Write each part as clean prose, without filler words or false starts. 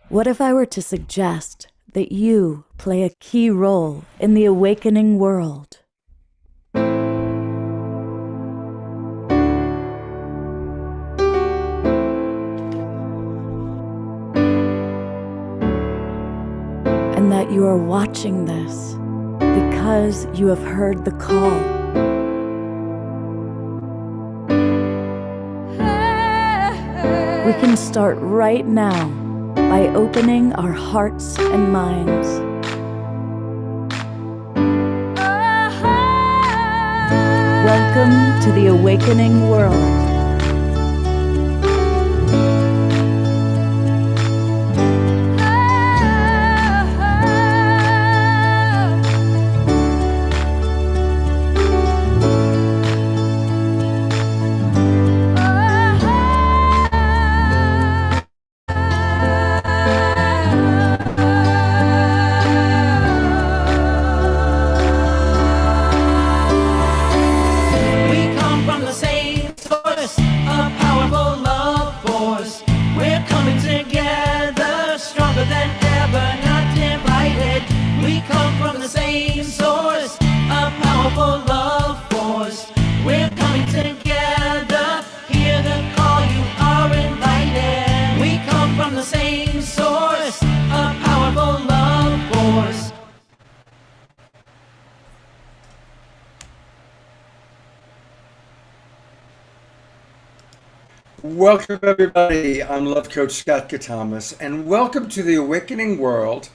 What if I were to suggest that you play a key role in the awakening world? And that you are watching this because you have heard the call. We can start right now by opening our hearts and minds. Welcome to the awakening world. Welcome, everybody. I'm Love Coach Scott Catamas, and welcome to the Awakening World,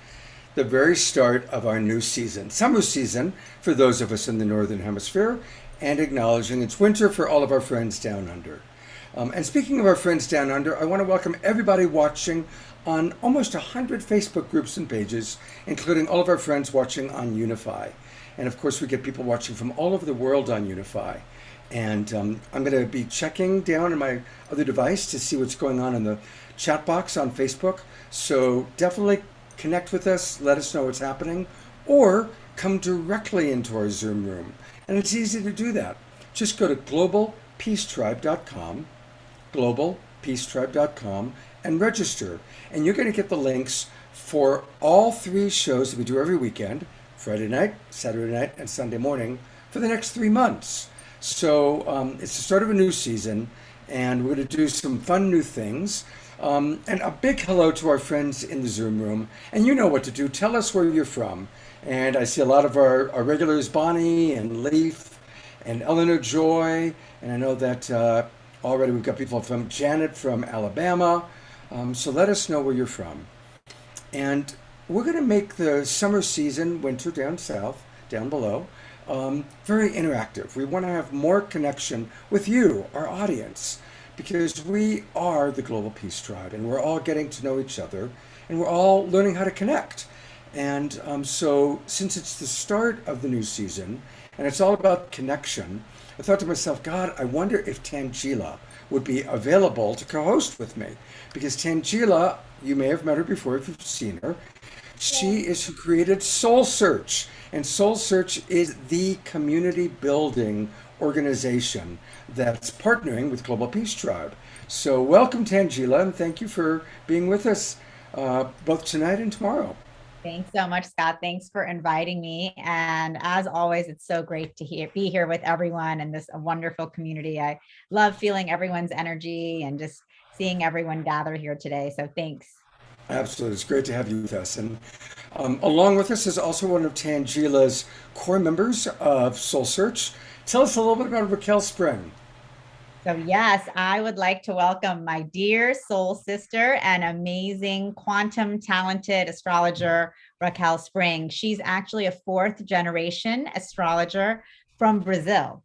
the very start of our new season, summer season for those of us in the Northern Hemisphere, and acknowledging it's winter for all of our friends down under. And speaking of our friends down under, I want to welcome everybody watching on almost 100 Facebook groups and pages, including all of our friends watching on Unify. And of course, we get people watching from all over the world on Unify. And I'm going to be checking down on my other device to see what's going on in the chat box on Facebook. So definitely connect with us, let us know what's happening, or come directly into our Zoom room. And it's easy to do that. Just go to globalpeacetribe.com, globalpeacetribe.com, and register. And you're going to get the links for all three shows that we do every weekend, Friday night, Saturday night, and Sunday morning, for the next 3 months. So it's the start of a new season, and we're going to do some fun new things. And a big hello to our friends in the Zoom room. And you know what to do. Tell us where you're from. And I see a lot of our regulars, Bonnie and Leaf and Eleanor Joy. And I know that already we've got people from Janet from Alabama. So let us know where you're from. And we're going to make the summer season, winter down south, down below, very interactive. We want to have more connection with you, our audience, because we are the Global Peace Tribe, and we're all getting to know each other, and we're all learning how to connect. And so since it's the start of the new season, and it's all about connection, I thought to myself, God, I wonder if Tangela would be available to co-host with me. Because Tangela, you may have met her before if you've seen her, she is who created Soul Search. And Soul Search is the community building organization that's partnering with Global Peace Tribe. So welcome, Tangela, and thank you for being with us both tonight and tomorrow. Thanks so much, Scott. Thanks for inviting me. And as always, it's so great to be here with everyone in this wonderful community. I love feeling everyone's energy and just seeing everyone gather here today. So thanks. Absolutely. It's great to have you with us. And along with us is also one of Tangela's core members of Soul Search. Tell us a little bit about Raquel Spring. So yes, I would like to welcome my dear soul sister and amazing quantum talented astrologer, Raquel Spring. She's actually a fourth generation astrologer from Brazil.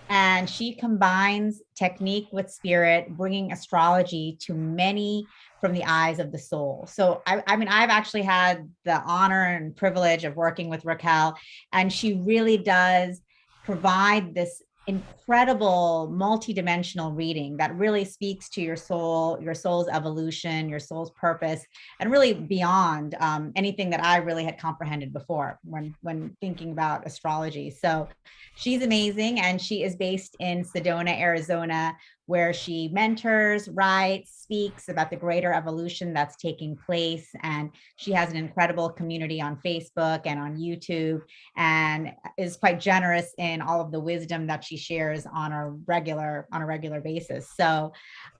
And she combines technique with spirit, bringing astrology to many from the eyes of the soul. So I mean, I've actually had the honor and privilege of working with Raquel, and she really does provide this incredible multidimensional reading that really speaks to your soul's evolution, your soul's purpose, and really beyond anything that I really had comprehended before when thinking about astrology. So she's amazing, and she is based in Sedona, Arizona, where she mentors, writes, speaks about the greater evolution that's taking place. And she has an incredible community on Facebook and on YouTube, and is quite generous in all of the wisdom that she shares on a regular basis. So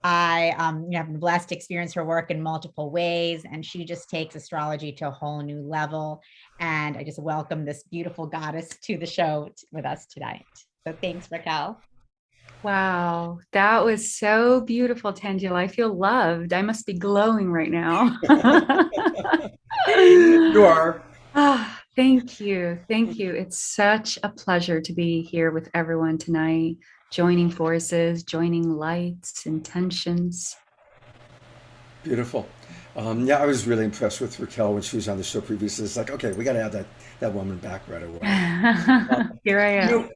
I have been blessed to experience her work in multiple ways, and she just takes astrology to a whole new level. And I just welcome this beautiful goddess to the show with us tonight. So thanks, Raquel. Wow, that was so beautiful, Tangela. I feel loved. I must be glowing right now. You are. Ah, thank you. Thank you. It's such a pleasure to be here with everyone tonight, joining forces, joining lights, intentions. Beautiful. Yeah, I was really impressed with Raquel when she was on the show previously. It's like, okay, we got to have that woman back right away. Here I am. You know,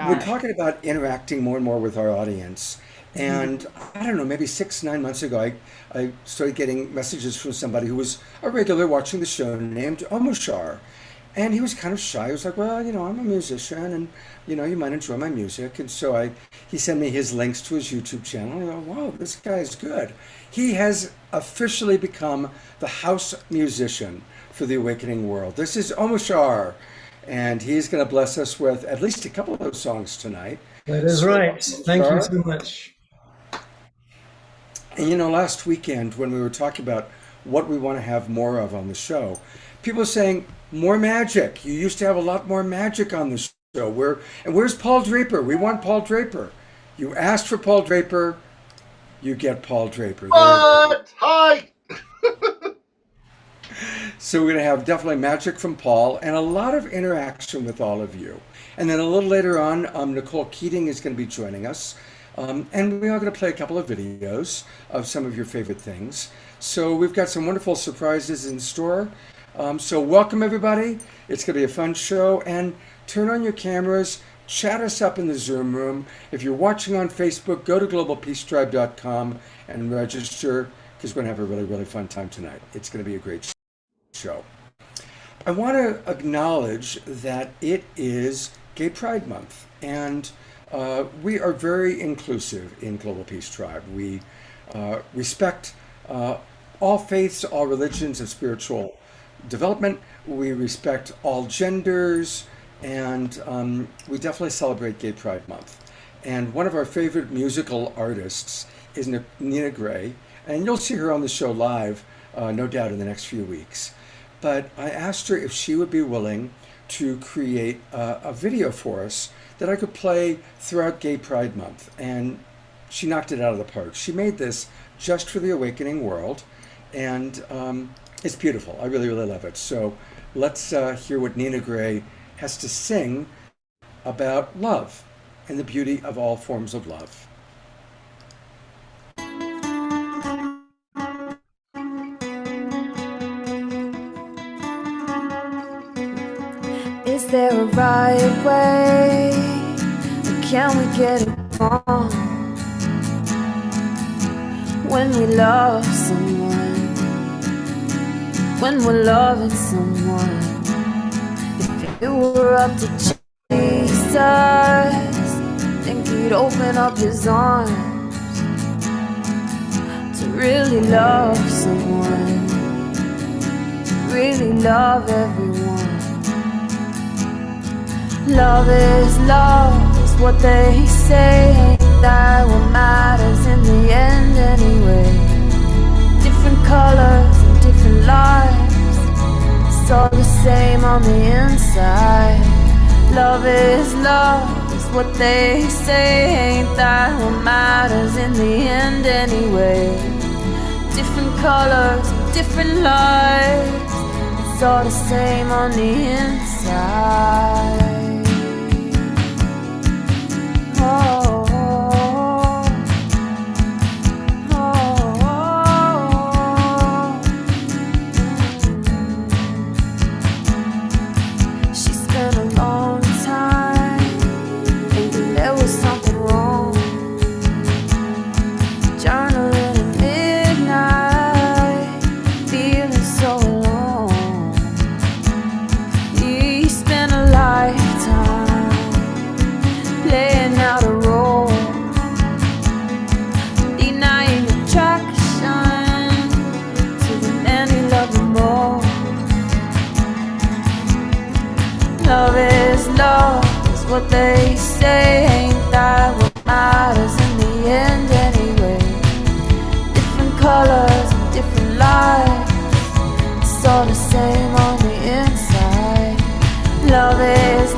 we're talking about interacting more and more with our audience. And I don't know, maybe 6-9 months ago, I started getting messages from somebody who was a regular watching the show named Omoshar. And he was kind of shy. He was like, well, I'm a musician and, you might enjoy my music. And so he sent me his links to his YouTube channel. And I go, wow, this guy is good. He has officially become the house musician for the awakening world. This is Omoshar. And he's going to bless us with at least a couple of those songs tonight. That is right. Thank you so much. And last weekend when we were talking about what we want to have more of on the show, people are saying more magic. You used to have a lot more magic on the show. Where's Paul Draper? We want Paul Draper. You asked for Paul Draper, you get Paul Draper. What? Hi. So we're going to have definitely magic from Paul and a lot of interaction with all of you. And then a little later on, Nicole Keating is going to be joining us. And we are going to play a couple of videos of some of your favorite things. So we've got some wonderful surprises in store. So welcome, everybody. It's going to be a fun show. And turn on your cameras. Chat us up in the Zoom room. If you're watching on Facebook, go to globalpeacetribe.com and register, because we're going to have a really, really fun time tonight. It's going to be a great show. I want to acknowledge that it is Gay Pride Month. And we are very inclusive in Global Peace Tribe. We respect all faiths, all religions and spiritual development. We respect all genders, and we definitely celebrate Gay Pride Month. And one of our favorite musical artists is Nina Gray, and you'll see her on the show live, no doubt, in the next few weeks. But I asked her if she would be willing to create a video for us that I could play throughout Gay Pride Month. And she knocked it out of the park. She made this just for the awakening world. And it's beautiful. I really, really love it. So let's hear what Nina Gray has to sing about love and the beauty of all forms of love. Is there a right way? Or can we get it wrong? When we love someone, when we're loving someone, if it were up to Jesus, think he'd open up his arms to really love someone, to really love everyone. Love is what they say. Ain't that what matters in the end anyway? Different colors and different lives, it's all the same on the inside. Love is what they say. Ain't that what matters in the end anyway? Different colors and different lives, it's all the same on the inside. She spent a long time thinking there was something wrong, journaling at midnight, feeling so alone. He spent a lifetime love is what they say. Ain't that what matters in the end anyway? Different colors and different lights, it's all the same on the inside. Love is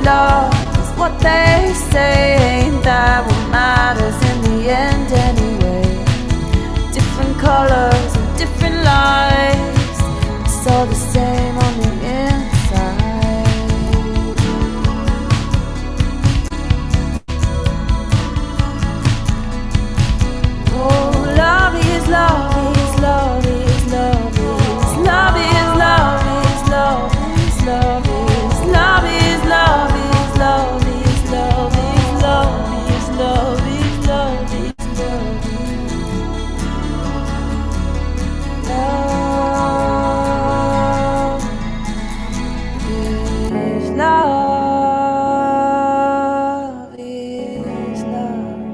what they say. Ain't that what matters in the end anyway? Different colors and different lights, it's all the same on the inside. Oh, love is love is love is love is love is love is love is love is love is love is love is love is love is love is love is love. Love is love.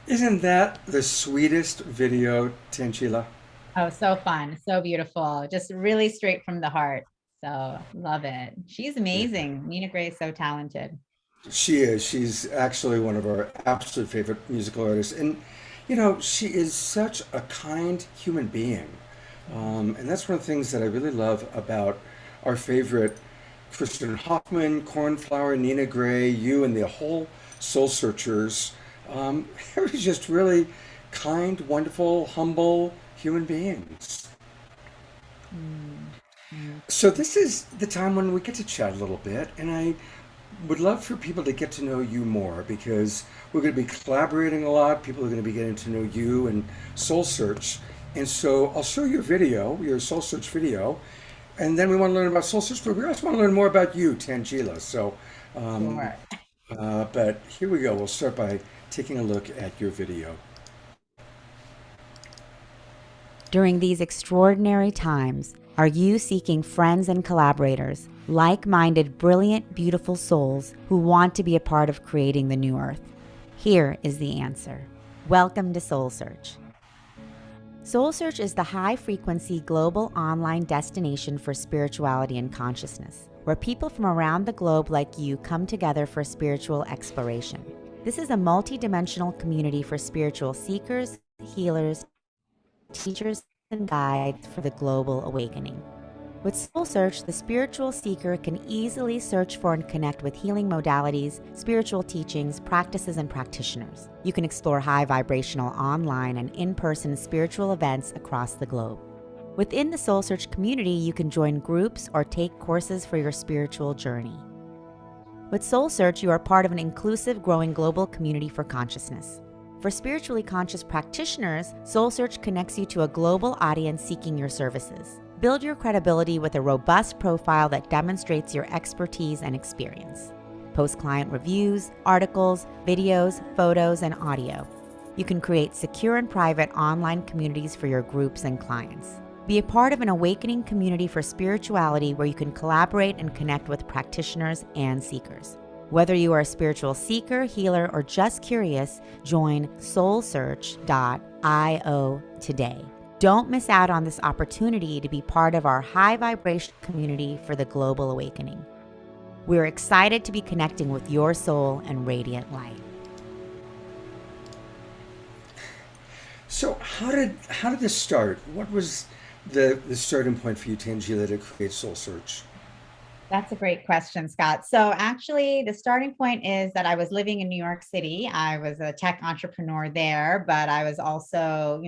Isn't that the sweetest video, Tangela? Oh, so fun, so beautiful, just really straight from the heart. So love it. She's amazing. Nina Gray is so talented. She is. She's actually one of our absolute favorite musical artists. And, you know, she is such a kind human being. And that's one of the things that I really love about our favorite Kristen Hoffman, Cornflower, Nina Gray, you, and the whole Soul Searchers. They're just really kind, wonderful, humble human beings. So this is the time when we get to chat a little bit, and I would love for people to get to know you more because we're going to be collaborating a lot. People are going to be getting to know you and Soul Search. And so I'll show you a video, your Soul Search video, and then we want to learn about Soul Search, but we also want to learn more about you, Tangela. So, Sure. but here we go. We'll start by taking a look at your video. During these extraordinary times, are you seeking friends and collaborators, like-minded, brilliant, beautiful souls who want to be a part of creating the new earth? Here is the answer. Welcome to Soul Search. Soul Search is the high-frequency global online destination for spirituality and consciousness, where people from around the globe like you come together for spiritual exploration. This is a multi-dimensional community for spiritual seekers, healers, teachers, and guides for the global awakening. With Soul Search, the spiritual seeker can easily search for and connect with healing modalities, spiritual teachings, practices, and practitioners. You can explore high vibrational online and in-person spiritual events across the globe. Within the Soul Search community, you can join groups or take courses for your spiritual journey. With Soul Search, you are part of an inclusive, growing global community for consciousness. For spiritually conscious practitioners, Soul Search connects you to a global audience seeking your services. Build your credibility with a robust profile that demonstrates your expertise and experience. Post client reviews, articles, videos, photos, and audio. You can create secure and private online communities for your groups and clients. Be a part of an awakening community for spirituality where you can collaborate and connect with practitioners and seekers. Whether you are a spiritual seeker, healer, or just curious, join soulsearch.io today. Don't miss out on this opportunity to be part of our high vibration community for the global awakening. We're excited to be connecting with your soul and radiant light. So how did this start? What was the starting point for you, Tangela, to create Soul Search? That's a great question, Scott. So actually, the starting point is that I was living in New York City. I was a tech entrepreneur there, but I was also,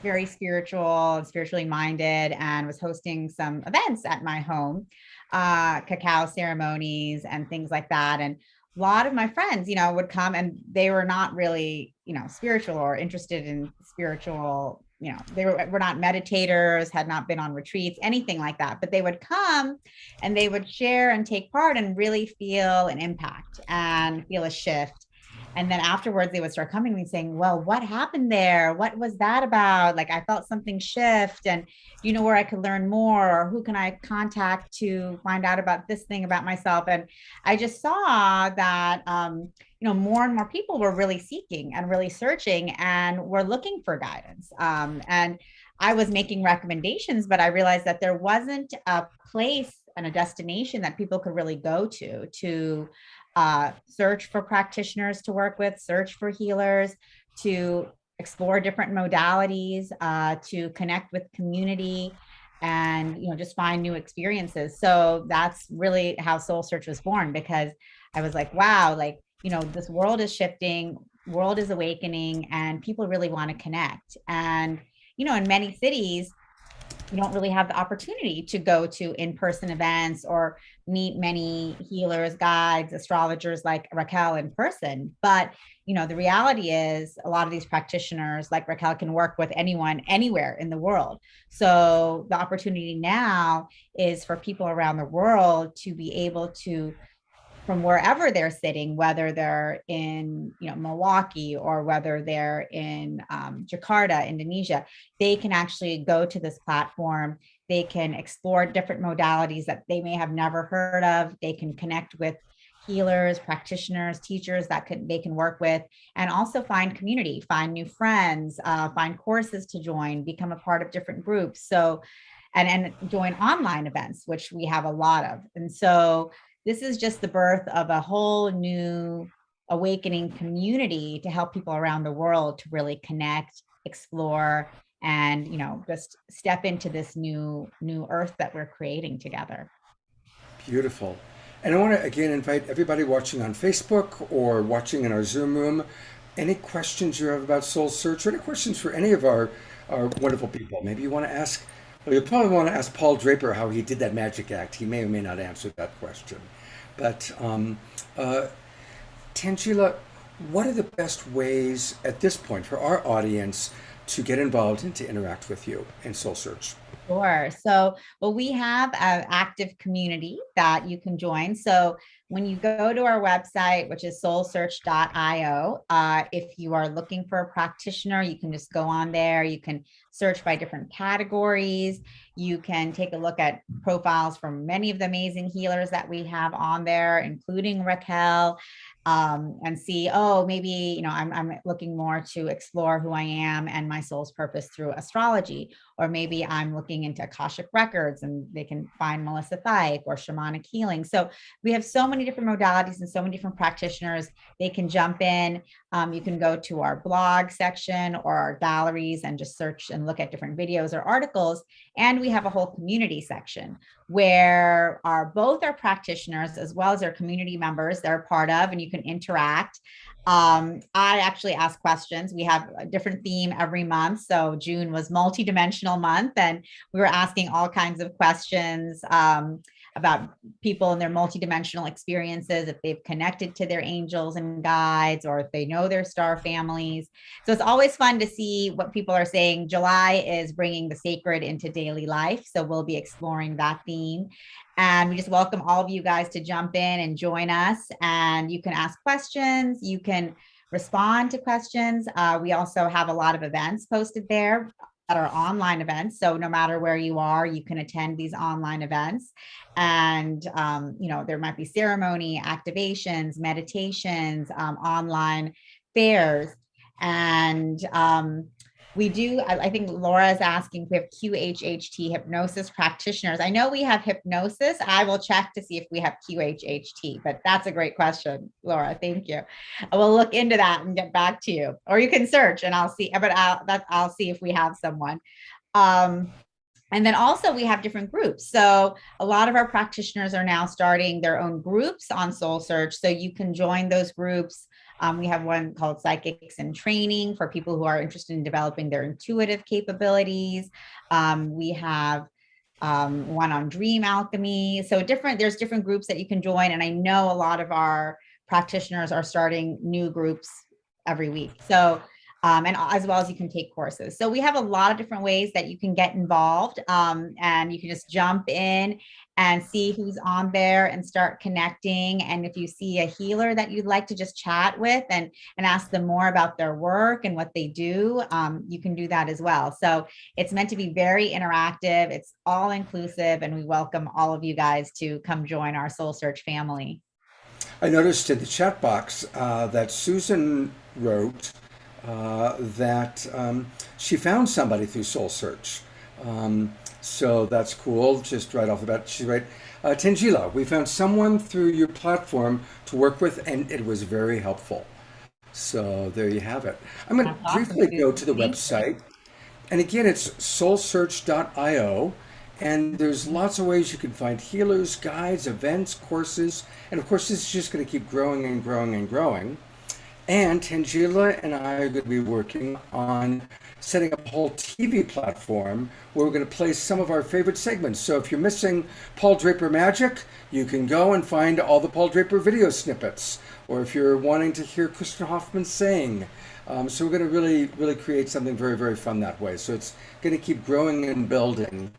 very spiritual and spiritually minded, and was hosting some events at my home, cacao ceremonies and things like that. And a lot of my friends, would come, and they were not really, spiritual or interested in spiritual, they were not meditators, had not been on retreats, anything like that, but they would come and they would share and take part and really feel an impact and feel a shift. And then afterwards, they would start coming to me saying, well, what happened there? What was that about? Like, I felt something shift. And do you know where I could learn more? Or who can I contact to find out about this thing about myself? And I just saw that, more and more people were really seeking and really searching and were looking for guidance. And I was making recommendations, but I realized that there wasn't a place and a destination that people could really go to search for practitioners to work with, search for healers, to explore different modalities, to connect with community, and just find new experiences. So that's really how Soul Search was born, because I was like, wow, like, this world is shifting, world is awakening, and people really want to connect. And in many cities, you don't really have the opportunity to go to in-person events or meet many healers, guides, astrologers like Raquel in person. But, the reality is a lot of these practitioners like Raquel can work with anyone, anywhere in the world. So the opportunity now is for people around the world to be able to, from wherever they're sitting, whether they're in Milwaukee or whether they're in Jakarta, Indonesia, they can actually go to this platform. They can explore different modalities that they may have never heard of. They can connect with healers, practitioners, teachers that they can work with, and also find community, find new friends, find courses to join, become a part of different groups. So, and join online events, which we have a lot of. And so this is just the birth of a whole new awakening community to help people around the world to really connect, explore, and just step into this new earth that we're creating together. Beautiful. And I want to again invite everybody watching on Facebook or watching in our Zoom room, any questions you have about Soul Search or any questions for any of our wonderful people. Maybe you want to ask, well, you probably want to ask Paul Draper how he did that magic act. He may or may not answer that question. But Tangela, what are the best ways at this point for our audience to get involved and to interact with you in Soul Search? Sure. So, well, we have an active community that you can join. So when you go to our website, which is soulsearch.io, if you are looking for a practitioner, you can just go on there. You can search by different categories. You can take a look at profiles from many of the amazing healers that we have on there, including Raquel, and see, oh, maybe, I'm looking more to explore who I am and my soul's purpose through astrology, or maybe I'm looking into Akashic records and they can find Melissa Thike or shamanic healing. So we have so many different modalities and so many different practitioners. They can jump in. You can go to our blog section or our galleries and just search and look at different videos or articles. And we have a whole community section where both our practitioners as well as our community members they're a part of, and you can interact. I actually ask questions. We have a different theme every month. So June was multidimensional month, and we were asking all kinds of questions about people and their multidimensional experiences, if they've connected to their angels and guides, or if they know their star families. So it's always fun to see what people are saying. July is bringing the sacred into daily life. So we'll be exploring that theme. And we just welcome all of you guys to jump in and join us. And you can ask questions. You can respond to questions. We also have a lot of events posted there that are online events. So no matter where you are, you can attend these online events. And, there might be ceremony, activations, meditations, online fairs. And we do, I think Laura is asking if we have QHHT hypnosis practitioners. I know we have hypnosis. I will check to see if we have QHHT, but that's a great question, Laura. Thank you. I will look into that and get back to you, or you can search and I'll see, but I'll see if we have someone. And then also we have different groups. So a lot of our practitioners are now starting their own groups on Soul Search. So you can join those groups. We have one called Psychics in Training for people who are interested in developing their intuitive capabilities. We have one on dream alchemy. So there's different groups that you can join. And I know a lot of our practitioners are starting new groups every week. So and as well as you can take courses. So we have a lot of different ways that you can get involved, and you can just jump in and see who's on there and start connecting. And if you see a healer that you'd like to just chat with and ask them more about their work and what they do, you can do that as well. So it's meant to be very interactive. It's all inclusive, and we welcome all of you guys to come join our Soul Search family. I noticed in the chat box that Susan wrote that she found somebody through Soul Search. So that's cool. Just right off the bat, she's right. Tangela, we found someone through your platform to work with, and it was very helpful. So there you have it. I'm going to That's awesome, briefly go Susan. to the Thank you. website. And again, it's soulsearch.io. And there's lots of ways you can find healers, guides, events, courses. And of course, this is just going to keep growing and growing and growing. And Tangela and I are going to be working on setting up a whole TV platform where we're going to play some of our favorite segments. So if you're missing Paul Draper Magic, you can go and find all the Paul Draper video snippets. Or if you're wanting to hear Kristen Hoffman sing. So we're going to really create something very, very fun that way. So it's going to keep growing and building.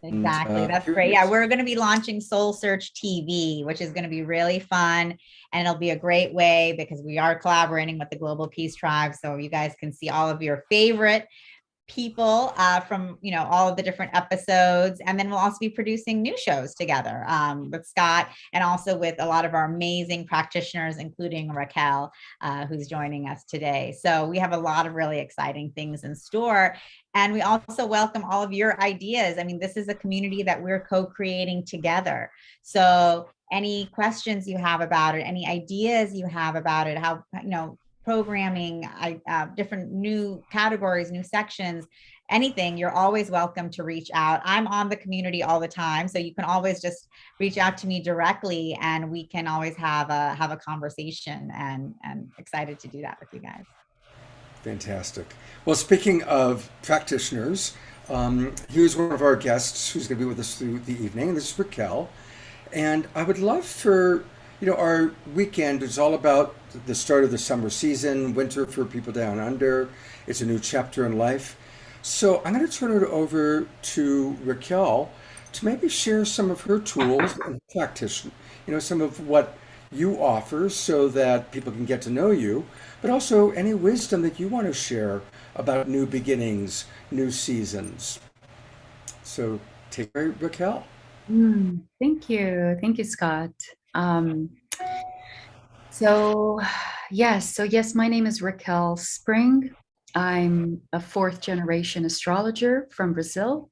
Exactly. That's great. Yeah, we're going to be launching Soul Search TV, which is going to be really fun. And it'll be a great way because we are collaborating with the Global Peace Tribe. So you guys can see all of your favorite people from all of the different episodes, and then we'll also be producing new shows together with Scott, and also with a lot of our amazing practitioners, including Raquel, who's joining us today. So we have a lot of really exciting things in store, and we also welcome all of your ideas. I mean, this is a community that we're co-creating together. So any questions you have about it, any ideas you have about it, how programming, different new categories, new sections, anything, you're always welcome to reach out. I'm on the community all the time, so you can always just reach out to me directly, and we can always have a conversation. And excited to do that with you guys. Fantastic. Well, speaking of practitioners, here's one of our guests who's going to be with us through the evening. This is Raquel, and I would love for our weekend is all about the start of the summer season, winter for people down under. It's a new chapter in life. So I'm going to turn it over to Raquel to maybe share some of her tools and practice, some of what you offer so that people can get to know you, but also any wisdom that you want to share about new beginnings, new seasons. So take it away, Raquel. Thank you. Thank you, Scott. Yes, my name is Raquel Spring. I'm a 4th generation astrologer from Brazil,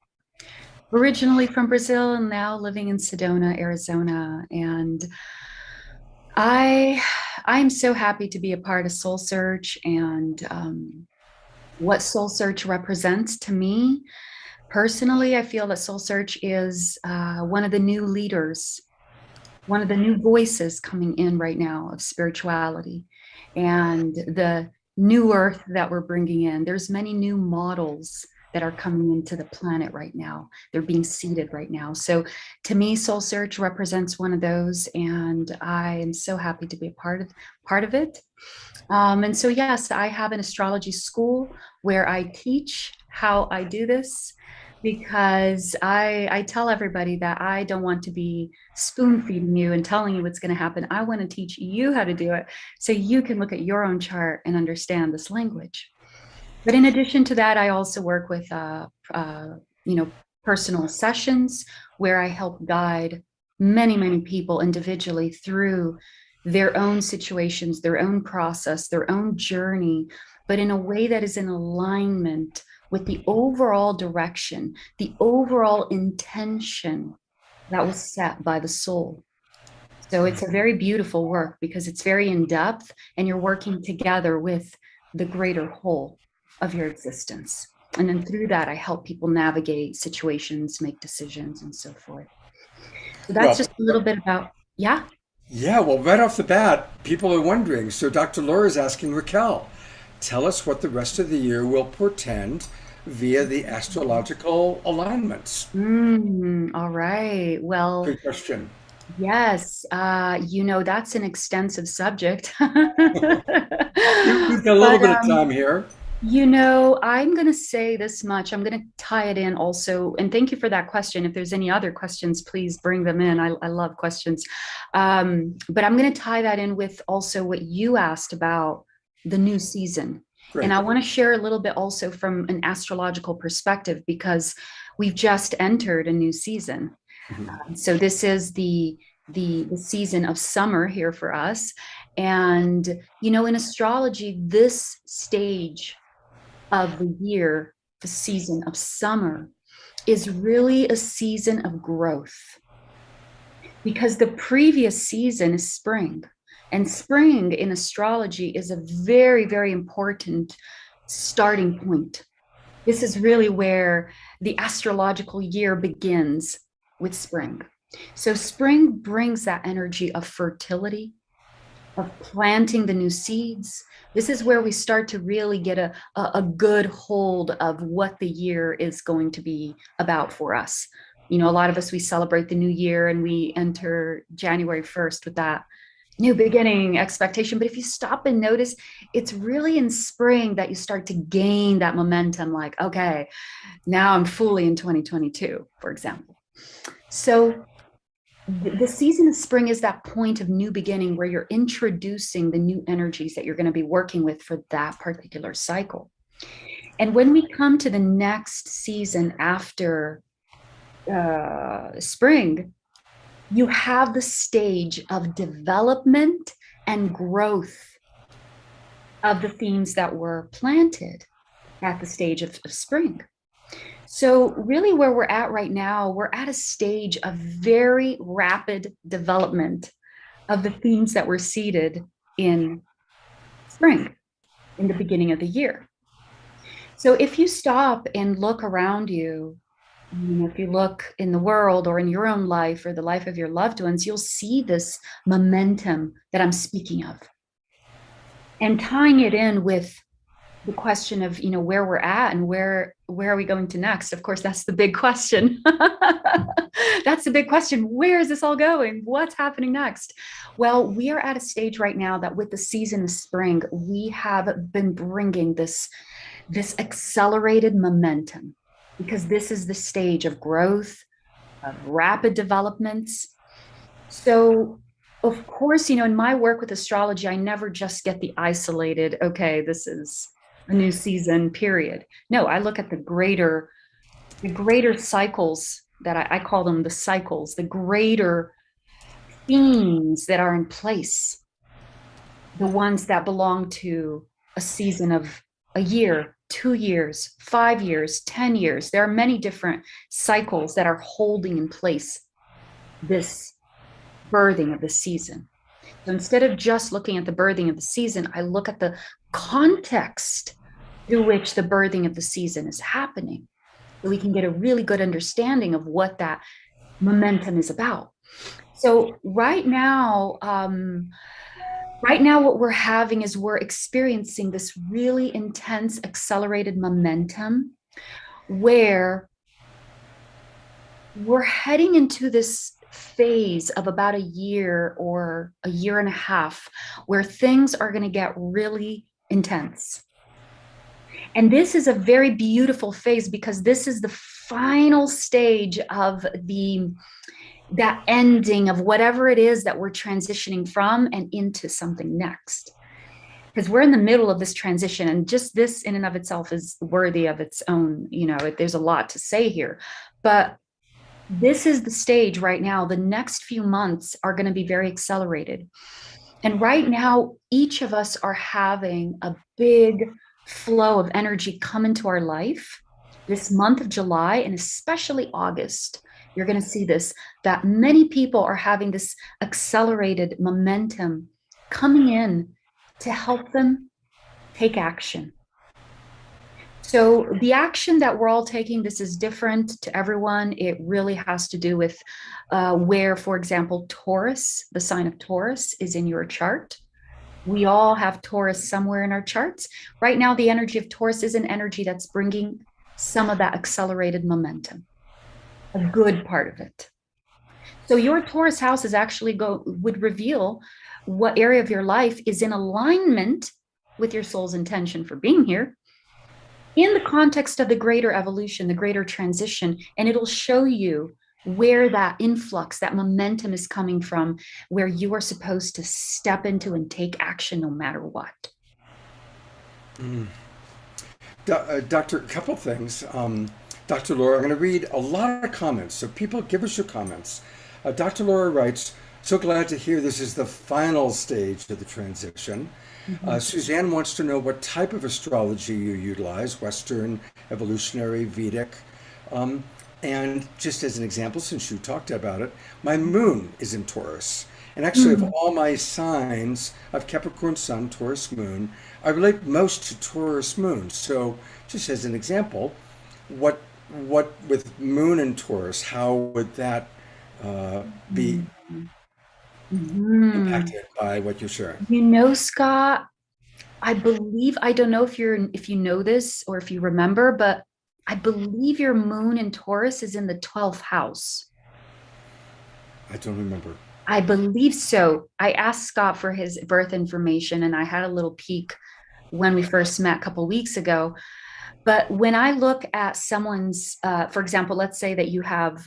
originally from Brazil and now living in Sedona, Arizona. And I'm so happy to be a part of Soul Search, and what Soul Search represents to me. Personally, I feel that Soul Search is one of the new leaders, one of the new voices coming in right now of spirituality and the new earth that we're bringing in. There's many new models that are coming into the planet right now. They're being seeded right now. So to me, Soul Search represents one of those, and I am so happy to be a part of it. And so, yes, I have an astrology school where I teach how I do this, because I tell everybody that I don't want to be spoon feeding you and telling you what's going to happen. I want to teach you how to do it so you can look at your own chart and understand this language. But in addition to that, I also work with personal sessions where I help guide many people individually through their own situations, their own process, their own journey, but in a way that is in alignment with the overall direction, the overall intention that was set by the soul. So it's a very beautiful work because it's very in depth, and you're working together with the greater whole of your existence. And then through that, I help people navigate situations, make decisions, and so forth. So that's just a little bit about, yeah. Yeah, well, right off the bat, people are wondering. So Dr. Laura is asking Raquel, tell us what the rest of the year will portend via the astrological alignments. All right. Well, good question. Yes. That's an extensive subject. We've got a little bit of time here. I'm going to say this much. I'm going to tie it in also. And thank you for that question. If there's any other questions, please bring them in. I love questions. But I'm going to tie that in with also what you asked about the new season. Great. And I want to share a little bit also from an astrological perspective, because we've just entered a new season. So this is the season of summer here for us. And, in astrology, this stage of the year, the season of summer, is really a season of growth, because the previous season is spring, and spring in astrology is a very, very important starting point. This is really where the astrological year begins, with spring. So spring brings that energy of fertility, of planting the new seeds. This is where we start to really get a good hold of what the year is going to be about for us. A lot of us, we celebrate the new year and we enter January 1st with that new beginning expectation. But if you stop and notice, it's really in spring that you start to gain that momentum, like, okay, now I'm fully in 2022, for example. So the season of spring is that point of new beginning where you're introducing the new energies that you're going to be working with for that particular cycle. And when we come to the next season after spring, you have the stage of development and growth of the themes that were planted at the stage of spring. So really where we're at right now, we're at a stage of very rapid development of the themes that were seeded in spring, in the beginning of the year. So if you stop and look around you, if you look in the world or in your own life or the life of your loved ones, you'll see this momentum that I'm speaking of. And tying it in with the question of, where we're at and where are we going to next? Of course, that's the big question. That's the big question. Where is this all going? What's happening next? Well, we are at a stage right now that with the season of spring, we have been bringing this accelerated momentum, because this is the stage of growth, of rapid developments. So of course, in my work with astrology, I never just get the isolated, okay, this is a new season, period. No, I look at the greater cycles that I call them the cycles, the greater themes that are in place, the ones that belong to a season of a year, 2 years, 5 years, 10 years. There are many different cycles that are holding in place this birthing of the season. So instead of just looking at the birthing of the season, I look at the context through which the birthing of the season is happening, so we can get a really good understanding of what that momentum is about. So right now what we're having is we're experiencing this really intense, accelerated momentum where we're heading into this phase of about a year or a year and a half where things are going to get really intense. And this is a very beautiful phase, because this is the final stage of that ending of whatever it is that we're transitioning from and into something next. Because we're in the middle of this transition, and just this in and of itself is worthy of its own, there's a lot to say here. But this is the stage right now. The next few months are going to be very accelerated. And right now, each of us are having a big flow of energy come into our life. This month of July, and especially August, you're going to see this, that many people are having this accelerated momentum coming in to help them take action. So the action that we're all taking, this is different to everyone. It really has to do with where, for example, Taurus, the sign of Taurus, is in your chart. We all have Taurus somewhere in our charts. Right now, the energy of Taurus is an energy that's bringing some of that accelerated momentum, a good part of it. So your Taurus house is actually would reveal what area of your life is in alignment with your soul's intention for being here. in the context of the greater evolution, the greater transition, and it'll show you where that influx, that momentum is coming from, where you are supposed to step into and take action no matter what. Doctor, a couple things. Dr. Laura, I'm going to read a lot of comments, so people give us your comments. Dr. Laura writes, so glad to hear this is the final stage of the transition. Suzanne wants to know what type of astrology you utilize, Western, evolutionary, Vedic. And just as an example, since you talked about it, my moon is in Taurus. And actually, of all my signs, I've Capricorn Sun, Taurus Moon. I relate most to Taurus Moon. So, just as an example, what with Moon and Taurus, how would that be impacted by what you're sharing? You know, Scott, I believe, I don't know if you know this or if you remember, but I believe your moon in Taurus is in the 12th house. I don't remember. I believe so. I asked Scott for his birth information and I had a little peek when we first met a couple weeks ago. But when I look at someone's, for example, let's say that you have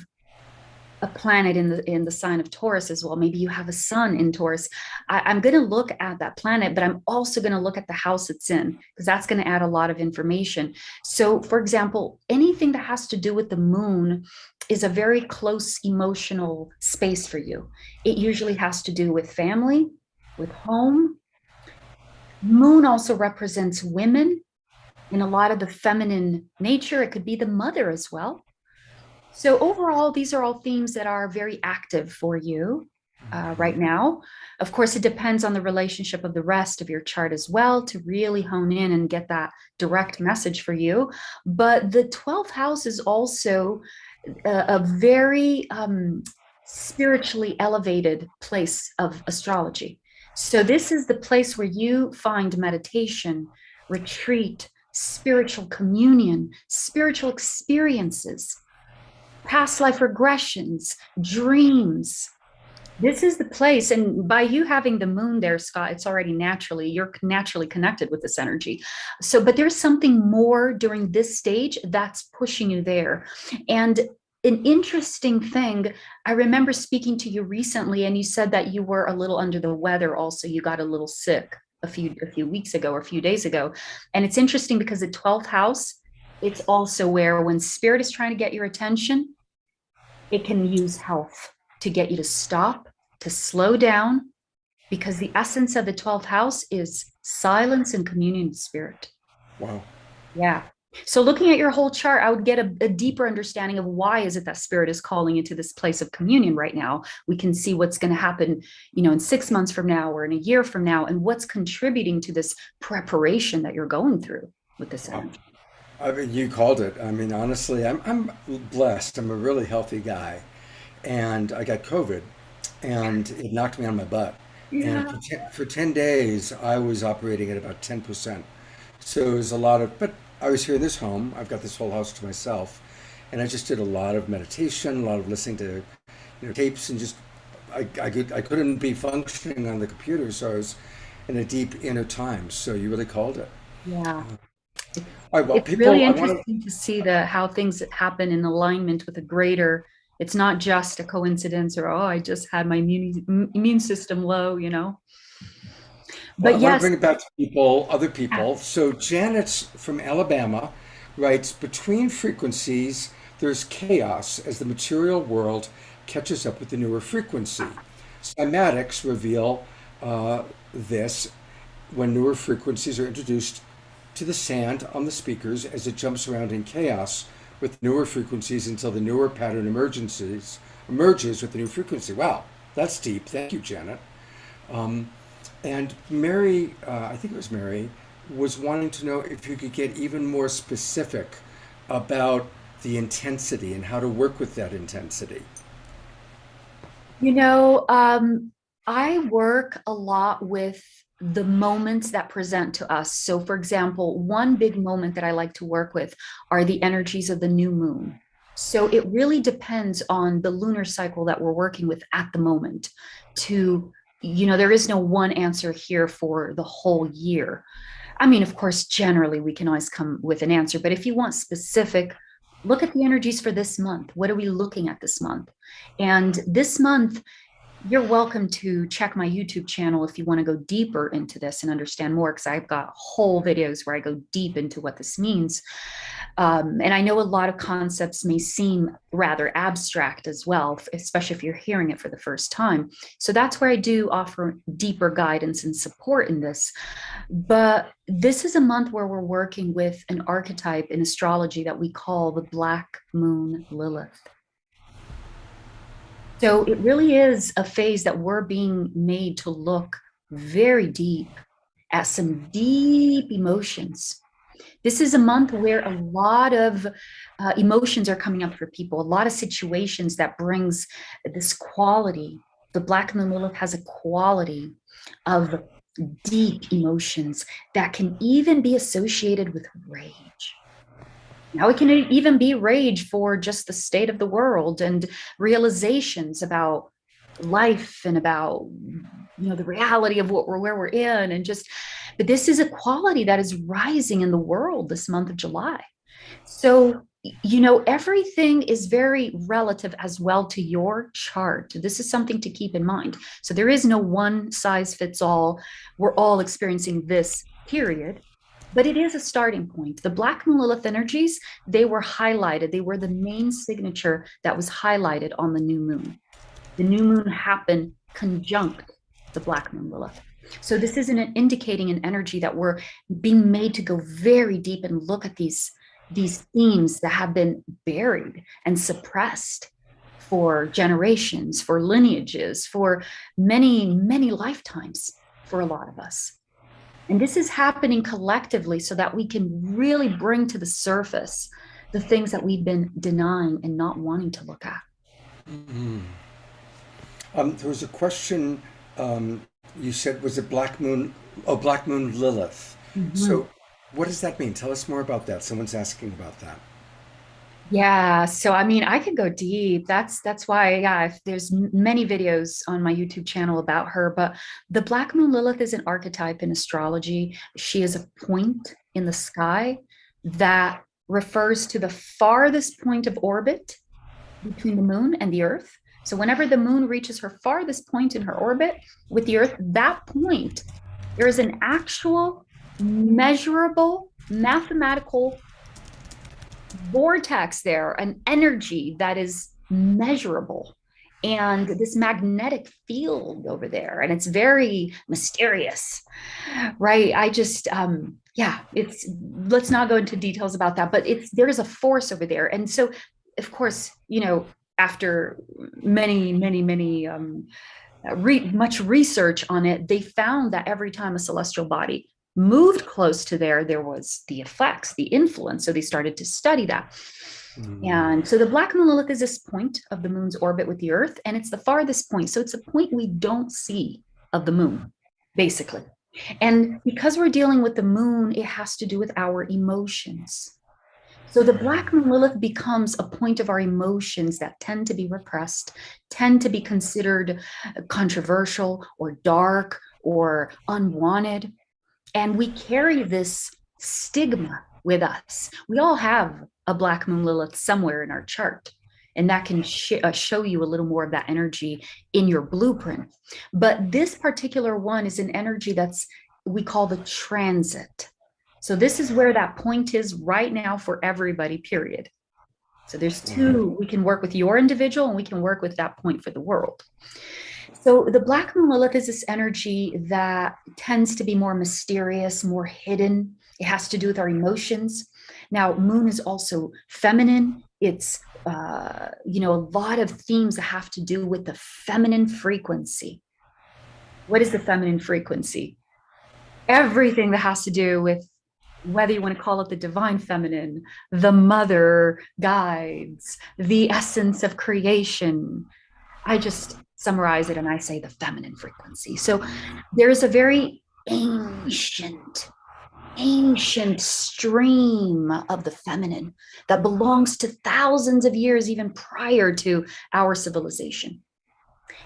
a planet in the sign of Taurus as well. Maybe you have a sun in Taurus. I'm going to look at that planet, but I'm also going to look at the house it's in because that's going to add a lot of information. So, for example, anything that has to do with the moon is a very close emotional space for you. It usually has to do with family, with home. Moon also represents women in a lot of the feminine nature. It could be the mother as well. So overall, these are all themes that are very active for you right now. Of course, it depends on the relationship of the rest of your chart as well to really hone in and get that direct message for you. But the 12th house is also a very spiritually elevated place of astrology. So this is the place where you find meditation, retreat, spiritual communion, spiritual experiences, past life regressions, dreams. This is the place. And by you having the moon there, Scott, it's already you're naturally connected with this energy. So, but there's something more during this stage that's pushing you there. And an interesting thing, I remember speaking to you recently and you said that you were a little under the weather also. You got a little sick a few weeks ago or a few days ago. And it's interesting because the 12th house, it's also where when spirit is trying to get your attention, it can use health to get you to stop, to slow down, because the essence of the 12th house is silence and communion with spirit. Wow. Yeah. So looking at your whole chart, I would get a deeper understanding of why is it that spirit is calling you to this place of communion right now. We can see what's going to happen, in 6 months from now or in a year from now, and what's contributing to this preparation that you're going through with this energy. I mean, you called it. I mean, honestly, I'm blessed. I'm a really healthy guy, and I got COVID, and it knocked me on my butt. Yeah. And for 10 days, I was operating at about 10%. So it was a lot of, but I was here in this home. I've got this whole house to myself, and I just did a lot of meditation, a lot of listening to, tapes, and just I couldn't be functioning on the computer, so I was in a deep inner time. So you really called it. Yeah. All right, well, It's really interesting to see how things happen in alignment with a greater. It's not just a coincidence or, I just had my immune system low, But I want yes, to bring it back to other people. So Janet's from Alabama writes, between frequencies, there's chaos as the material world catches up with the newer frequency. Cymatics reveal this when newer frequencies are introduced to the sand on the speakers as it jumps around in chaos with newer frequencies until the newer pattern emerges with the new frequency. Wow, that's deep. Thank you, Janet. And Mary, I think it was Mary, was wanting to know if you could get even more specific about the intensity and how to work with that intensity. I work a lot with the moments that present to us. So for example, one big moment that I like to work with are the energies of the new moon. So it really depends on the lunar cycle that we're working with at the moment there is no one answer here for the whole year. I mean, of course, generally we can always come with an answer, but if you want specific, look at the energies for this month. What are we looking at this month? And this month, you're welcome to check my YouTube channel if you want to go deeper into this and understand more, because I've got whole videos where I go deep into what this means. And I know a lot of concepts may seem rather abstract as well, especially if you're hearing it for the first time. So that's where I do offer deeper guidance and support in this. But this is a month where we're working with an archetype in astrology that we call the Black Moon Lilith. So it really is a phase that we're being made to look very deep at some deep emotions. This is a month where a lot of emotions are coming up for people, a lot of situations that brings this quality. The Black Moon Lilith has a quality of deep emotions that can even be associated with rage. Now it can even be rage for just the state of the world and realizations about life and about, the reality of where we're in, and just, but this is a quality that is rising in the world this month of July. So, everything is very relative as well to your chart. This is something to keep in mind. So there is no one size fits all. We're all experiencing this period. But it is a starting point. The Black Moon Lilith energies, they were highlighted. They were the main signature that was highlighted on the new moon. The new moon happened conjunct the Black Moon Lilith. So this is indicating an energy that we're being made to go very deep and look at these themes that have been buried and suppressed for generations, for lineages, for many, many lifetimes for a lot of us. And this is happening collectively so that we can really bring to the surface the things that we've been denying and not wanting to look at. Mm-hmm. There was a question, you said, was it Black Moon Lilith? Mm-hmm. So what does that mean? Tell us more about that. Someone's asking about that. Yeah, so I mean, I could go deep. That's why, there's many videos on my YouTube channel about her. But the Black Moon Lilith is an archetype in astrology. She is a point in the sky that refers to the farthest point of orbit between the moon and the earth. So whenever the moon reaches her farthest point in her orbit with the earth, that point, there is an actual measurable mathematical vortex there, an energy that is measurable, and this magnetic field over there, and it's very mysterious, right? I just let's not go into details about that, but there is a force over there. And so of course, after many much research on it, they found that every time a celestial body moved close to there was the effects, the influence. So they started to study that. And so the Black Moon Lilith is this point of the moon's orbit with the earth, and it's the farthest point. So it's a point we don't see of the moon, basically. And because we're dealing with the moon, it has to do with our emotions. So the Black Moon Lilith becomes a point of our emotions that tend to be repressed, tend to be considered controversial or dark or unwanted. And we carry this stigma with us. We all have a Black Moon Lilith somewhere in our chart, and that can show you a little more of that energy in your blueprint. But this particular one is an energy we call the transit. So this is where that point is right now for everybody, period. So there's two, we can work with your individual and we can work with that point for the world. So the Black Moon Lilith is this energy that tends to be more mysterious, more hidden. It has to do with our emotions. Now, moon is also feminine. It's, a lot of themes that have to do with the feminine frequency. What is the feminine frequency? Everything that has to do with, whether you want to call it the divine feminine, the mother guides, the essence of creation. I just summarize it and I say the feminine frequency. So there's a very ancient stream of the feminine that belongs to thousands of years, even prior to our civilization.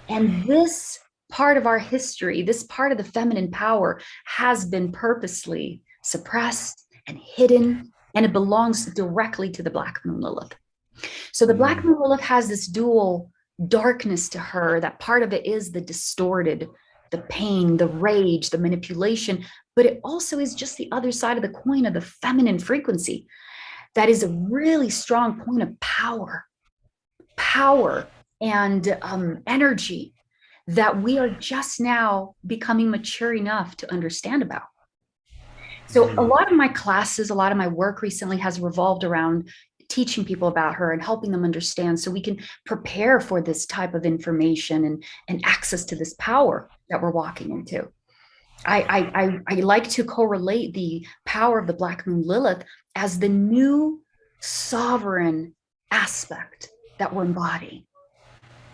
And this part of our history, this part of the feminine power has been purposely suppressed and hidden, and it belongs directly to the Black Moon Lilith. So the Black Moon Lilith has this dual darkness to her. That part of it is the distorted, the pain, the rage, the manipulation, but it also is just the other side of the coin of the feminine frequency. That is a really strong point of power and energy that we are just now becoming mature enough to understand about. So a lot of my classes, a lot of my work recently has revolved around teaching people about her and helping them understand so we can prepare for this type of information and access to this power that we're walking into. I like to correlate the power of the Black Moon Lilith as the new sovereign aspect that we're embodying.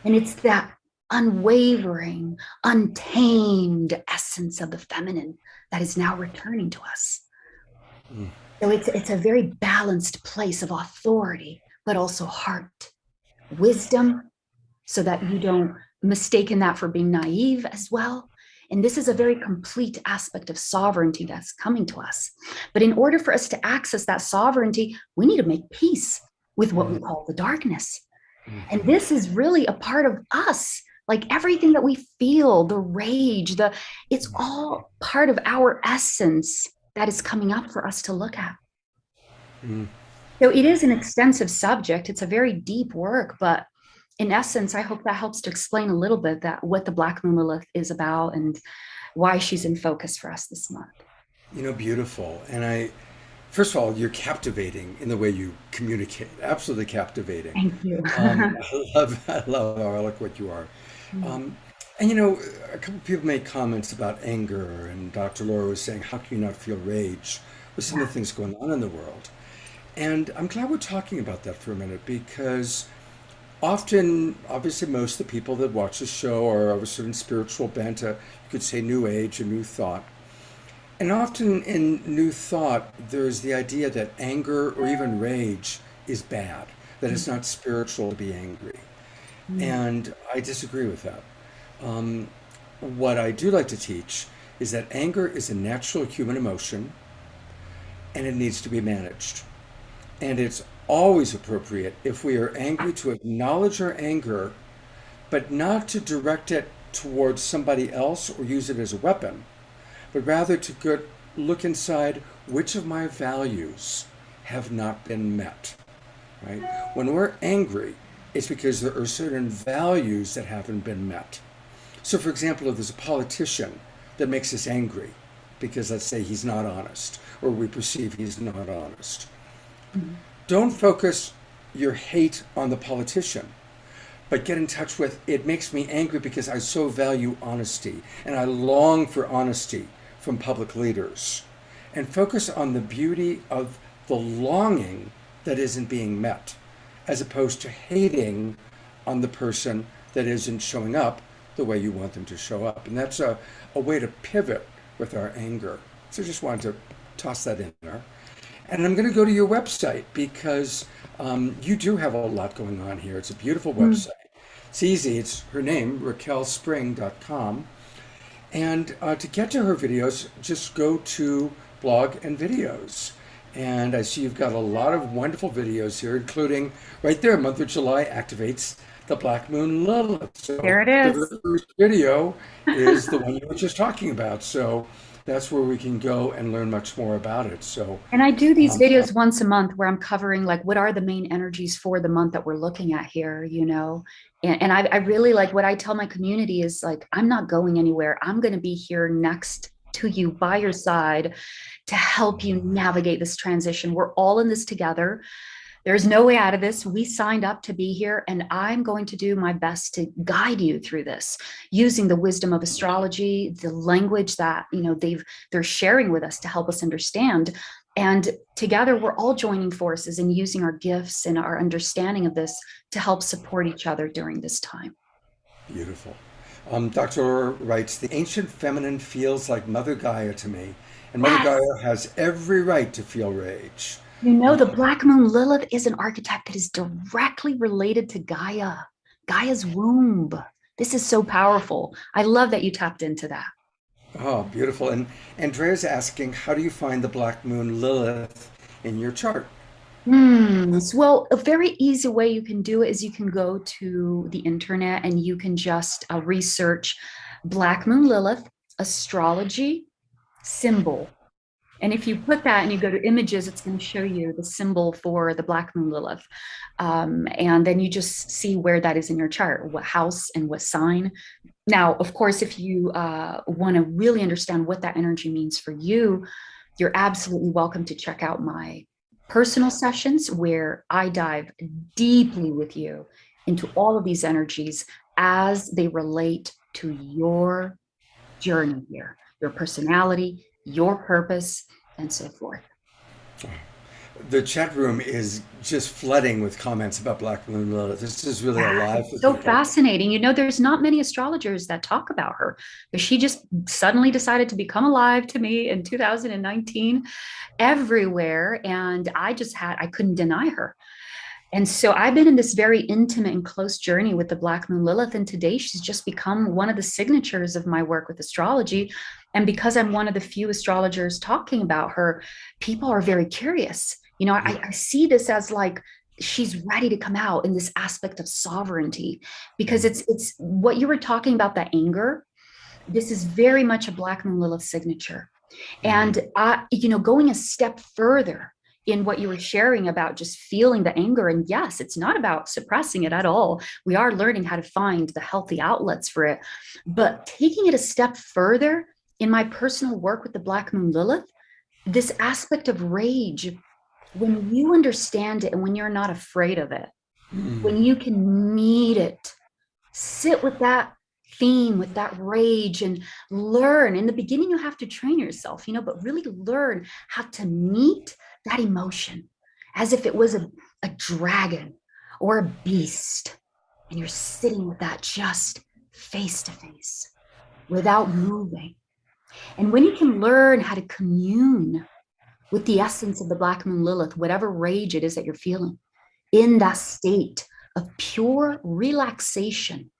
And it's that unwavering, untamed essence of the feminine that is now returning to us. So it's a very balanced place of authority, but also heart, wisdom, so that you don't mistake that for being naive as well. And this is a very complete aspect of sovereignty that's coming to us. But in order for us to access that sovereignty, we need to make peace with what we call the darkness. And this is really a part of us. Like everything that we feel, the rage, it's all part of our essence that is coming up for us to look at. So it is an extensive subject. It's a very deep work, but in essence, I hope that helps to explain a little bit that what the Black Moon Lilith is about and why she's in focus for us this month. Beautiful. And first of all, you're captivating in the way you communicate. Absolutely captivating. Thank you. I love how eloquent you are. And a couple of people made comments about anger, and Dr. Laura was saying, how can you not feel rage with some of the things going on in the world? And I'm glad we're talking about that for a minute, because often, obviously, most of the people that watch the show are of a certain spiritual bent, you could say New Age, a New Thought. And often in New Thought, there's the idea that anger or even rage is bad, that it's not spiritual to be angry. And I disagree with that. What I do like to teach is that anger is a natural human emotion, and it needs to be managed. And it's always appropriate, if we are angry, to acknowledge our anger, but not to direct it towards somebody else or use it as a weapon, but rather to look inside, which of my values have not been met, right? When we're angry, it's because there are certain values that haven't been met. So for example, if there's a politician that makes us angry because, let's say, he's not honest, or we perceive he's not honest, don't focus your hate on the politician, but get in touch with, it makes me angry because I so value honesty, and I long for honesty from public leaders. And focus on the beauty of the longing that isn't being met, as opposed to hating on the person that isn't showing up the way you want them to show up. And that's a way to pivot with our anger. So just wanted to toss that in there. And I'm going to go to your website, because you do have a lot going on here. It's a beautiful website. It's easy. It's her name, RaquelSpring.com. And to get to her videos, just go to blog and videos. And I see you've got a lot of wonderful videos here, including right there, month of July activates the Black Moon Lilith. So there it is. The first video is the one you were just talking about. So that's where we can go and learn much more about it. So, and I do these videos once a month where I'm covering like what are the main energies for the month that we're looking at here, and I really like what I tell my community is like, I'm not going anywhere. I'm going to be here next to you by your side to help you navigate this transition. We're all in this together. There's no way out of this. We signed up to be here, and I'm going to do my best to guide you through this using the wisdom of astrology, the language that they're sharing with us to help us understand. And together, we're all joining forces and using our gifts and our understanding of this to help support each other during this time. Beautiful. Dr. writes, the ancient feminine feels like Mother Gaia to me, and Mother Gaia has every right to feel rage. The Black Moon Lilith is an archetype that is directly related to Gaia, Gaia's womb. This is so powerful. I love that you tapped into that. Oh, beautiful. And Andrea's asking, how do you find the Black Moon Lilith in your chart? Well, a very easy way you can do it is you can go to the internet and you can just research Black Moon Lilith astrology symbol. And if you put that and you go to images, it's going to show you the symbol for the Black Moon Lilith. And then you just see where that is in your chart, what house and what sign. Now, of course, if you want to really understand what that energy means for you, you're absolutely welcome to check out my personal sessions where I dive deeply with you into all of these energies as they relate to your journey here, your personality, your purpose, and so forth. The chat room is just flooding with comments about Black Moon Lilith. This is really alive with So people. fascinating. You know, there's not many astrologers that talk about her, but she just suddenly decided to become alive to me in 2019 everywhere. And I couldn't deny her. And so I've been in this very intimate and close journey with the Black Moon Lilith. And today she's just become one of the signatures of my work with astrology. And because I'm one of the few astrologers talking about her, people are very curious. You know, I see this as like she's ready to come out in this aspect of sovereignty, because it's what you were talking about, that anger. This is very much a Black Moon Lilith signature. And going a step further in what you were sharing about just feeling the anger. And yes, it's not about suppressing it at all. We are learning how to find the healthy outlets for it. But taking it a step further in my personal work with the Black Moon Lilith, this aspect of rage, when you understand it and when you're not afraid of it, when you can meet it, sit with that theme, with that rage, and learn. In the beginning, you have to train yourself, but really learn how to meet that emotion as if it was a dragon or a beast. And you're sitting with that just face to face without moving. And when you can learn how to commune with the essence of the Black Moon Lilith, whatever rage it is that you're feeling, in that state of pure relaxation,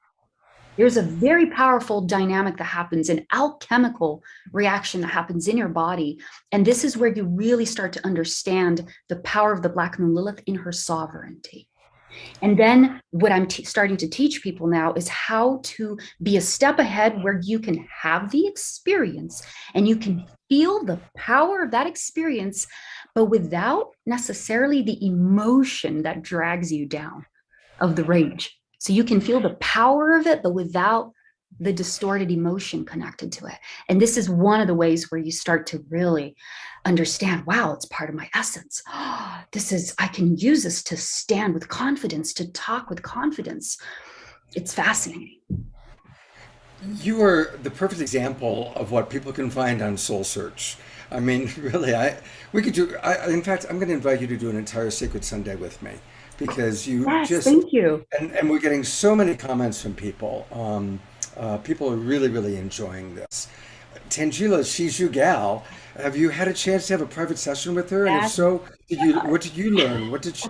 there's a very powerful dynamic that happens, an alchemical reaction that happens in your body. And this is where you really start to understand the power of the Black Moon Lilith in her sovereignty. And then what I'm starting to teach people now is how to be a step ahead, where you can have the experience and you can feel the power of that experience, but without necessarily the emotion that drags you down of the rage. So you can feel the power of it, but without the distorted emotion connected to it. And this is one of the ways where you start to really understand, wow, it's part of my essence. I can use this to stand with confidence, to talk with confidence. It's fascinating. You are the perfect example of what people can find on Soul Search. I mean, really, in fact, I'm going to invite you to do an entire Sacred Sunday with me, because Thank you. And we're getting so many comments from people. People are really, really enjoying this. Tangela, she's your gal. Have you had a chance to have a private session with her? And if so, what did you learn? What did she?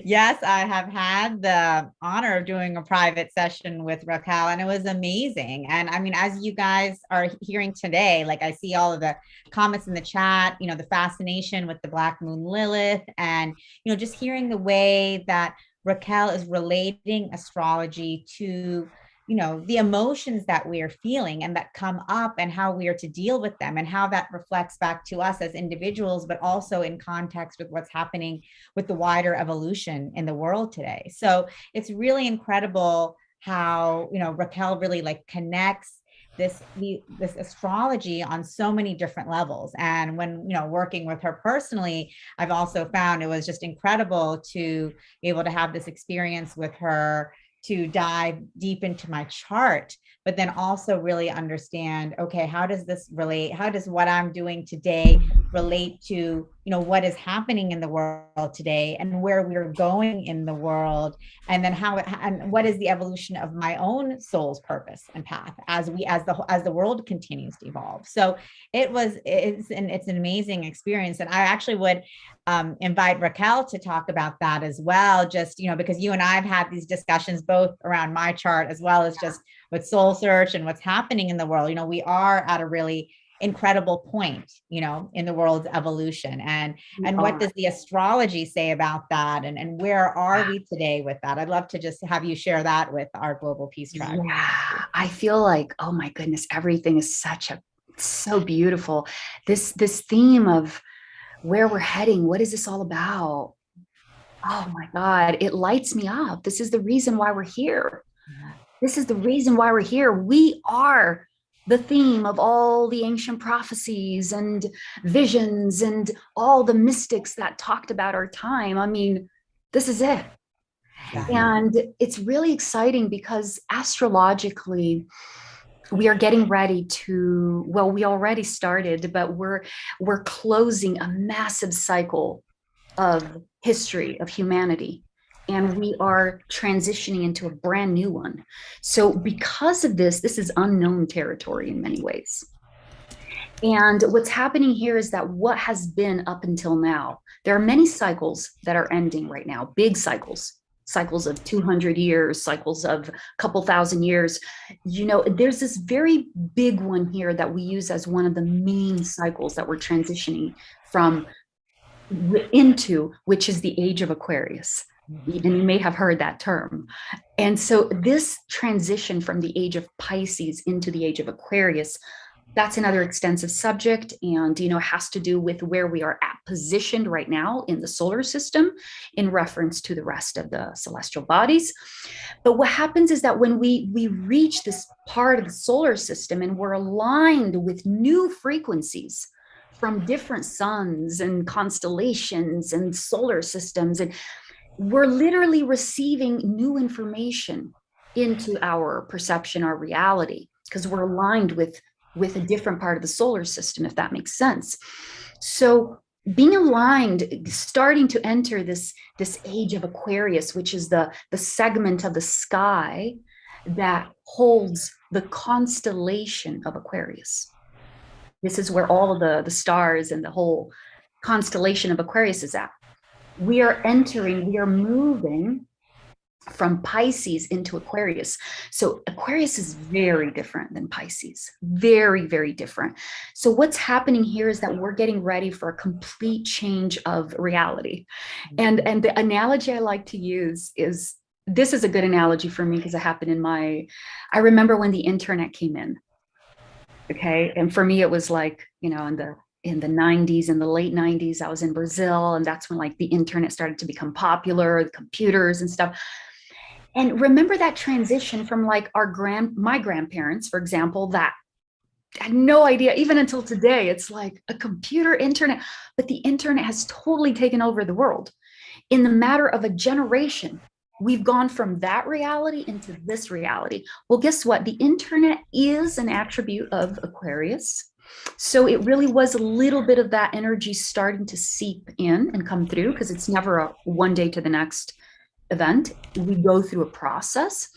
Yes, I have had the honor of doing a private session with Raquel, and it was amazing. And I mean, as you guys are hearing today, like, I see all of the comments in the chat, the fascination with the Black Moon Lilith, and, just hearing the way that Raquel is relating astrology to the emotions that we are feeling and that come up, and how we are to deal with them, and how that reflects back to us as individuals, but also in context with what's happening with the wider evolution in the world today. So it's really incredible how, Raquel really connects this astrology on so many different levels. And when, working with her personally, I've also found it was just incredible to be able to have this experience with her, to dive deep into my chart, but then also really understand, okay, how does this relate? How does what I'm doing today relate to, what is happening in the world today, and where we're going in the world, and then and what is the evolution of my own soul's purpose and path as the world continues to evolve. So it's an amazing experience. And I actually would invite Raquel to talk about that as well, just, because you and I have had these discussions both around my chart as well as just with Soul Search and what's happening in the world. We are at a really incredible point, in the world's evolution. And what does the astrology say about that? And where are we today with that? I'd love to just have you share that with our Global Peace Tribe. Yeah, I feel like, oh my goodness, everything is so beautiful. This theme of where we're heading, what is this all about? Oh my God, it lights me up. This is the reason why we're here. This is the reason why we're here. We are the theme of all the ancient prophecies and visions and all the mystics that talked about our time. I mean, this is it. And it's really exciting because astrologically, we are getting ready to, well, we already started, but we're closing a massive cycle of history of humanity. And we are transitioning into a brand new one. So because of this is unknown territory in many ways. And what's happening here is that what has been up until now, there are many cycles that are ending right now, big cycles of 200 years, cycles of a couple thousand years. There's this very big one here that we use as one of the main cycles that we're transitioning from into, which is the age of Aquarius. And you may have heard that term. And so this transition from the age of Pisces into the age of Aquarius, that's another extensive subject, and has to do with where we are at positioned right now in the solar system in reference to the rest of the celestial bodies. But what happens is that when we reach this part of the solar system and we're aligned with new frequencies from different suns and constellations and solar systems, and we're literally receiving new information into our perception, our reality, because we're aligned with a different part of the solar system, if that makes sense. So being aligned, starting to enter this age of Aquarius, which is the segment of the sky that holds the constellation of Aquarius. This is where all of the stars and the whole constellation of Aquarius is at. We are moving from Pisces into Aquarius. So Aquarius is very different than Pisces, very, very different. So what's happening here is that we're getting ready for a complete change of reality. And the analogy I like to use is, this is a good analogy for me because it happened I remember when the internet came in. Okay. And for me, it was like, in the 90s, in the late 90s, I was in Brazil, and that's when like the internet started to become popular, the computers and stuff. And remember that transition from like my grandparents, for example, that had no idea, even until today, it's like a computer internet, but the internet has totally taken over the world. In the matter of a generation, we've gone from that reality into this reality. Well, guess what? The internet is an attribute of Aquarius. So it really was a little bit of that energy starting to seep in and come through, because it's never a one day to the next event. We go through a process,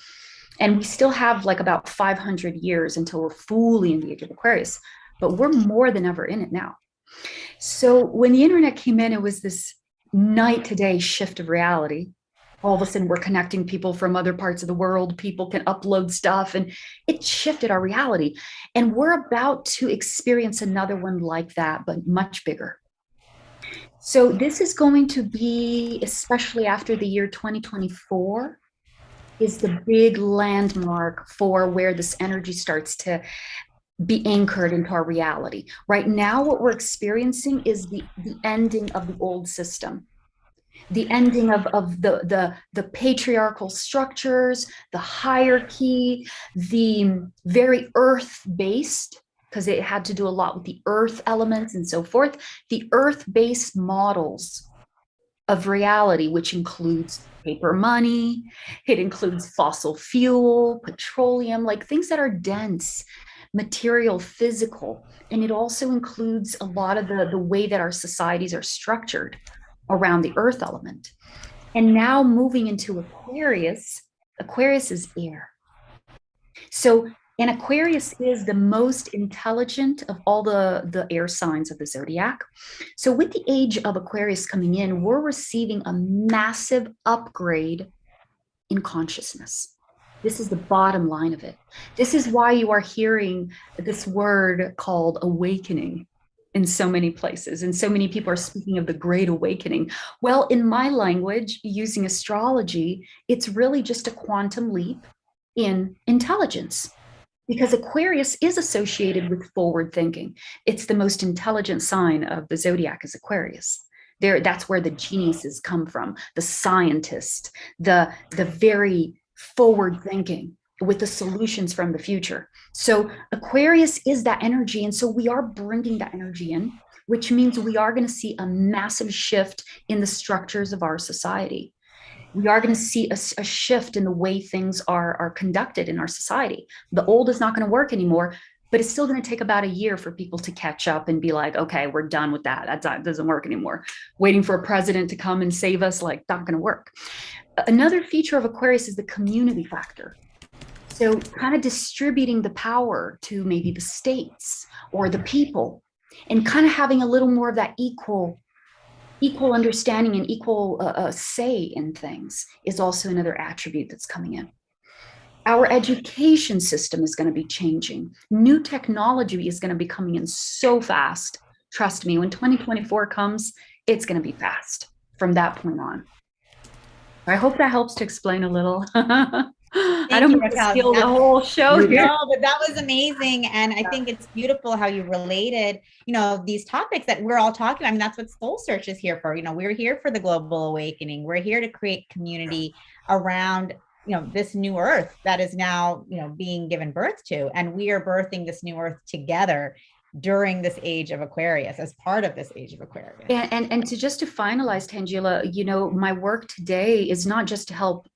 and we still have like about 500 years until we're fully in the age of Aquarius, but we're more than ever in it now. So when the internet came in, it was this night to day shift of reality. All of a sudden we're connecting people from other parts of the world. People can upload stuff, and it shifted our reality. And we're about to experience another one like that, but much bigger. So this is going to be, especially after the year 2024, is the big landmark for where this energy starts to be anchored into our reality. Right now, what we're experiencing is the ending of the old system. The ending of the patriarchal structures, the hierarchy, the very earth-based, because it had to do a lot with the earth elements and so forth, the earth-based models of reality, which includes paper money, it includes fossil fuel, petroleum, like things that are dense, material, physical, and it also includes a lot of the way that our societies are structured around the earth element. And now moving into Aquarius, Aquarius is air. So, and Aquarius is the most intelligent of all the air signs of the zodiac. So with the age of Aquarius coming in, we're receiving a massive upgrade in consciousness. This is the bottom line of it. This is why you are hearing this word called awakening in so many places. And so many people are speaking of the Great Awakening. Well, in my language, using astrology, it's really just a quantum leap in intelligence, because Aquarius is associated with forward thinking. It's the most intelligent sign of the zodiac is Aquarius. There, that's where the geniuses come from, the scientist, the very forward thinking with the solutions from the future. So Aquarius is that energy. And so we are bringing that energy in, which means we are going to see a massive shift in the structures of our society. We are going to see a shift in the way things are conducted in our society. The old is not going to work anymore, but it's still going to take about a year for people to catch up and be like, okay, we're done with that. That doesn't work anymore. Waiting for a president to come and save us, like, not going to work. Another feature of Aquarius is the community factor. So kind of distributing the power to maybe the states or the people, and kind of having a little more of that equal understanding and equal say in things is also another attribute that's coming in. Our education system is going to be changing. New technology is going to be coming in so fast. Trust me, when 2024 comes, it's going to be fast from that point on. I hope that helps to explain a little. I don't mean to steal the whole show here. No, but that was amazing. And I think it's beautiful how you related, these topics that we're all talking about. I mean, that's what Soul Search is here for. We're here for the global awakening. We're here to create community around, this new earth that is now, being given birth to. And we are birthing this new earth together during this age of Aquarius, as part of this age of Aquarius. And to finalize, Tangela, my work today is not just to help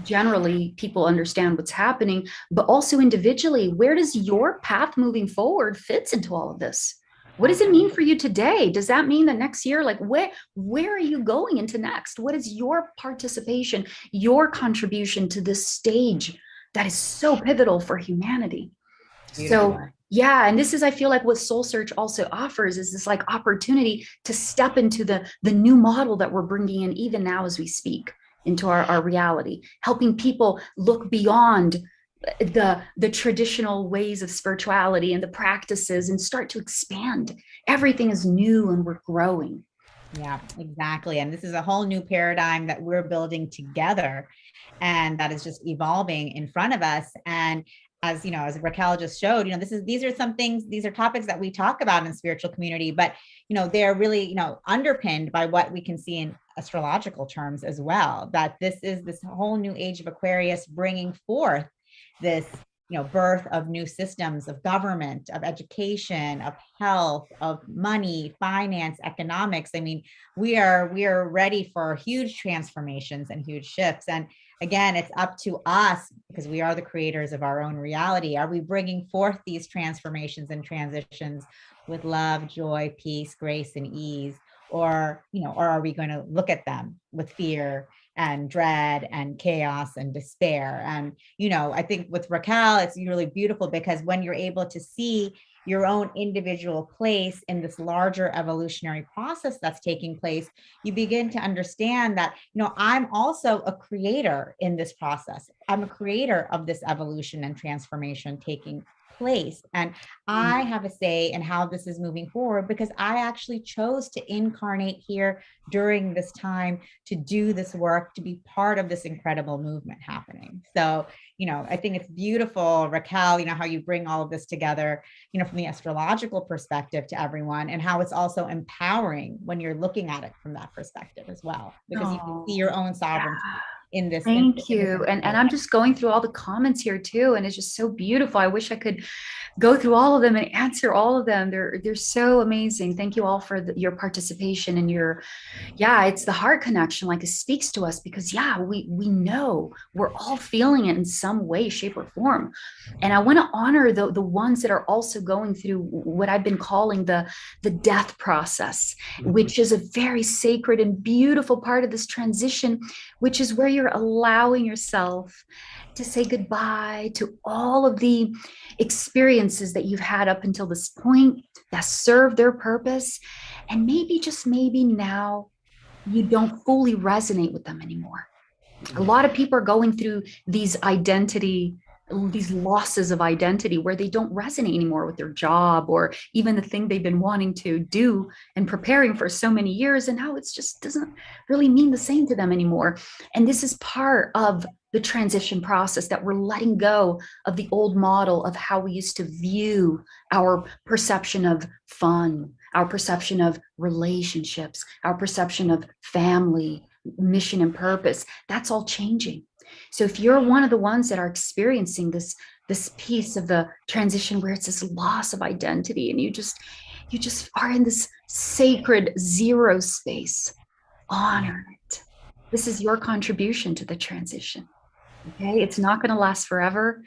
generally people understand what's happening, but also individually, where does your path moving forward fits into all of this? What does it mean for you today? Does that mean that next year, like where are you going into next? What is your participation, your contribution to this stage that is so pivotal for humanity? So yeah, and this is, I feel like what Soul Search also offers is this like opportunity to step into the new model that we're bringing in even now as we speak into our reality, helping people look beyond the traditional ways of spirituality and the practices and start to expand. Everything is new and we're growing. Yeah, exactly. And this is a whole new paradigm that we're building together, and that is just evolving in front of us. And as Raquel just showed, these are topics that we talk about in spiritual community, but they're really, underpinned by what we can see in astrological terms as well, that this is this whole new age of Aquarius bringing forth this, birth of new systems of government, of education, of health, of money, finance, economics. I mean, we are ready for huge transformations and huge shifts. And again, it's up to us, because we are the creators of our own reality. Are we bringing forth these transformations and transitions with love, joy, peace, grace, and ease? Or are we going to look at them with fear and dread and chaos and despair? And, I think with Raquel, it's really beautiful, because when you're able to see your own individual place in this larger evolutionary process that's taking place, you begin to understand that, I'm also a creator in this process. I'm a creator of this evolution and transformation taking place. And I have a say in how this is moving forward, because I actually chose to incarnate here during this time to do this work, to be part of this incredible movement happening. So, I think it's beautiful, Raquel, how you bring all of this together, from the astrological perspective to everyone, and how it's also empowering when you're looking at it from that perspective as well, because you can see your own sovereignty. In this. Thank you. And I'm just going through all the comments here too, and it's just so beautiful. I wish I could go through all of them and answer all of them. They're so amazing. Thank you all for your participation and it's the heart connection, like it speaks to us, because we know we're all feeling it in some way, shape, or form. And I want to honor the ones that are also going through what I've been calling the death process, which is a very sacred and beautiful part of this transition, which is where you're allowing yourself to say goodbye to all of the experiences that you've had up until this point that serve their purpose. And maybe, just maybe now, you don't fully resonate with them anymore. A lot of people are going through these losses of identity where they don't resonate anymore with their job or even the thing they've been wanting to do and preparing for so many years. And now it's just doesn't really mean the same to them anymore. And this is part of the transition process, that we're letting go of the old model of how we used to view our perception of fun, our perception of relationships, our perception of family, mission and purpose. That's all changing. So if you're one of the ones that are experiencing this piece of the transition where it's this loss of identity, and you just are in this sacred zero space, honor it. This is your contribution to the transition. Okay, it's not going to last forever.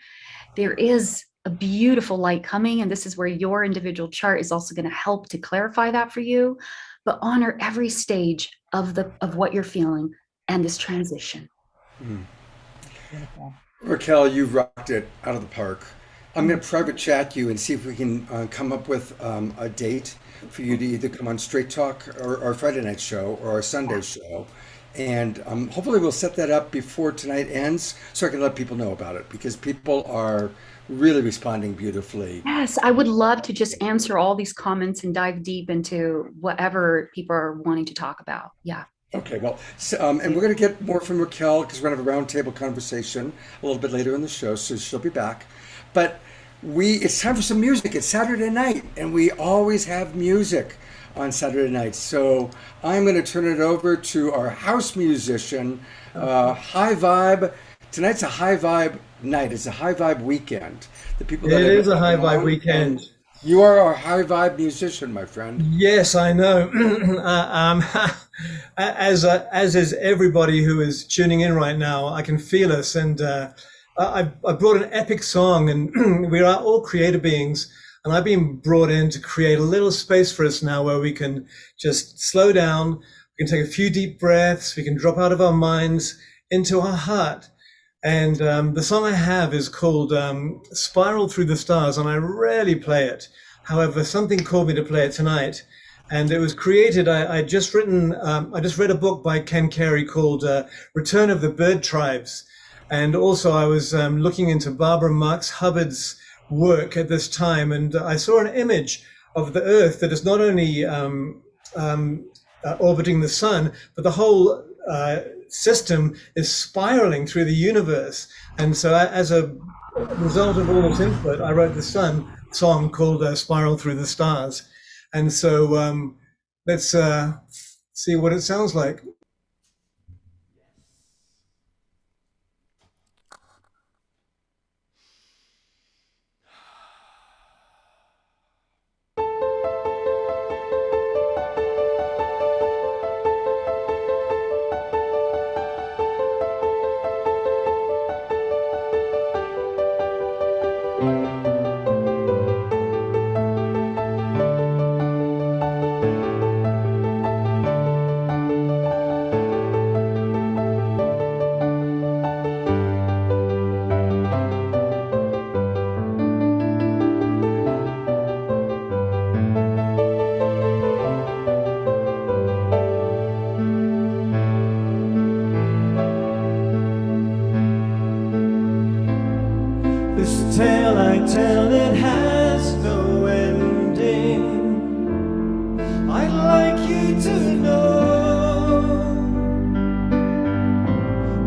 There is a beautiful light coming, and this is where your individual chart is also going to help to clarify that for you. But honor every stage of what you're feeling and this transition. Raquel, you rocked it out of the park. I'm going to private chat you and see if we can come up with a date for you to either come on Straight Talk or our Friday night show or our Sunday show. And hopefully we'll set that up before tonight ends so I can let people know about it, because people are really responding beautifully. Yes, I would love to just answer all these comments and dive deep into whatever people are wanting to talk about. Yeah. Okay, well, and we're going to get more from Raquel because we're going to have a roundtable conversation a little bit later in the show, so she'll be back. But it's time for some music. It's Saturday night, and we always have music on Saturday nights. So I'm going to turn it over to our house musician, High Vibe. Tonight's a high vibe night. It's a high vibe weekend. The people that It is a high vibe weekend. You are our high vibe musician, my friend. Yes, I know. As is everybody who is tuning in right now, I can feel us. And I brought an epic song, and we are all creative beings. And I've been brought in to create a little space for us now where we can just slow down. We can take a few deep breaths. We can drop out of our minds into our heart. And the song I have is called Spiral Through the Stars, and I rarely play it. However, something called me to play it tonight. And it was created, I just read a book by Ken Carey called Return of the Bird Tribes. And also I was looking into Barbara Marx Hubbard's work at this time, and I saw an image of the Earth that is not only orbiting the sun, but the whole system is spiraling through the universe. And so as a result of all this input, I wrote the song called Spiral Through the Stars. And so let's see what it sounds like. This tale I tell, it has no ending. I'd like you to know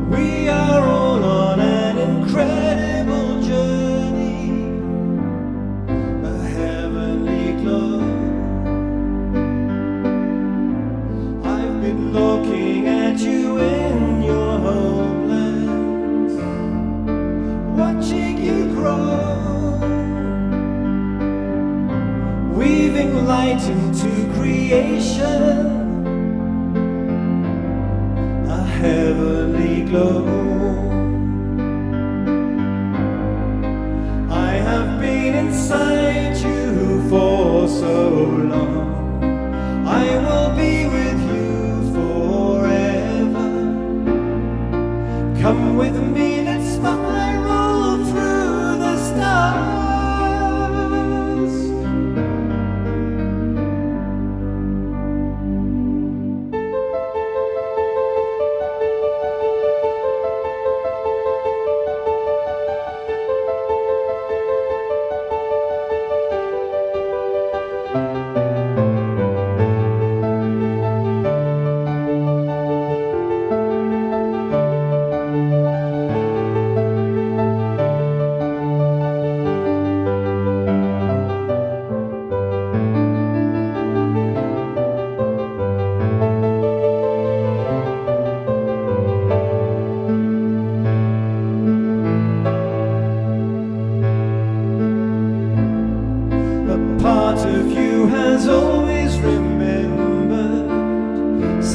we are all on an incredible journey, a heavenly glow. I've been looking at you in your homelands, watching you grow, weaving light into creation, a heavenly glow. I have been inside you for so long, I will be with you forever. Come with me, let's spiral through the stars.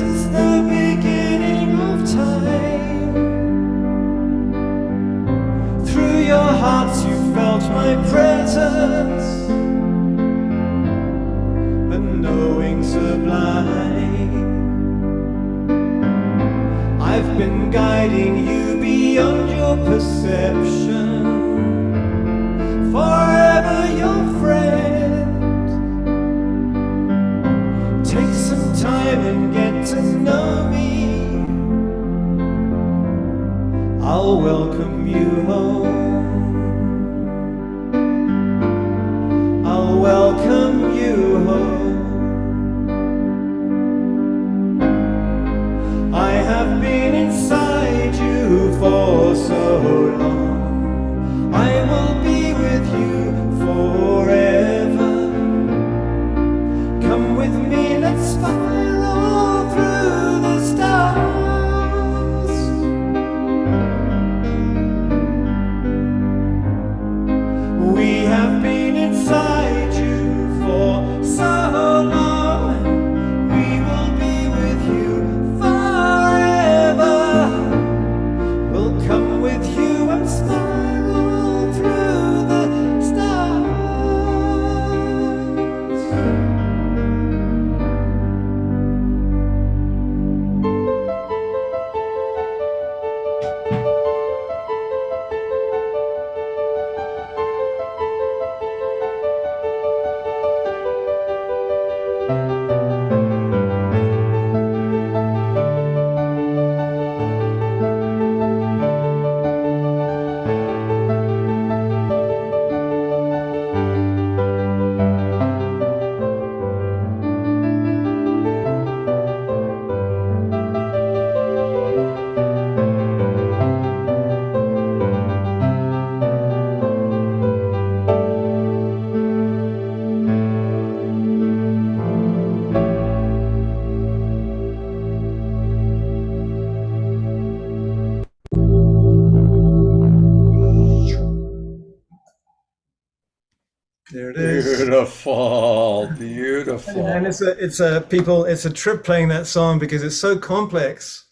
since the beginning of time. Through your hearts you felt my presence, a knowing sublime. I've been guiding you beyond your perception, forever your friend. Take some time and get to know me. I'll welcome you home. I'll welcome you home. I have been inside you for so long. I will be with you forever. Come with me, let's spiral through the stars. We have been inside you for so long. We will be with you forever. We'll come with you and spiral through the stars. There it is. Beautiful, beautiful. And it's a trip playing that song because it's so complex,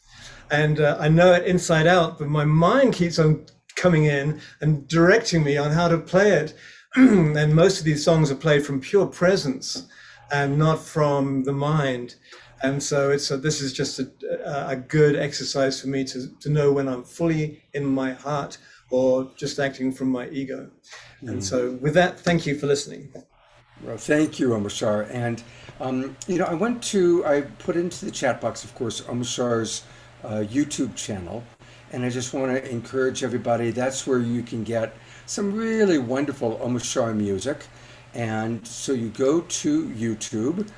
and I know it inside out. But my mind keeps on coming in and directing me on how to play it. And most of these songs are played from pure presence and not from the mind. And so this is just a good exercise for me to know when I'm fully in my heart or just acting from my ego. And so with that, thank you for listening. Well, thank you, Omashar. And, I put into the chat box, of course, Omashar's YouTube channel. And I just want to encourage everybody, that's where you can get some really wonderful Omashar music. And so you go to YouTube,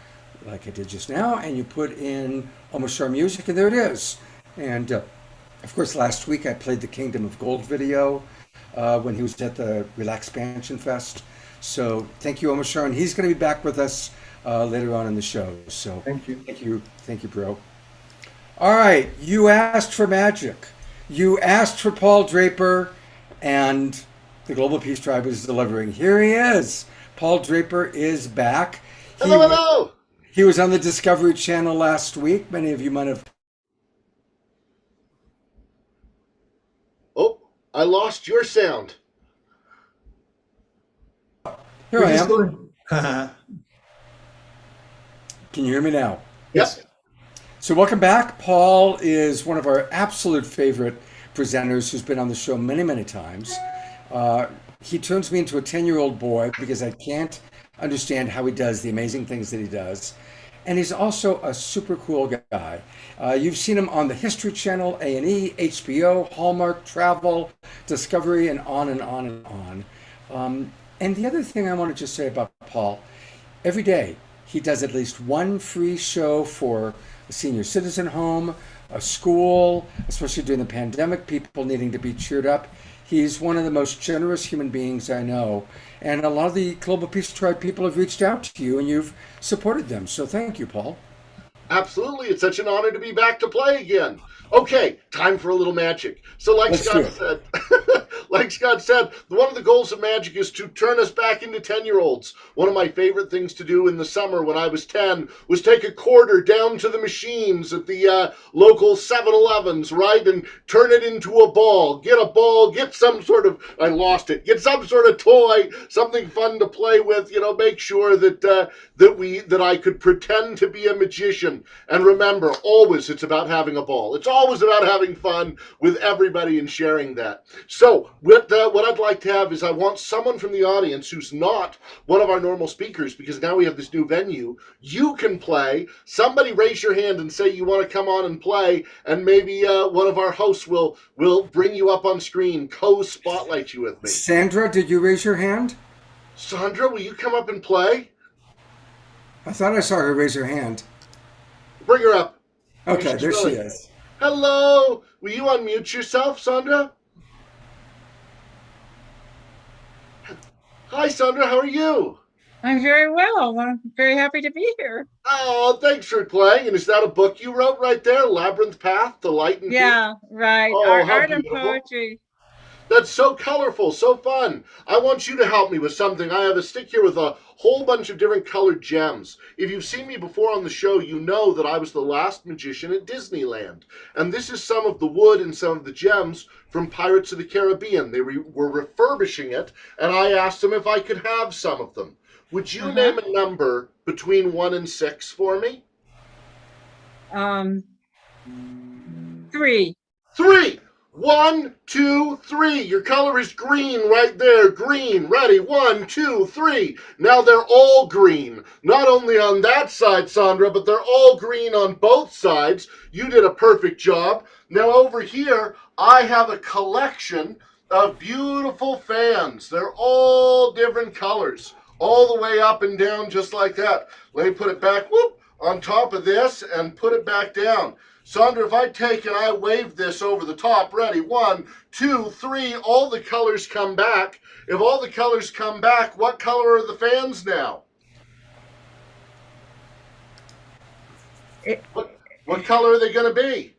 like I did just now, and you put in Omashar music, and there it is. And of course, last week I played the Kingdom of Gold video when he was at the Relaxpansion Fest. So thank you, Omashar, and he's going to be back with us later on in the show. So Thank you. thank you, bro. All right, you asked for magic. You asked for Paul Draper, and the Global Peace Tribe is delivering. Here he is. Paul Draper is back. Hello. He was on the Discovery Channel last week. Many of you might have. Oh, I lost your sound. Here I am. Can you hear me now? Yes. So welcome back. Paul is one of our absolute favorite presenters who's been on the show many, many times. He turns me into a 10-year-old boy because I can't understand how he does the amazing things that he does. And he's also a super cool guy. You've seen him on the History Channel, A&E, HBO, Hallmark, Travel, Discovery, and on and on and on. And the other thing I want to just say about Paul, every day he does at least one free show for a senior citizen home, a school, especially during the pandemic, people needing to be cheered up. He's one of the most generous human beings I know. And a lot of the Global Peace Tribe people have reached out to you and you've supported them. So thank you, Paul. Absolutely. It's such an honor to be back to play again. Okay, time for a little magic. So like Let's Scott said, like Scott said, one of the goals of Magic is to turn us back into 10-year-olds. One of my favorite things to do in the summer when I was 10 was take a quarter down to the machines at the local 7-Elevens, right, and turn it into a ball. Get some sort of, I lost it, get some sort of toy, something fun to play with, make sure that I could pretend to be a magician. And remember, always it's about having a ball. It's always about having fun with everybody and sharing that. So what I'd like to have is I want someone from the audience who's not one of our normal speakers, because now we have this new venue. You can play. Somebody raise your hand and say you want to come on and play, and maybe one of our hosts will bring you up on screen, co-spotlight you with me. Sandra, did you raise your hand? Sandra, will you come up and play? I thought I saw her raise her hand. Bring her up. Okay, there she is. Hello. Will you unmute yourself, Sandra? Hi, Sandra. How are you? I'm very well. I'm very happy to be here. Oh, thanks for playing. And is that a book you wrote right there? Labyrinth Path, The Light and Yeah, right. Oh, how Art and beautiful. poetry. That's so colorful, so fun. I want you to help me with something. I have a stick here with a whole bunch of different colored gems. If you've seen me before on the show, you know that I was the last magician at Disneyland. And this is some of the wood and some of the gems from Pirates of the Caribbean. They were refurbishing it, and I asked them if I could have some of them. Would you name a number between 1 and 6 for me? 3. 3. 1, 2, 3. Your color is green right there. Green. Ready? 1, 2, 3. Now they're all green. Not only on that side, Sandra, but they're all green on both sides. You did a perfect job. Now over here, I have a collection of beautiful fans. They're all different colors, all the way up and down just like that. Let me put it back, whoop, on top of this and put it back down. Sandra, if I take and I wave this over the top, ready, 1, 2, 3, all the colors come back. If all the colors come back, what color are the fans now? What color are they going to be?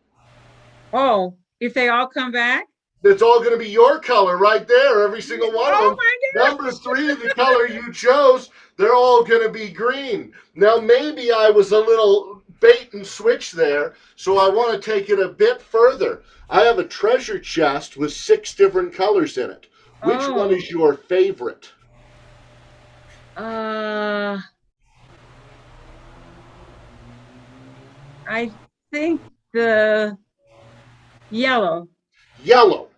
Oh, if they all come back? It's all going to be your color right there, every single one of them. Oh my gosh. Number 3, the color you chose, they're all going to be green. Now, maybe I was a little bait and switch there, so I want to take it a bit further. I have a treasure chest with 6 different colors in it. Which one is your favorite? I think the yellow. Yellow.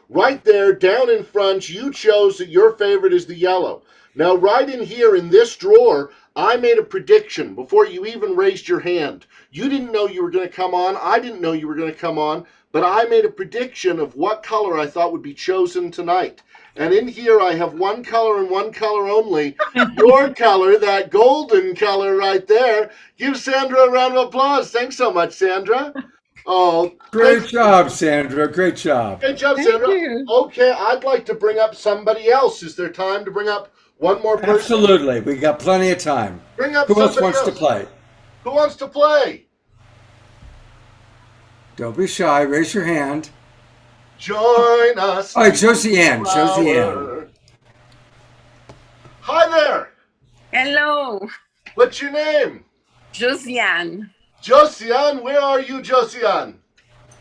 Right there, down in front, you chose that your favorite is the yellow. Now, right in here in this drawer, I made a prediction before you even raised your hand. You didn't know you were going to come on. I didn't know you were going to come on. But I made a prediction of what color I thought would be chosen tonight. And in here, I have one color and one color only. Your color, that golden color right there. Give Sandra a round of applause. Thanks so much, Sandra. Oh, Great job, Sandra. Great job. Great job, Thank Sandra. you. Okay, I'd like to bring up somebody else. Is there time to bring up one more person? Absolutely. We got plenty of time. Bring up Who else somebody wants to play? Who wants to play? Don't be shy. Raise your hand. Join us. All right, Josie Ann. Josie Ann. Hi there. Hello, What's your name? Josiane. Josiane. Where are you, Josiane?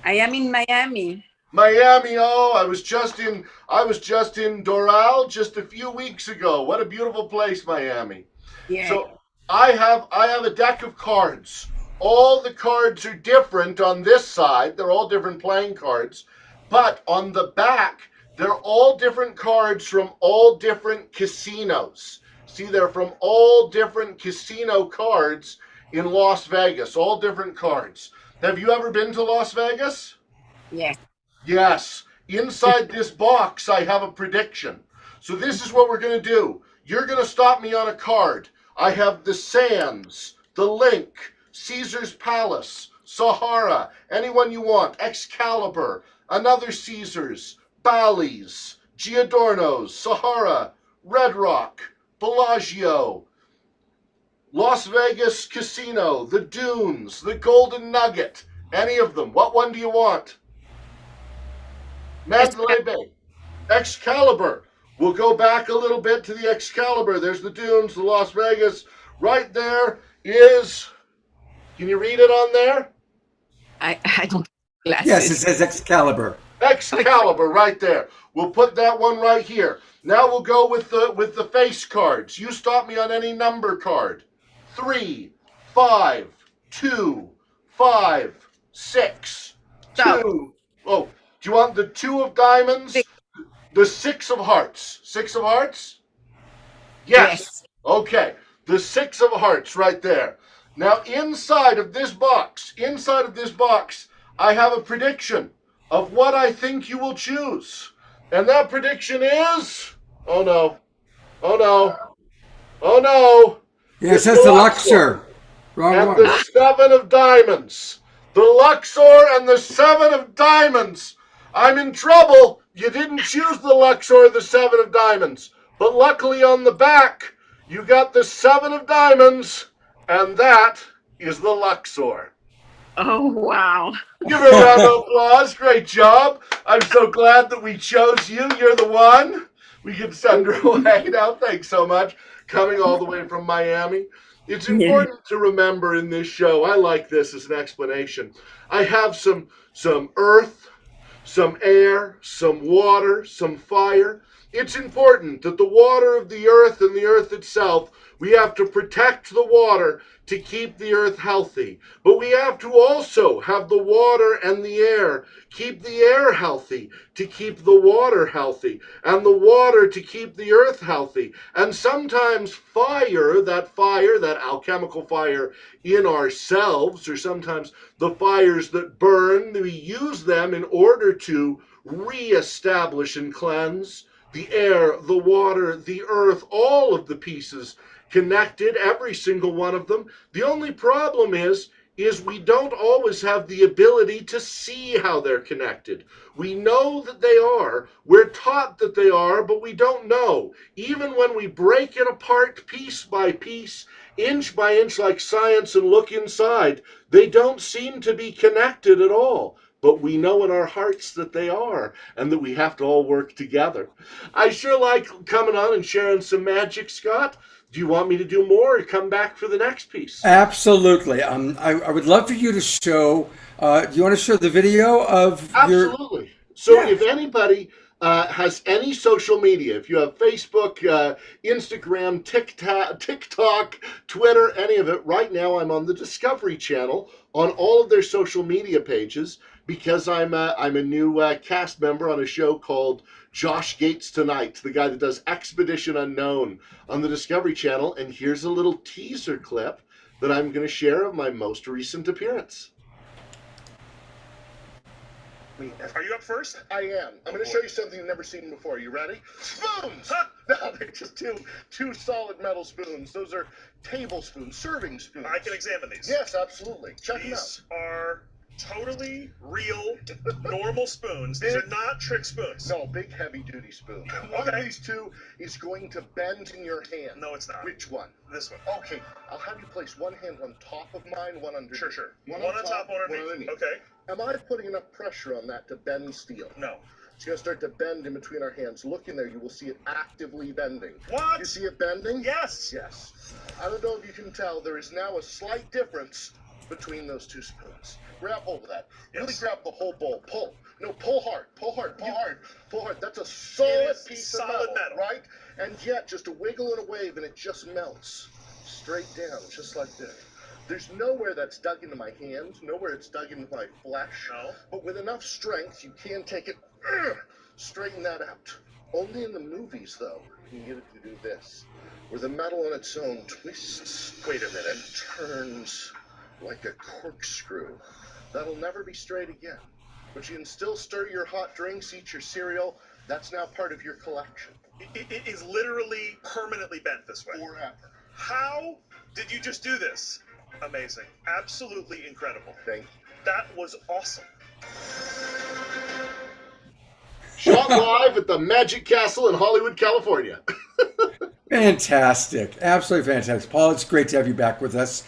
I am in Miami. Miami. Oh, I was just in Doral just a few weeks ago. What a beautiful place, Miami. Yeah. So I have a deck of cards. All the cards are different on this side. They're all different playing cards. But on the back, they're all different cards from all different casinos. See, they're from all different casino cards in Las Vegas. All different cards. Have you ever been to Las Vegas? Yes. Yes. Inside this box, I have a prediction. So this is what we're going to do. You're going to stop me on a card. I have the Sands, the Link, Caesar's Palace, Sahara, anyone you want, Excalibur, another Caesar's, Bally's, Giordano's, Sahara, Red Rock, Bellagio, Las Vegas Casino, the Dunes, the Golden Nugget, any of them. What one do you want? Mandalay Bay. Excalibur. We'll go back a little bit to the Excalibur. There's the dunes, the Las Vegas. Right there is, can you read it on there? I don't have Yes, it glasses. says Excalibur. Excalibur right there. We'll put that one right here. Now we'll go with the face cards. You stop me on any number card. 3, 5, 2, 5, 6, Stop. 2. Oh, do you want the 2 of diamonds? Six. The 6 of hearts. 6 of hearts? Yes. Yes. Okay. The 6 of hearts right there. Now inside of this box, I have a prediction of what I think you will choose. And that prediction is, oh no, oh no, oh no. Yeah, it says the Luxor. Wrong And one. the 7 of diamonds. The Luxor and the 7 of diamonds. I'm in trouble. You didn't choose the Luxor or the 7 of diamonds. But luckily on the back, you got the 7 of diamonds, and that is the Luxor. Oh, wow. Give her a round of applause. Great job. I'm so glad that we chose you. You're the one. We can send her away now. Thanks so much. Coming all the way from Miami. It's important to remember in this show, I like this as an explanation. I have some earth, some air, some water, some fire. It's important that the water of the earth and the earth itself, we have to protect the water to keep the earth healthy. But we have to also have the water and the air, keep the air healthy to keep the water healthy, and the water to keep the earth healthy. And sometimes fire, that alchemical fire in ourselves, or sometimes the fires that burn, we use them in order to reestablish and cleanse the air, the water, the earth, all of the pieces connected, every single one of them. The only problem is we don't always have the ability to see how they're connected. We know that they are, we're taught that they are, but we don't know. Even when we break it apart piece by piece, inch by inch like science and look inside, they don't seem to be connected at all. But we know in our hearts that they are, and that we have to all work together. I sure like coming on and sharing some magic, Scott. Do you want me to do more or come back for the next piece? Absolutely. I would love for you to show. Do you want to show the video of your? Absolutely. So Yeah. if anybody has any social media, if you have Facebook, Instagram, TikTok, Twitter, any of it, right now I'm on the Discovery Channel on all of their social media pages because I'm a new cast member on a show called Josh Gates Tonight, the guy that does Expedition Unknown on the Discovery Channel. And here's a little teaser clip that I'm going to share of my most recent appearance. Are you up first? I am. I'm going to show you something you've never seen before. You ready? Spoons! Huh? No, they're just two solid metal spoons. Those are tablespoons, serving spoons. I can examine these. Yes, absolutely. Check them out. These are totally real, normal spoons. These are not trick spoons. No, big heavy-duty spoon. One of these two is going to bend in your hand. No, it's not. Which one? This one. Okay, I'll have you place one hand on top of mine, one underneath. Sure. One on top, one underneath. Okay. Am I putting enough pressure on that to bend steel? No. It's going to start to bend in between our hands. Look in there. You will see it actively bending. What? You see it bending? Yes. Yes. I don't know if you can tell. There is now a slight difference between those two spoons. Grab hold of that. Really Yes. grab the whole bowl. Pull. No, pull hard. Pull hard. Pull hard. Pull hard. That's a solid piece of solid metal, right? And yet, just a wiggle and a wave, and it just melts straight down, just like this. There's nowhere that's dug into my hand, nowhere it's dug into my flesh. No. But with enough strength, you can take it, straighten that out. Only in the movies, though, can you get it to do this, where the metal on its own twists. Wait a minute. And turns like a corkscrew. That'll never be straight again. But you can still stir your hot drinks, eat your cereal. That's now part of your collection. It is literally permanently bent this way. Forever. How did you just do this? Amazing. Absolutely incredible. Thank you. That was awesome. Shot live at the Magic Castle in Hollywood, California. Fantastic. Absolutely fantastic. Paul, it's great to have you back with us.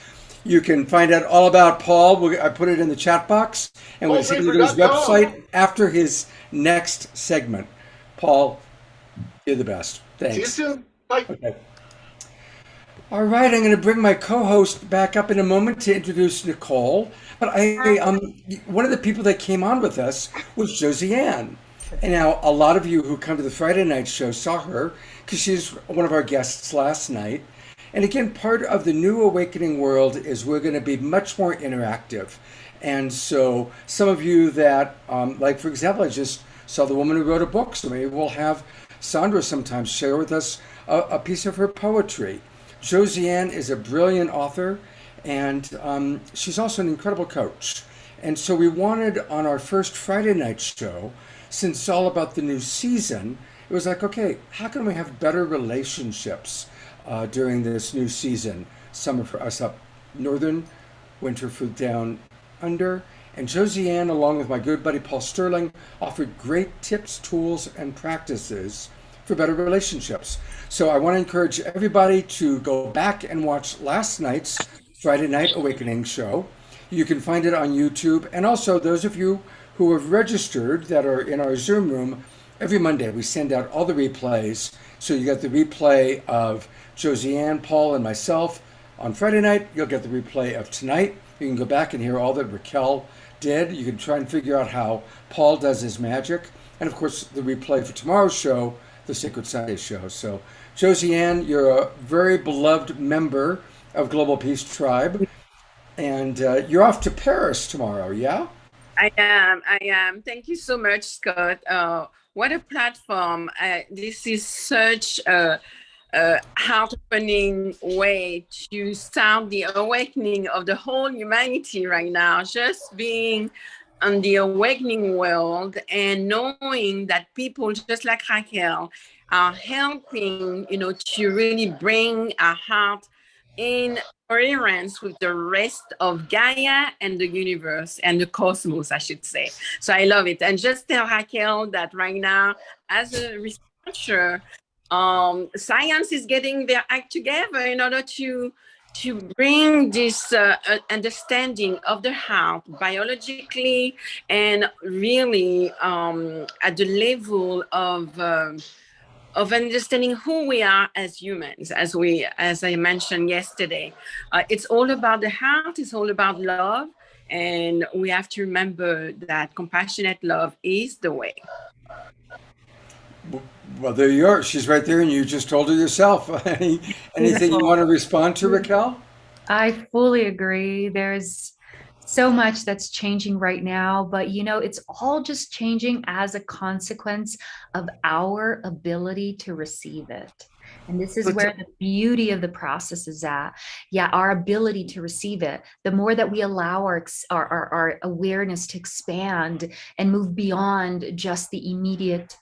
You can find out all about Paul. I put it in the chat box. And we'll take a look at his website after his next segment. Paul, you're the best. Thanks. See you soon. Bye. Okay. All right, I'm going to bring my co-host back up in a moment to introduce Nicole. But one of the people that came on with us was Josie Ann. And now a lot of you who come to the Friday night show saw her because she's one of our guests last night. And again, part of the New Awakening world is we're going to be much more interactive. And so some of you that, like for example, I just saw the woman who wrote a book, so maybe we'll have Sandra sometimes share with us a piece of her poetry. Josie Ann is a brilliant author, and she's also an incredible coach. And so we wanted on our first Friday night show, since it's all about the new season, it was like, okay, how can we have better relationships during this new season? Summer for us up northern, winter for down under. And Josie Ann, along with my good buddy Paul Sterling, offered great tips, tools, and practices for better relationships. So I want to encourage everybody to go back and watch last night's Friday Night Awakening show. You can find it on YouTube. And also those of you who have registered that are in our Zoom room, every Monday we send out all the replays. So you get the replay of Josie Ann, Paul, and myself on Friday night. You'll get the replay of tonight. You can go back and hear all that Raquel did. You can try and figure out how Paul does his magic. And of course, the replay for tomorrow's show, the Sacred Sunday show. So Josie Ann, you're a very beloved member of Global Peace Tribe. And you're off to Paris tomorrow, yeah? I am. Thank you so much, Scott. What a platform. This is such a heart-opening way to start the awakening of the whole humanity right now. Just being on the awakening world and knowing that people just like Raquel are helping, to really bring our heart in coherence with the rest of Gaia and the universe and the cosmos, I should say. So I love it. And just tell Raquel that right now, as a researcher, science is getting their act together in order to bring this understanding of the heart biologically and really at the level of understanding who we are as humans, as I mentioned yesterday. It's all about the heart, it's all about love, and we have to remember that compassionate love is the way. Well, there you are. She's right there, and you just told her yourself. Anything you want to respond to, Raquel? I fully agree. There's so much that's changing right now, but it's all just changing as a consequence of our ability to receive it. And this is where the beauty of the process is at. Yeah, our ability to receive it. The more that we allow our awareness to expand and move beyond just the immediate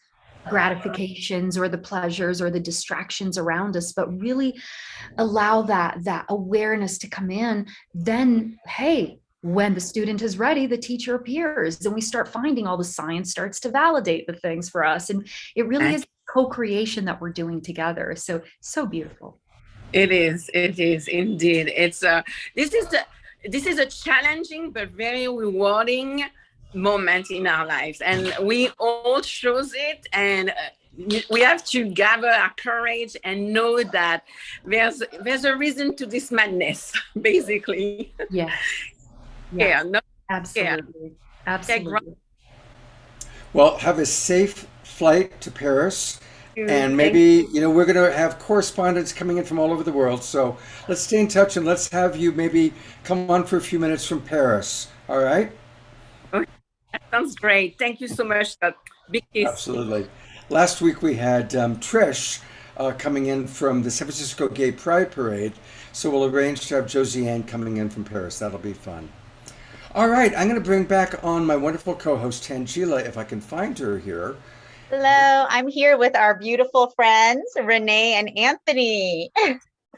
gratifications or the pleasures or the distractions around us, but really allow that awareness to come in, then, hey, when the student is ready, the teacher appears and we start finding all the science starts to validate the things for us. And it really is co-creation that we're doing together. So beautiful. It is indeed. It's this is a challenging but very rewarding moment in our lives, and we all chose it, and we have to gather our courage and know that there's a reason to this madness, basically. Yes. Yeah, no, absolutely. Absolutely. Well, have a safe flight to Paris. And maybe, we're going to have correspondents coming in from all over the world. So let's stay in touch and let's have you maybe come on for a few minutes from Paris. All right? Okay. That sounds great. Thank you so much. Big kiss. Absolutely. Last week we had Trish coming in from the San Francisco Gay Pride Parade. So we'll arrange to have Josie Ann coming in from Paris. That'll be fun. All right. I'm going to bring back on my wonderful co-host, Tangela, if I can find her here. Hello, I'm here with our beautiful friends, Renee and Anthony.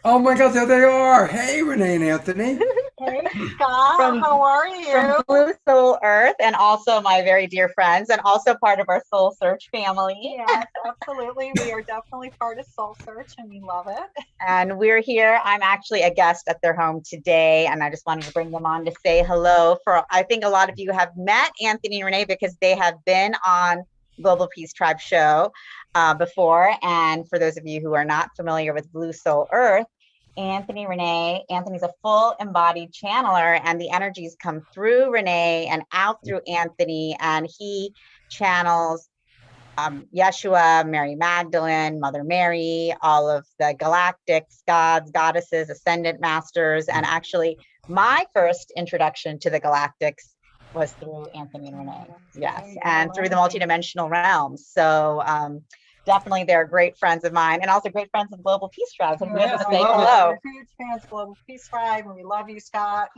Oh my God, there they are. Hey, Renee and Anthony. Hey, Scott, how are you? From Blue Soul Earth, and also my very dear friends, and also part of our Soul Search family. Yes, absolutely. We are definitely part of Soul Search, and we love it. And we're here. I'm actually a guest at their home today, and I just wanted to bring them on to say hello. I think a lot of you have met Anthony and Renee because they have been on Global Peace Tribe show before. And for those of you who are not familiar with Blue Soul Earth, Anthony's a full embodied channeler, and the energies come through Renee and out through Anthony, and he channels Yeshua, Mary Magdalene, Mother Mary, all of the galactics, gods, goddesses, ascendant masters. And actually, my first introduction to the galactics was through Anthony and Renee. Yes, and through the multidimensional realms. So definitely they're great friends of mine, and also great friends of Global Peace Tribe. So we have to say hello. We're huge fans of Global Peace Tribe, and we love you, Scott.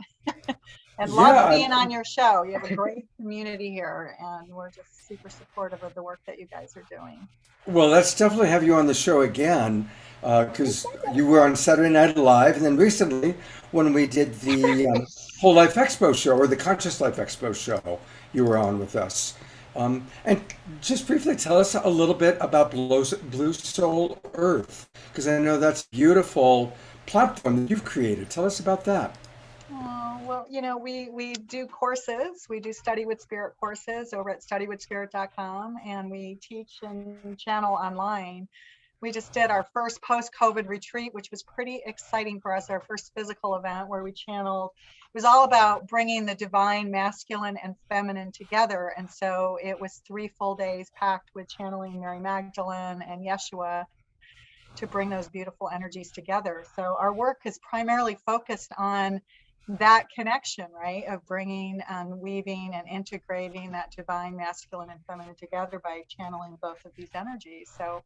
And love being on your show. You have a great community here, and we're just super supportive of the work that you guys are doing. Well, let's definitely have you on the show again, because you were on Saturday Night Live, and then recently when we did the Whole Life Expo show, or the Conscious Life Expo show, you were on with us. And just briefly tell us a little bit about Blue Soul Earth, because I know that's a beautiful platform that you've created. Tell us about that. Well, you know, we do courses. We do Study with Spirit courses over at studywithspirit.com, and we teach and channel online. We just did our first post-COVID retreat, which was pretty exciting for us, our first physical event where we channeled. It was all about bringing the divine masculine and feminine together. And so it was 3 full days packed with channeling Mary Magdalene and Yeshua to bring those beautiful energies together. So our work is primarily focused on that connection, right, of bringing and weaving and integrating that divine masculine and feminine together by channeling both of these energies. So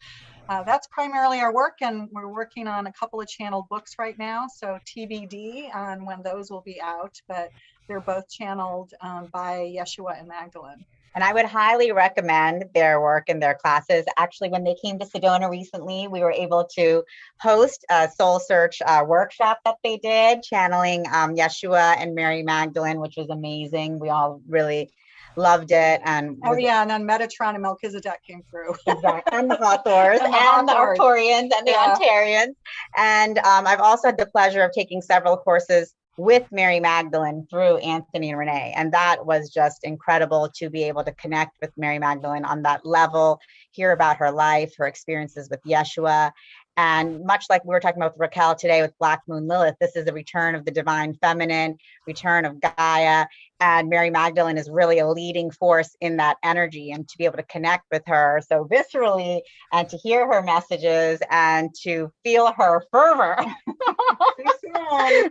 that's primarily our work, and we're working on a couple of channeled books right now, so TBD on when those will be out, but they're both channeled by Yeshua and Magdalene. And I would highly recommend their work and their classes. Actually, when they came to Sedona recently, we were able to host a Soul Search workshop that they did, channeling Yeshua and Mary Magdalene, which was amazing. We all really loved it. And and then Metatron and Melchizedek came through. Exactly. And the Hathors and the Arcturians and the Ontarians. And I've also had the pleasure of taking several courses with Mary Magdalene through Anthony and Renee. And that was just incredible to be able to connect with Mary Magdalene on that level, hear about her life, her experiences with Yeshua. And much like we were talking about with Raquel today with Black Moon Lilith, this is a return of the divine feminine, return of Gaia. And Mary Magdalene is really a leading force in that energy, and to be able to connect with her so viscerally and to hear her messages and to feel her fervor.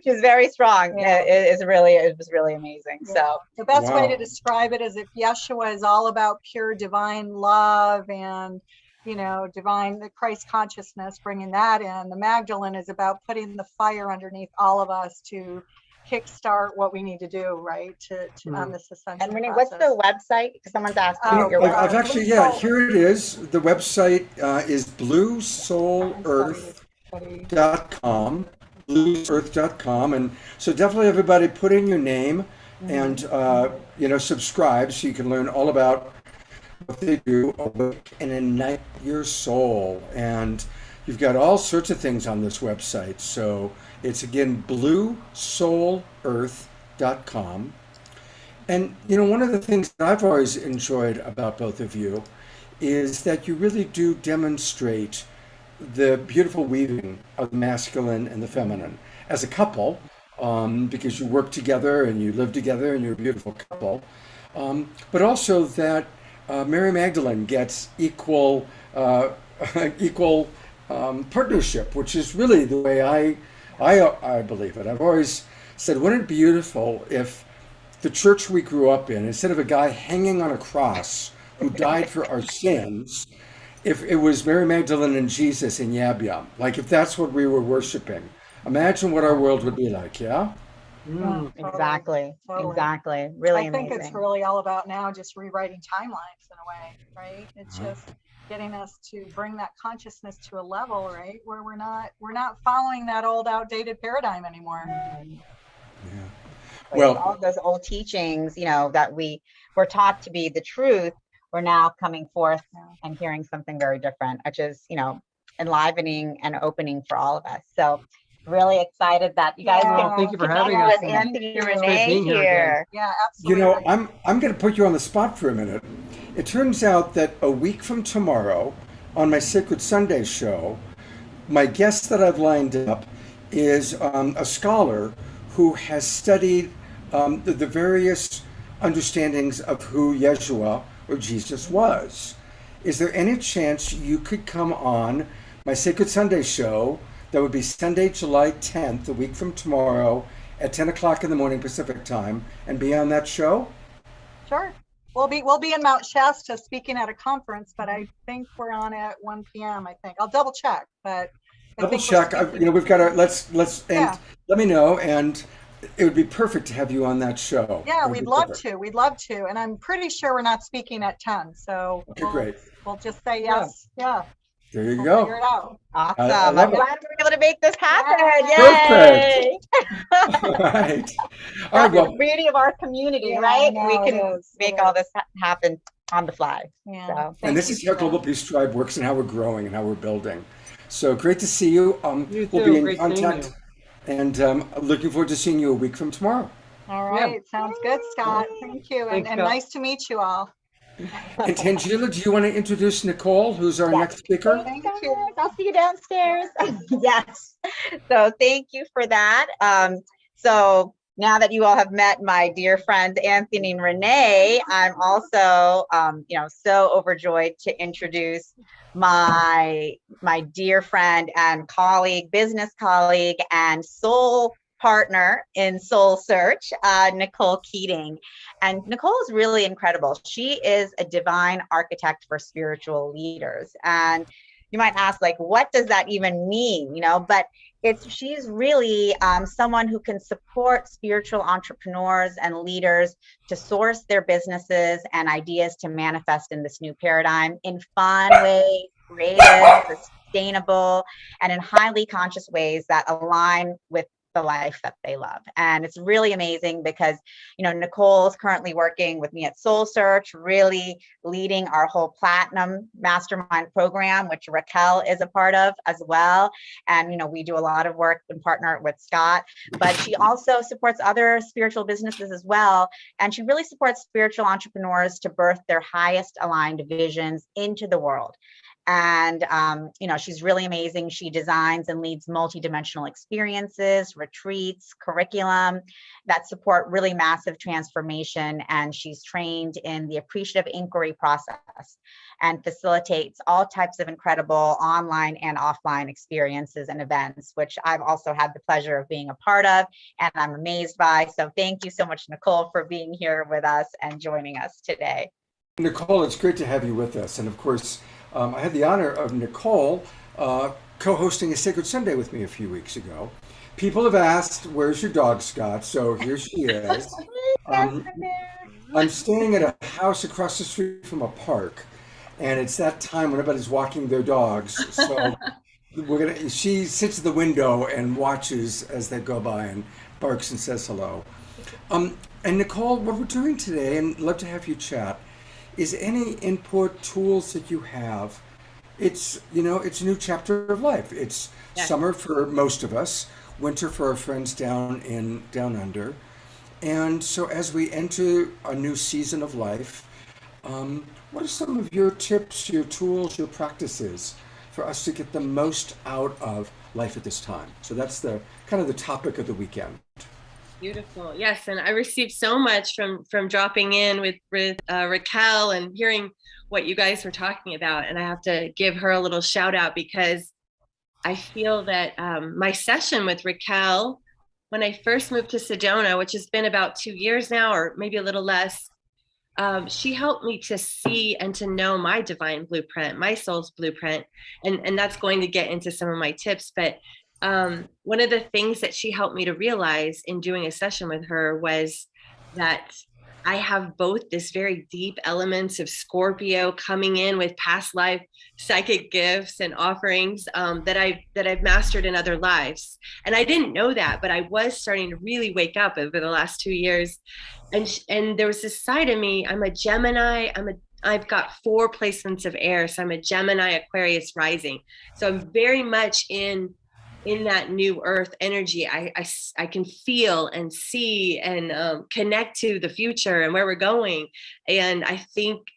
She's very strong. It was really amazing. Yeah. So the best way to describe it is if Yeshua is all about pure divine love and, you know, the Christ consciousness, bringing that in. The Magdalene is about putting the fire underneath all of us to kickstart what we need to do, right, on this ascension. And Renee, what's the website? Because someone's asking. I've actually, here it is. The website is bluesoulearth.com. bluesearth.com. And so definitely everybody put in your name and subscribe so you can learn all about what they do, awake and ignite your soul. And you've got all sorts of things on this website. So it's again bluesoulearth.com. And one of the things that I've always enjoyed about both of you is that you really do demonstrate the beautiful weaving of the masculine and the feminine as a couple, because you work together and you live together and you're a beautiful couple, but also that Mary Magdalene gets equal partnership, which is really the way I believe it. I've always said, wouldn't it be beautiful if the church we grew up in, instead of a guy hanging on a cross who died for our sins, if it was Mary Magdalene and Jesus in Yab Yab, like if that's what we were worshiping, imagine what our world would be like, yeah? Exactly. Really I think amazing. It's really all about now just rewriting timelines in a way, right? It's just getting us to bring that consciousness to a level, right, where we're not following that old outdated paradigm anymore. Well, all those old teachings, that we were taught to be the truth, we're now coming forth and hearing something very different, which is, enlivening and opening for all of us. So Really excited that you guys Yeah. can Thank you for connect having us, with and Anthony it's and great Renee being here again. here. Yeah, You absolutely. know, I'm going to put you on the spot for a minute. It turns out that a week from tomorrow, on my Sacred Sunday show, my guest that I've lined up is a scholar who has studied the various understandings of who Yeshua or Jesus was. Is there any chance you could come on my Sacred Sunday show? That would be Sunday, July 10th, a week from tomorrow, at 10 o'clock in the morning Pacific time, and be on that show? Sure. We'll be in Mount Shasta speaking at a conference, but I think we're on at 1 p.m. I think I'll double check, but I Double think we're check. speaking- We've got to let's and Yeah. let me know, and it would be perfect to have you on that show. Yeah, It would we'd be love perfect. to. We'd love to. And I'm pretty sure we're not speaking at 10. So Okay, great. we'll just say yes. Yeah. There you We'll go. figure it out. Awesome. I I'm love it. glad we were able to make this happen. Perfect. Yay! All right. All right. That's Well, the beauty of our community, Yeah, right? I We know, can it is. make It all is. this happen on the fly. Yeah. So and Thank this you is how for Global that. Peace Tribe works and how we're growing and how we're building. So great to see you. You We'll too. be in Great seeing contact, and looking forward to seeing you a week from tomorrow. All right. Sounds good, Scott. Thank you. Thanks, And Scott. nice to meet you all. And Tangela, do you want to introduce Nicole, who's our Yes. next speaker? Thank Thanks, you. guys. I'll see you downstairs. Yes. So thank you for that. So now that you all have met my dear friends Anthony and Renee, I'm also so overjoyed to introduce my dear friend and colleague, business colleague, and soul partner in Soul Search, Nicole Keating. And Nicole is really incredible. She is a divine architect for spiritual leaders. And you might ask, like, what does that even mean? But she's really someone who can support spiritual entrepreneurs and leaders to source their businesses and ideas to manifest in this new paradigm in fun ways, creative, sustainable, and in highly conscious ways that align with the life that they love. And it's really amazing because, Nicole is currently working with me at Soul Search, really leading our whole Platinum Mastermind program, which Raquel is a part of as well. And, we do a lot of work in partner with Scott, but she also supports other spiritual businesses as well. And she really supports spiritual entrepreneurs to birth their highest aligned visions into the world. And, she's really amazing. She designs and leads multidimensional experiences, retreats, curriculum that support really massive transformation. And she's trained in the appreciative inquiry process and facilitates all types of incredible online and offline experiences and events, which I've also had the pleasure of being a part of and I'm amazed by. So thank you so much, Nicole, for being here with us and joining us today. Nicole, it's great to have you with us. And of course, I had the honor of Nicole co-hosting a Sacred Sunday with me a few weeks ago. People have asked, where's your dog, Scott? So here she is. I'm staying at a house across the street from a park, and it's that time when everybody's walking their dogs. So she sits at the window and watches as they go by and barks and says hello. And Nicole, what we're doing today, and I'd love to have you chat, is any input tools that you have. It's it's a new chapter of life. It's summer for most of us, winter for our friends down under. And so as we enter a new season of life, what are some of your tips, your tools, your practices for us to get the most out of life at this time? So that's the kind of the topic of the weekend. Beautiful. Yes. And I received so much from dropping in with Raquel and hearing what you guys were talking about. And I have to give her a little shout out because I feel that my session with Raquel, when I first moved to Sedona, which has been about 2 years now, or maybe a little less, she helped me to see and to know my divine blueprint, my soul's blueprint. And that's going to get into some of my tips. But one of the things that she helped me to realize in doing a session with her was that I have both this very deep elements of Scorpio coming in with past life psychic gifts and offerings that I've mastered in other lives. And I didn't know that, but I was starting to really wake up over the last 2 years. And there was this side of me. I'm a Gemini. I've got 4 placements of air. So I'm a Gemini Aquarius rising. So I'm very much in in that new earth energy, I can feel and see and connect to the future and where we're going. And I think,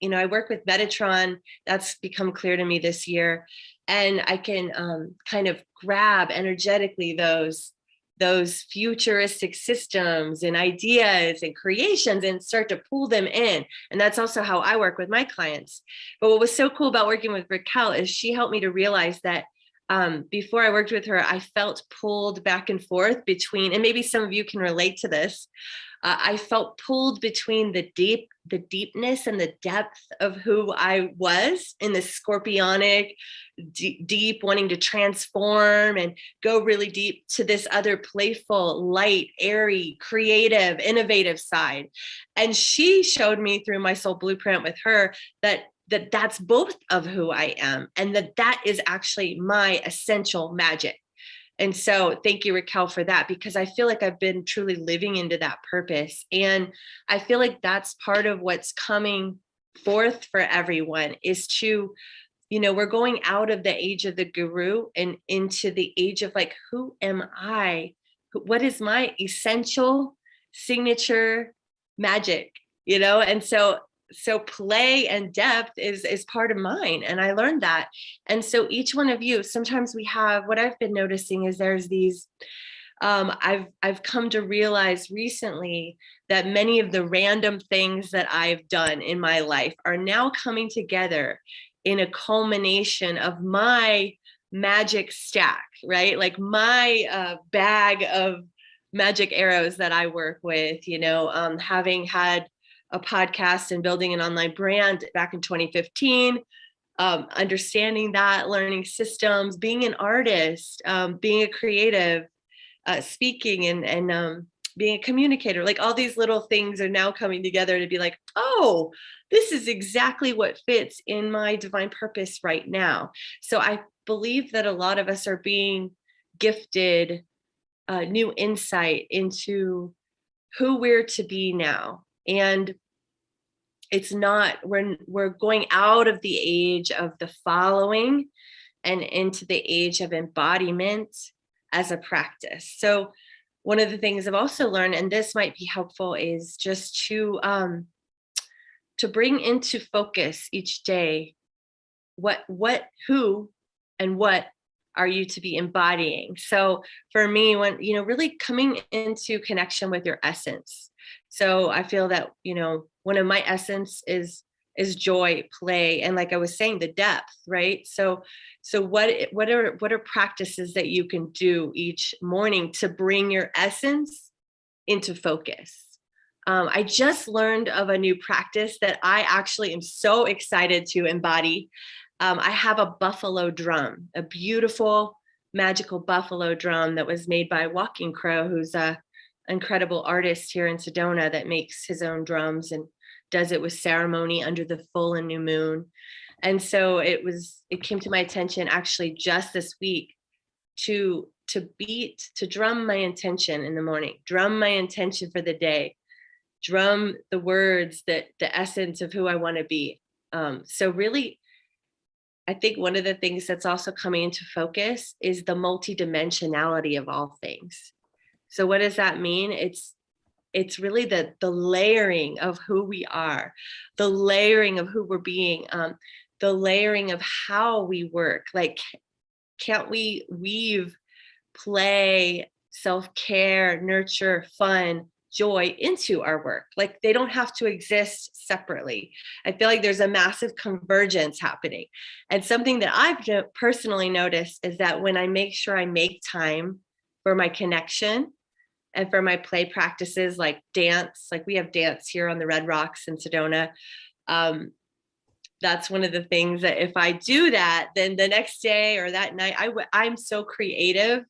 you know, I work with Metatron. That's become clear to me this year. And I can kind of grab energetically those futuristic systems and ideas and creations and start to pull them in. And that's also how I work with my clients. But what was so cool about working with Raquel is she helped me to realize that before I worked with her, I felt pulled back and forth between, and maybe some of you can relate to this. I felt pulled between the deepness and the depth of who I was in the scorpionic, deep, wanting to transform and go really deep, to this other playful, light, airy, creative, innovative side. And she showed me through my soul blueprint with her that's both of who I am, and that is actually my essential magic. And so thank you, Raquel, for that, because I feel like I've been truly living into that purpose. And I feel like that's part of what's coming forth for everyone is to, you know, we're going out of the age of the guru and into the age of like, who am I? What is my essential signature magic, you know? And so play and depth is part of mine. And I learned that. And so each one of you, sometimes we have, what I've been noticing is there's these, I've come to realize recently that many of the random things that I've done in my life are now coming together in a culmination of my magic stack, right? Like my bag of magic arrows that I work with, you know, having had a podcast and building an online brand back in 2015, understanding that, learning systems, being an artist, being a creative, speaking and being a communicator, like all these little things are now coming together to be like, oh, this is exactly what fits in my divine purpose right now. So I believe that a lot of us are being gifted new insight into who we're to be now. And it's not, we're going out of the age of the following and into the age of embodiment as a practice. So one of the things I've also learned, and this might be helpful, is just to bring into focus each day, who and what are you to be embodying? So for me, when, you know, really coming into connection with your essence. So I feel that, you know, one of my essence is joy, play, and like I was saying, the depth, right? So what are practices that you can do each morning to bring your essence into focus? I just learned of a new practice that I actually am so excited to embody. I have a buffalo drum, a beautiful, magical buffalo drum that was made by Walking Crow, who's a incredible artist here in Sedona that makes his own drums and does it with ceremony under the full and new moon. And so it came to my attention actually just this week to drum my intention in the morning, drum my intention for the day, drum the words, that the essence of who I want to be. So really, I think one of the things that's also coming into focus is the multidimensionality of all things. So what does that mean? It's really the layering of who we are, the layering of who we're being, the layering of how we work. Like, can't we weave play, self-care, nurture, fun, joy into our work? Like, they don't have to exist separately. I feel like there's a massive convergence happening. And something that I've personally noticed is that when I make sure I make time for my connection and for my play practices, like dance, like we have dance here on the Red Rocks in Sedona. That's one of the things that if I do that, then the next day or that night, I'm so creative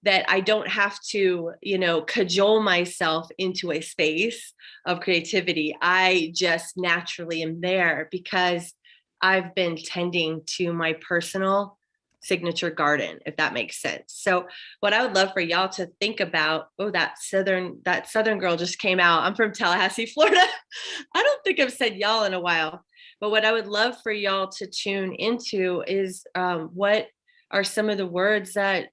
that I don't have to, you know, cajole myself into a space of creativity. I just naturally am there because I've been tending to my personal signature garden, if that makes sense. So what I would love for y'all to think about, oh, that southern girl just came out. I'm from Tallahassee, Florida. I don't think I've said y'all in a while, but what I would love for y'all to tune into is what are some of the words that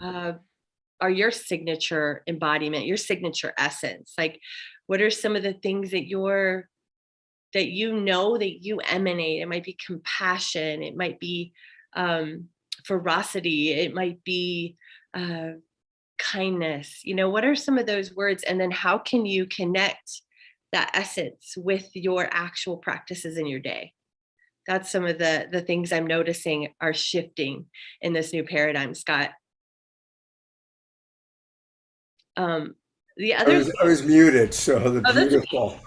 are your signature embodiment, your signature essence? Like, what are some of the things that that you emanate? It might be compassion, it might be ferocity, it might be kindness. What are some of those words? And then how can you connect that essence with your actual practices in your day? That's some of the things I'm noticing are shifting in this new paradigm, Scott. The other I was muted, so the Oh, that's beautiful.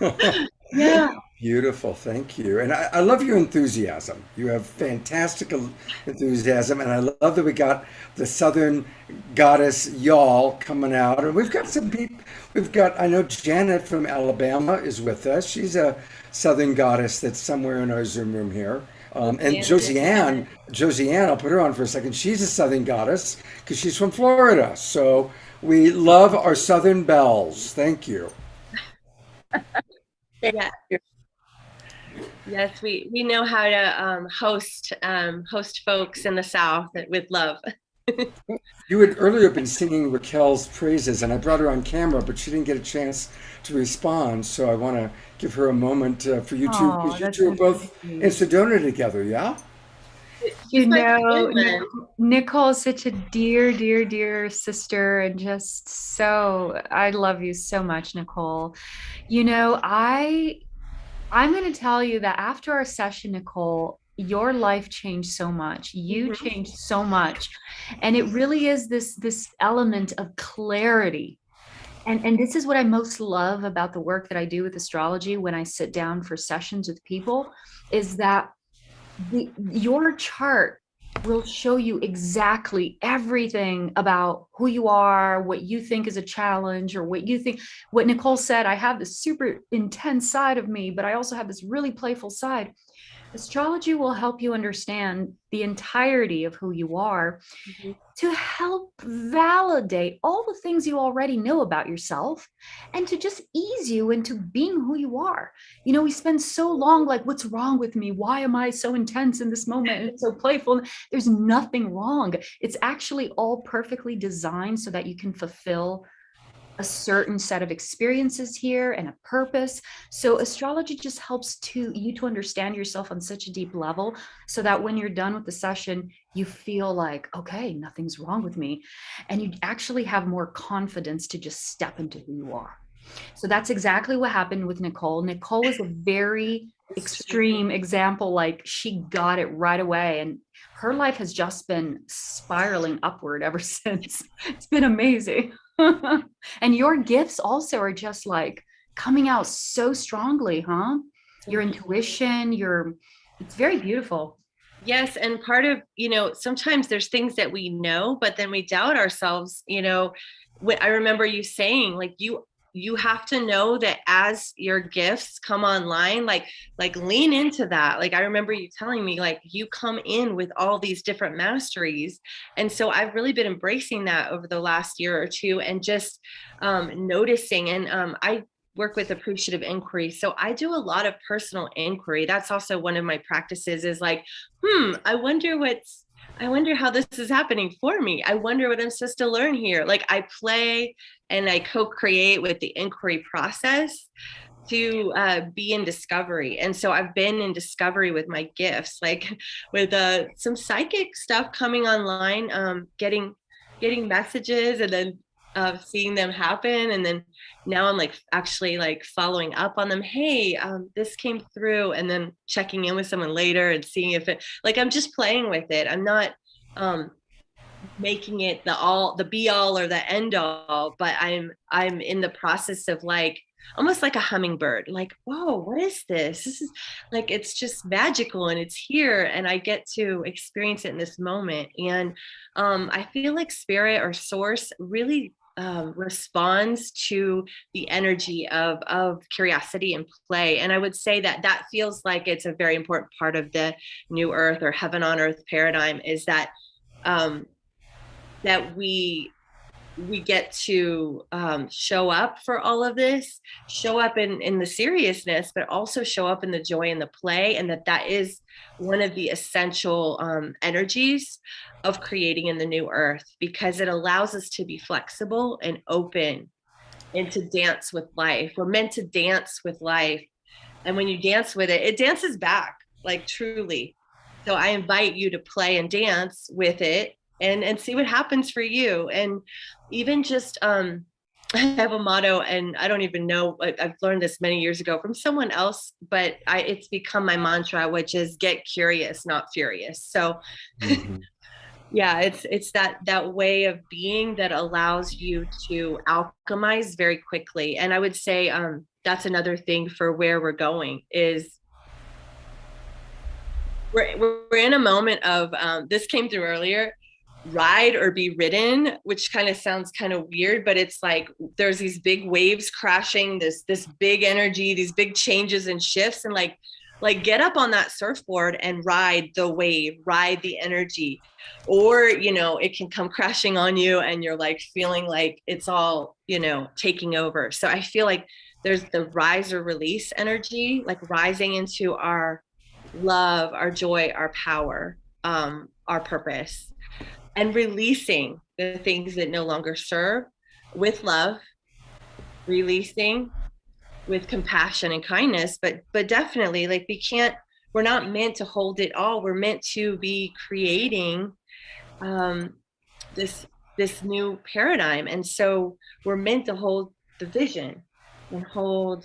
yeah. Beautiful, thank you. And I love your enthusiasm. You have fantastic enthusiasm, and I love that we got the Southern goddess y'all coming out. And we've got some people, I know Janet from Alabama is with us. She's a Southern goddess that's somewhere in our Zoom room here. And Josianne, I'll put her on for a second. She's a Southern goddess because she's from Florida. So we love our Southern belles. Thank you. Yeah. Yes, we know how to host folks in the South with love. You had earlier been singing Raquel's praises, and I brought her on camera, but she didn't get a chance to respond. So I want to give her a moment for you two, because you two are both in Sedona together, yeah? Nicole is such a dear, dear, dear sister, and just so, I love you so much, Nicole. I'm going to tell you that after our session, Nicole, your life changed so much. You changed so much. And it really is this element of clarity. And this is what I most love about the work that I do with astrology when I sit down for sessions with people, is that your chart will show you exactly everything about who you are, what you think is a challenge, or what Nicole said, I have this super intense side of me, but I also have this really playful side. Astrology will help you understand the entirety of who you are to help validate all the things you already know about yourself and to just ease you into being who you are. We spend so long like, what's wrong with me? Why am I so intense in this moment and so playful? There's nothing wrong. It's actually all perfectly designed so that you can fulfill a certain set of experiences here and a purpose. So astrology just helps you to understand yourself on such a deep level, so that when you're done with the session, you feel like, okay, nothing's wrong with me. And you actually have more confidence to just step into who you are. So that's exactly what happened with Nicole. Nicole was a very extreme example. Like, she got it right away, and her life has just been spiraling upward ever since. It's been amazing. And your gifts also are just like coming out so strongly, huh? Your intuition, it's very beautiful. Yes. And part of, sometimes there's things that we know, but then we doubt ourselves. I remember you saying, like, you have to know that as your gifts come online, like lean into that. Like, I remember you telling me, like, you come in with all these different masteries. And so I've really been embracing that over the last year or two, and just noticing. And I work with appreciative inquiry. So I do a lot of personal inquiry. That's also one of my practices, is like, I wonder how this is happening for me. I wonder what I'm supposed to learn here. Like, I play and I co-create with the inquiry process to be in discovery. And so I've been in discovery with my gifts, like with some psychic stuff coming online, getting messages, and then seeing them happen. And then now I'm like actually like following up on them. Hey, this came through, and then checking in with someone later and seeing if I'm just playing with it. I'm not making it the be all or the end all, but I'm in the process of like, almost like a hummingbird, like, whoa, what is this? This is like, it's just magical, and it's here, and I get to experience it in this moment. And I feel like spirit or source really responds to the energy of curiosity and play. And I would say that feels like it's a very important part of the new earth or heaven on earth paradigm, is that that we we get to show up for all of this, show up in the seriousness, but also show up in the joy and the play, and that is one of the essential energies of creating in the new earth, because it allows us to be flexible and open and to dance with life. We're meant to dance with life. And when you dance with it, it dances back, like truly. So I invite you to play and dance with it and see what happens for you. And even just I have a motto, and I don't even know, I've learned this many years ago from someone else, but it's become my mantra, which is get curious, not furious. So yeah, it's that way of being that allows you to alchemize very quickly. And I would say that's another thing for where we're going is we're in a moment of this came through earlier, ride or be ridden, which kind of sounds kind of weird, but it's like there's these big waves crashing, this big energy, these big changes and shifts, and like get up on that surfboard and ride the wave, ride the energy. Or, you know, it can come crashing on you and you're like feeling like it's all, you know, taking over. So I feel like there's the rise or release energy, like rising into our love, our joy, our power, our purpose, and releasing the things that no longer serve with love, releasing with compassion and kindness, but definitely, like, we're not meant to hold it all. We're meant to be creating this new paradigm. And so we're meant to hold the vision and hold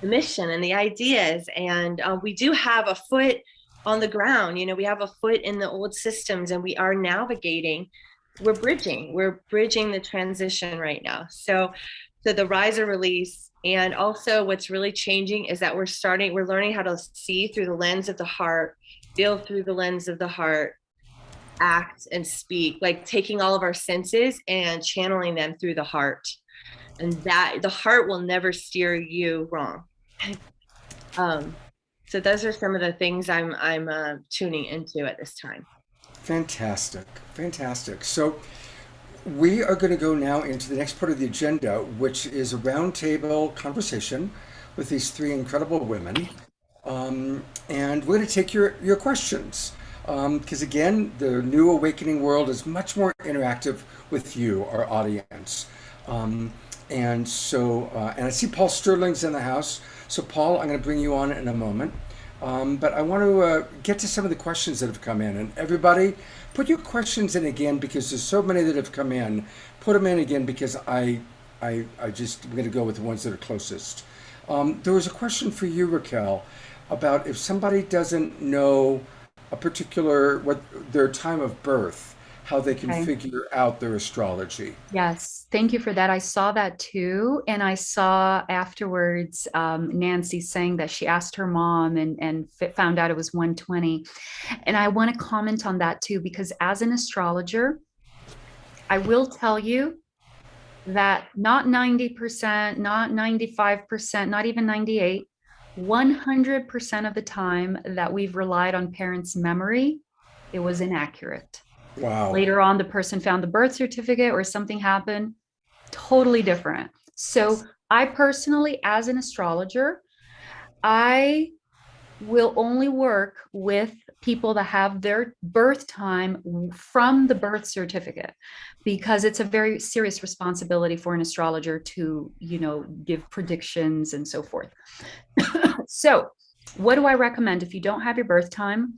the mission and the ideas. And we do have a foot on the ground, you know, we have a foot in the old systems, and we are navigating, we're bridging the transition right now. So the rise or release. And also what's really changing is that we're learning how to see through the lens of the heart, feel through the lens of the heart, act and speak, like taking all of our senses and channeling them through the heart. And that the heart will never steer you wrong. So those are some of the things I'm tuning into at this time. Fantastic. Fantastic. So we are going to go now into the next part of the agenda, which is a roundtable conversation with these three incredible women. And we're going to take your questions. Because again, the new awakening world is much more interactive with you, our audience. And so, and I see Paul Sterling's in the house. So Paul, I'm going to bring you on in a moment. But I want to get to some of the questions that have come in. And everybody, put your questions in again, because there's so many that have come in. Put them in again, because I'm going to go with the ones that are closest. There was a question for you, Raquel, about if somebody doesn't know a particular, what their time of birth, how they can figure out their astrology. Yes, thank you for that. I saw that too. And I saw afterwards Nancy saying that she asked her mom and found out it was 120. And I want to comment on that too, because as an astrologer, I will tell you that not 90%, not 95%, not even 98, 100% of the time that we've relied on parents' memory, it was inaccurate. Wow. Later on, the person found the birth certificate or something happened, totally different. So I personally, as an astrologer, I will only work with people that have their birth time from the birth certificate, because it's a very serious responsibility for an astrologer to, you know, give predictions and so forth. So what do I recommend if you don't have your birth time?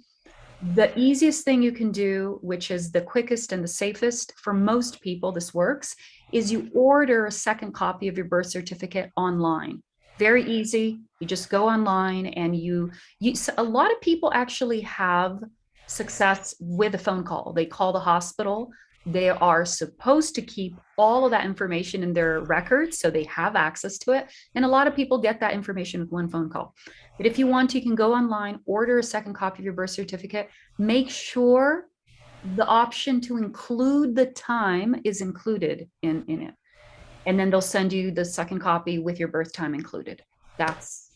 The easiest thing you can do, which is the quickest and the safest for most people, this works, is you order a second copy of your birth certificate online. Very easy. You just go online and a lot of people actually have success with a phone call. They call the hospital. They are supposed to keep all of that information in their records, so they have access to it. And a lot of people get that information with one phone call. But if you want to, you can go online, order a second copy of your birth certificate, make sure the option to include the time is included in it. And then they'll send you the second copy with your birth time included. That's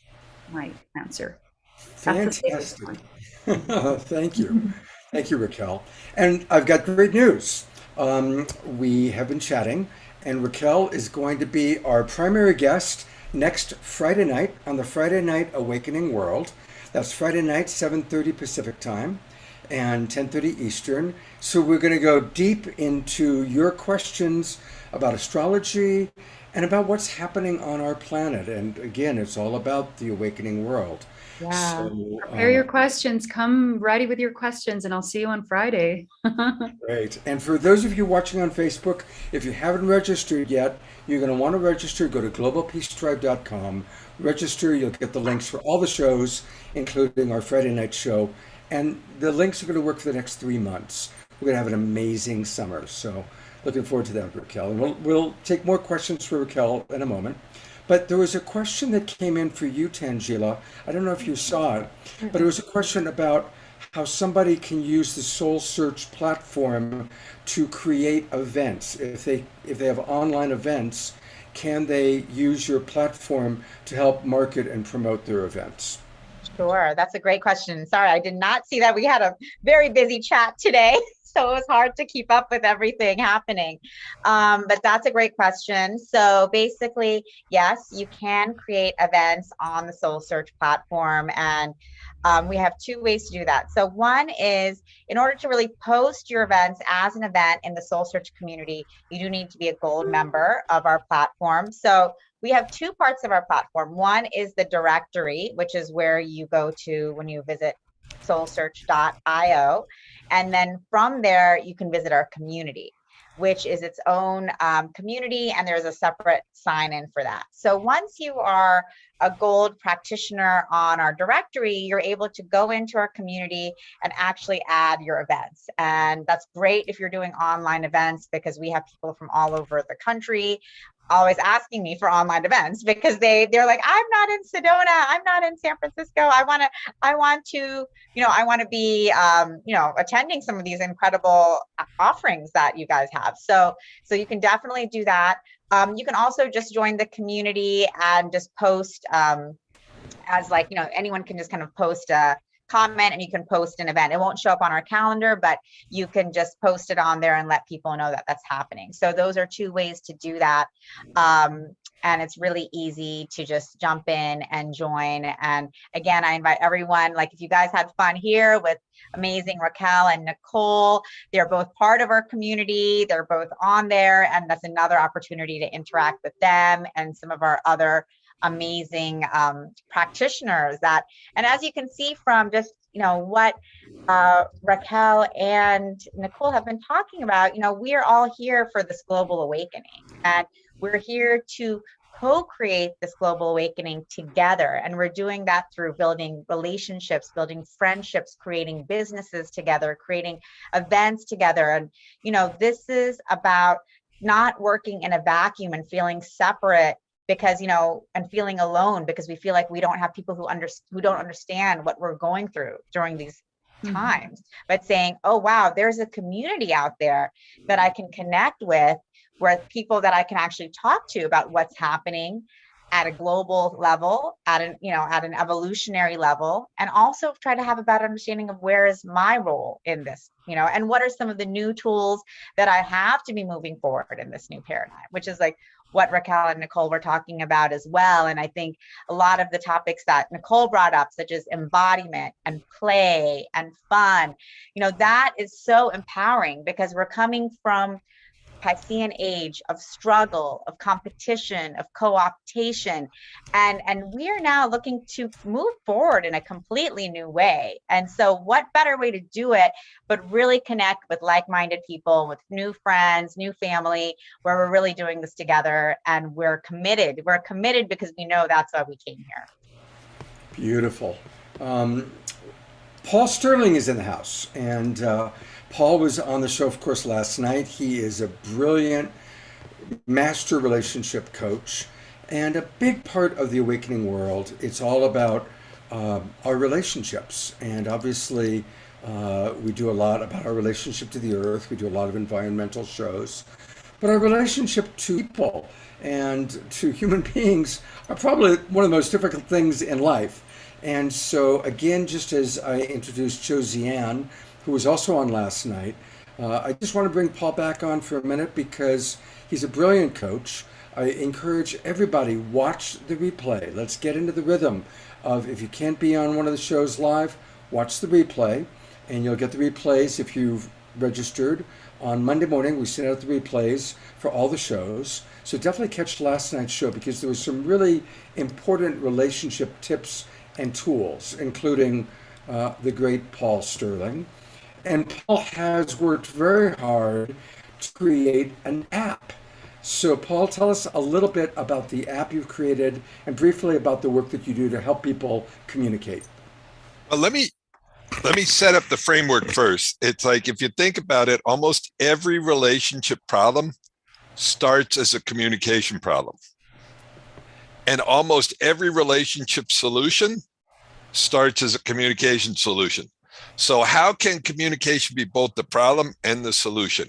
my answer. Fantastic. Thank you. Thank you, Raquel. And I've got great news. we have been chatting, and Raquel is going to be our primary guest next Friday night on the Friday Night Awakening World. That's Friday night, 7:30 Pacific time and 10:30 Eastern. So we're going to go deep into your questions about astrology and about what's happening on our planet. And again, it's all about the awakening world. Yeah. So, Prepare your questions. Come ready with your questions, and I'll see you on Friday. great. And for those of you watching on Facebook, if you haven't registered yet, you're going to want to register. Go to globalpeacetribe.com, register. You'll get the links for all the shows, including our Friday night show. And the links are going to work for the next 3 months. We're going to have an amazing summer. So looking forward to that, Raquel. And we'll take more questions for Raquel in a moment. But there was a question that came in for you, Tangela. I don't know if you saw it, but it was a question about how somebody can use the Soul Search platform to create events. If they have online events, can they use your platform to help market and promote their events? Sure, that's a great question. Sorry, I did not see that. We had a very busy chat today, so it was hard to keep up with everything happening. But that's a great question. So basically, yes, you can create events on the Soul Search platform, and we have 2 ways to do that. So one is, in order to really post your events as an event in the Soul Search community, you do need to be a gold member of our platform. So we have 2 parts of our platform. One is the directory, which is where you go to when you visit soulsearch.io. And then from there, you can visit our community, which is its own community, and there's a separate sign-in for that. So once you are a gold practitioner on our directory, you're able to go into our community and actually add your events. And that's great if you're doing online events, because we have people from all over the country always asking me for online events, because they're like, I'm not in Sedona, I'm not in San Francisco. I want to be, attending some of these incredible offerings that you guys have. So you can definitely do that. You can also just join the community and just post as anyone can just kind of post a comment, and you can post an event. It won't show up on our calendar, but you can just post it on there and let people know that that's happening. So those are 2 ways to do that. And it's really easy to just jump in and join. And again, I invite everyone, if you guys had fun here with amazing Raquel and Nicole, they're both part of our community. They're both on there, and that's another opportunity to interact with them and some of our other amazing practitioners and as you can see from just what Raquel and Nicole have been talking about, we are all here for this global awakening, and we're here to co-create this global awakening together. And we're doing that through building relationships, building friendships, creating businesses together, creating events together. And this is about not working in a vacuum and feeling separate because, and feeling alone because we feel like we don't have people who don't understand what we're going through during these times, but saying, oh, wow, there's a community out there that I can connect with people that I can actually talk to about what's happening at a global level, at an evolutionary level, and also try to have a better understanding of where is my role in this, and what are some of the new tools that I have to be moving forward in this new paradigm, which is what Raquel and Nicole were talking about as well. And I think a lot of the topics that Nicole brought up, such as embodiment and play and fun, that is so empowering, because we're coming from Piscean age of struggle, of competition, of co-optation, and we are now looking to move forward in a completely new way. And so what better way to do it but really connect with like-minded people, with new friends, new family, where we're really doing this together, and we're committed because we know that's why we came here. Beautiful. Paul Sterling is in the house, and Paul was on the show, of course, last night. He is a brilliant master relationship coach, and a big part of the awakening world. It's all about our relationships, and obviously we do a lot about our relationship to the earth. We do a lot of environmental shows, but our relationship to people and to human beings are probably one of the most difficult things in life. And so again, just as I introduced Josiane, who was also on last night, I just want to bring Paul back on for a minute because he's a brilliant coach. I encourage everybody, watch the replay. Let's get into the rhythm of, if you can't be on one of the shows live, watch the replay, and you'll get the replays if you've registered. On Monday morning, we send out the replays for all the shows. So definitely catch last night's show because there was some really important relationship tips and tools, including the great Paul Sterling. And Paul has worked very hard to create an app. So Paul, tell us a little bit about the app you've created and briefly about the work that you do to help people communicate. Well, let me set up the framework first. It's like, if you think about it, almost every relationship problem starts as a communication problem. And almost every relationship solution starts as a communication solution. So how can communication be both the problem and the solution?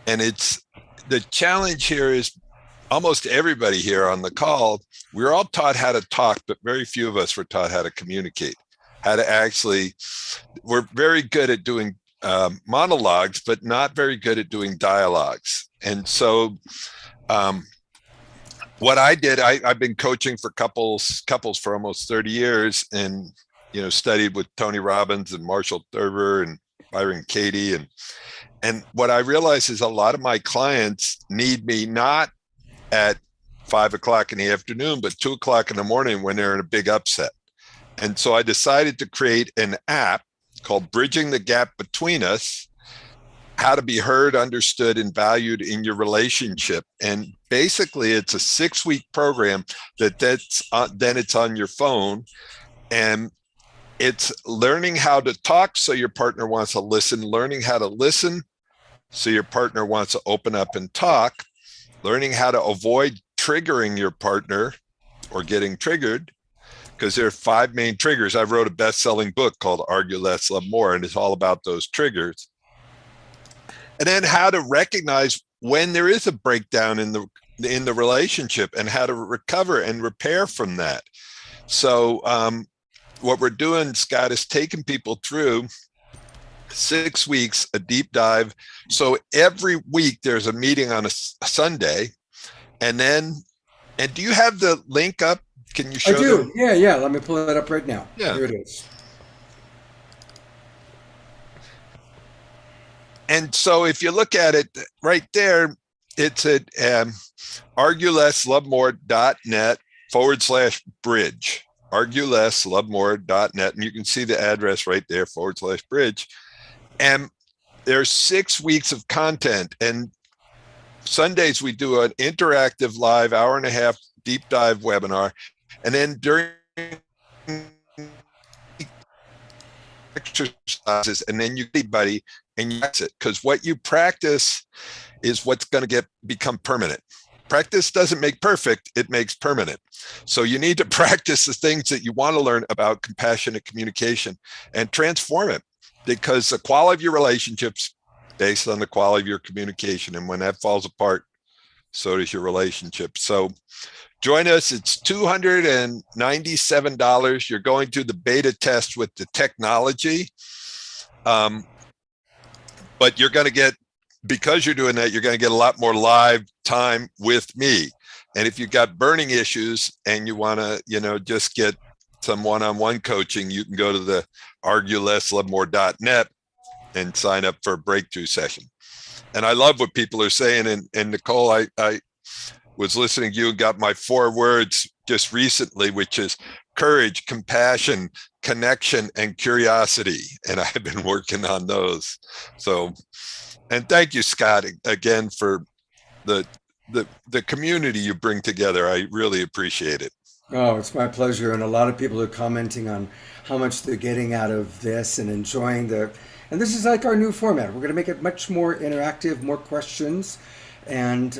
And it's the challenge here is almost everybody here on the call, we're all taught how to talk, but very few of us were taught how to communicate, how to actually, we're very good at doing monologues, but not very good at doing dialogues. And so what I did, I've been coaching for couples for almost 30 years, and studied with Tony Robbins and Marshall Thurber and Byron Katie. And what I realized is a lot of my clients need me not at 5 o'clock in the afternoon, but 2 o'clock in the morning when they're in a big upset. And so I decided to create an app called Bridging the Gap Between Us, how to be heard, understood, and valued in your relationship. And basically it's a 6-week program then it's on your phone, and it's learning how to talk so your partner wants to listen, learning how to listen so your partner wants to open up and talk, learning how to avoid triggering your partner or getting triggered, because there are 5 main triggers. I wrote a best-selling book called Argue Less, Love More, and it's all about those triggers. And then how to recognize when there is a breakdown in the relationship and how to recover and repair from that. So what we're doing, Scott, is taking people through 6 weeks, a deep dive. So every week there's a meeting on a Sunday, and do you have the link up? Can you show I do. them? Yeah. Let me pull it up right now. Yeah. Here it is. And so if you look at it right there, it's at arguelesslovemore.net/bridge. arguelesslovemore.net, and you can see the address right there, /bridge. And there's 6 weeks of content, and Sundays we do an interactive live 1.5-hour deep dive webinar, and then during exercises, and then you anybody and you exit, because what you practice is what's going to become permanent. Practice doesn't make perfect, it makes permanent. So you need to practice the things that you want to learn about compassionate communication and transform it, because the quality of your relationships based on the quality of your communication. And when that falls apart, so does your relationship. So join us. It's $297. You're going through the beta test with the technology. But you're going to get, because you're doing that, you're going to get a lot more live time with me. And if you've got burning issues and you want to, just get some one-on-one coaching, you can go to the arguelesslovemore.net and sign up for a breakthrough session. And I love what people are saying. And Nicole, I was listening to you and got my 4 words just recently, which is courage, compassion, connection, and curiosity. And I've been working on those. So, and thank you, Scott, again, for the community you bring together. I really appreciate it. Oh, it's my pleasure. And a lot of people are commenting on how much they're getting out of this and enjoying and this is like our new format. We're going to make it much more interactive, more questions. And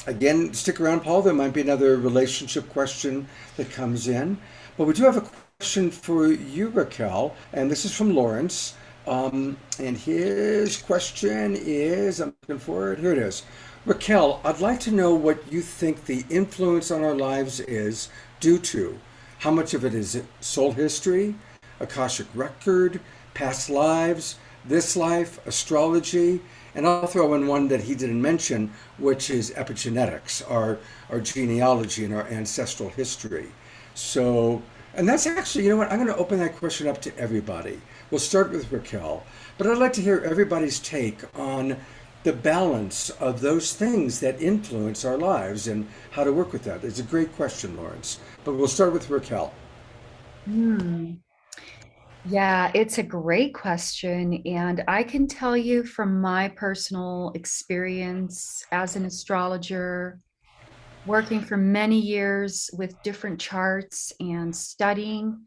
again, stick around, Paul. There might be another relationship question that comes in. But we do have a question for you, Raquel. And this is from Lawrence. And his question is, I'm looking for it. Here it is. Raquel, I'd like to know what you think the influence on our lives is due to. How much of it is soul history, Akashic record, past lives, this life, astrology, and I'll throw in one that he didn't mention, which is epigenetics, our genealogy and our ancestral history. So, and that's actually, you know what, I'm going to open that question up to everybody. We'll start with Raquel, but I'd like to hear everybody's take on the balance of those things that influence our lives and how to work with that. It's a great question, Lawrence, but we'll start with Raquel. Hmm. Yeah, it's a great question. And I can tell you from my personal experience as an astrologer, working for many years with different charts and studying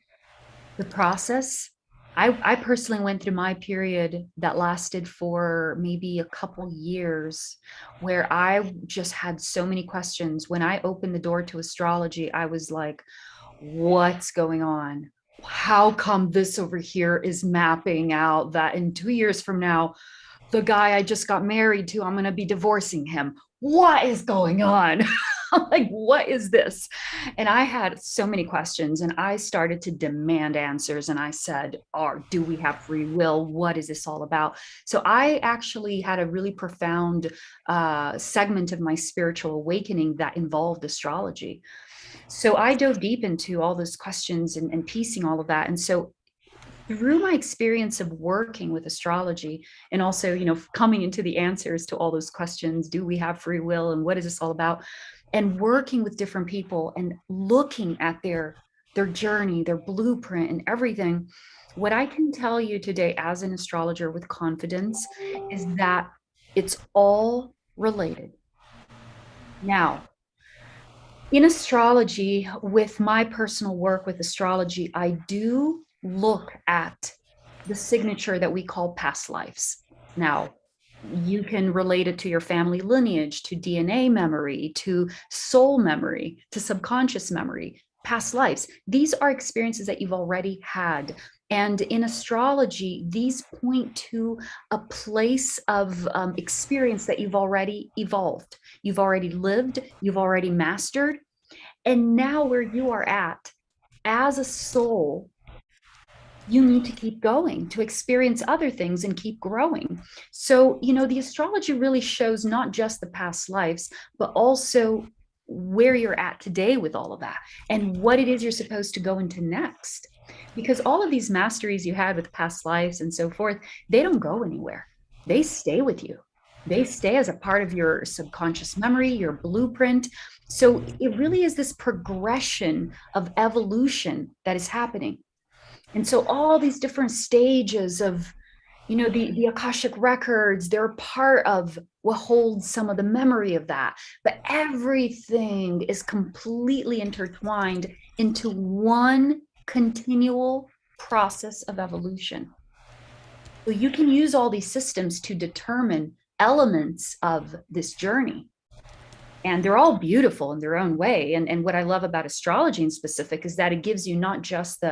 the process. I personally went through my period that lasted for maybe a couple years where I just had so many questions. When I opened the door to astrology, I was like, what's going on? How come this over here is mapping out that in 2 years from now, the guy I just got married to, I'm going to be divorcing him? What is going on? I'm like, what is this? And I had so many questions and I started to demand answers. And I said, do we have free will? What is this all about? So I actually had a really profound segment of my spiritual awakening that involved astrology. So I dove deep into all those questions and piecing all of that. And so through my experience of working with astrology and also, coming into the answers to all those questions, do we have free will and what is this all about? And working with different people and looking at their journey, their blueprint and everything, what I can tell you today as an astrologer with confidence is that it's all related. Now, in astrology, with my personal work with astrology, I do look at the signature that we call past lives. Now, you can relate it to your family lineage, to DNA memory, to soul memory, to subconscious memory, past lives. These are experiences that you've already had. And in astrology, these point to a place of experience that you've already evolved, you've already lived, you've already mastered. And now where you are at as a soul, you need to keep going to experience other things and keep growing. So, the astrology really shows not just the past lives, but also where you're at today with all of that and what it is you're supposed to go into next. Because all of these masteries you had with past lives and so forth, they don't go anywhere. They stay with you. They stay as a part of your subconscious memory, your blueprint. So it really is this progression of evolution that is happening. And so all these different stages of, the Akashic records, they're part of what holds some of the memory of that. But everything is completely intertwined into one continual process of evolution. So you can use all these systems to determine elements of this journey. And they're all beautiful in their own way. And what I love about astrology in specific is that it gives you not just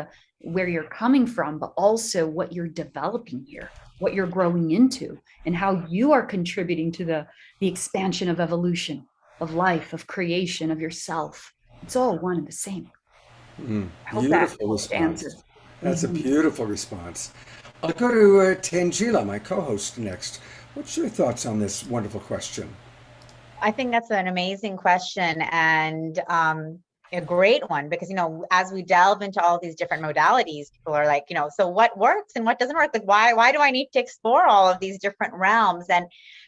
where you're coming from, but also what you're developing here, what you're growing into, and how you are contributing to the expansion of evolution, of life, of creation, of yourself. It's all one and the same. Beautiful response. That's a beautiful response. I'll go to Tangela, my co-host, next. What's your thoughts on this wonderful question? I think that's an amazing question and a great one because, as we delve into all these different modalities, people are like, so what works and what doesn't work? Like, why do I need to explore all of these different realms? And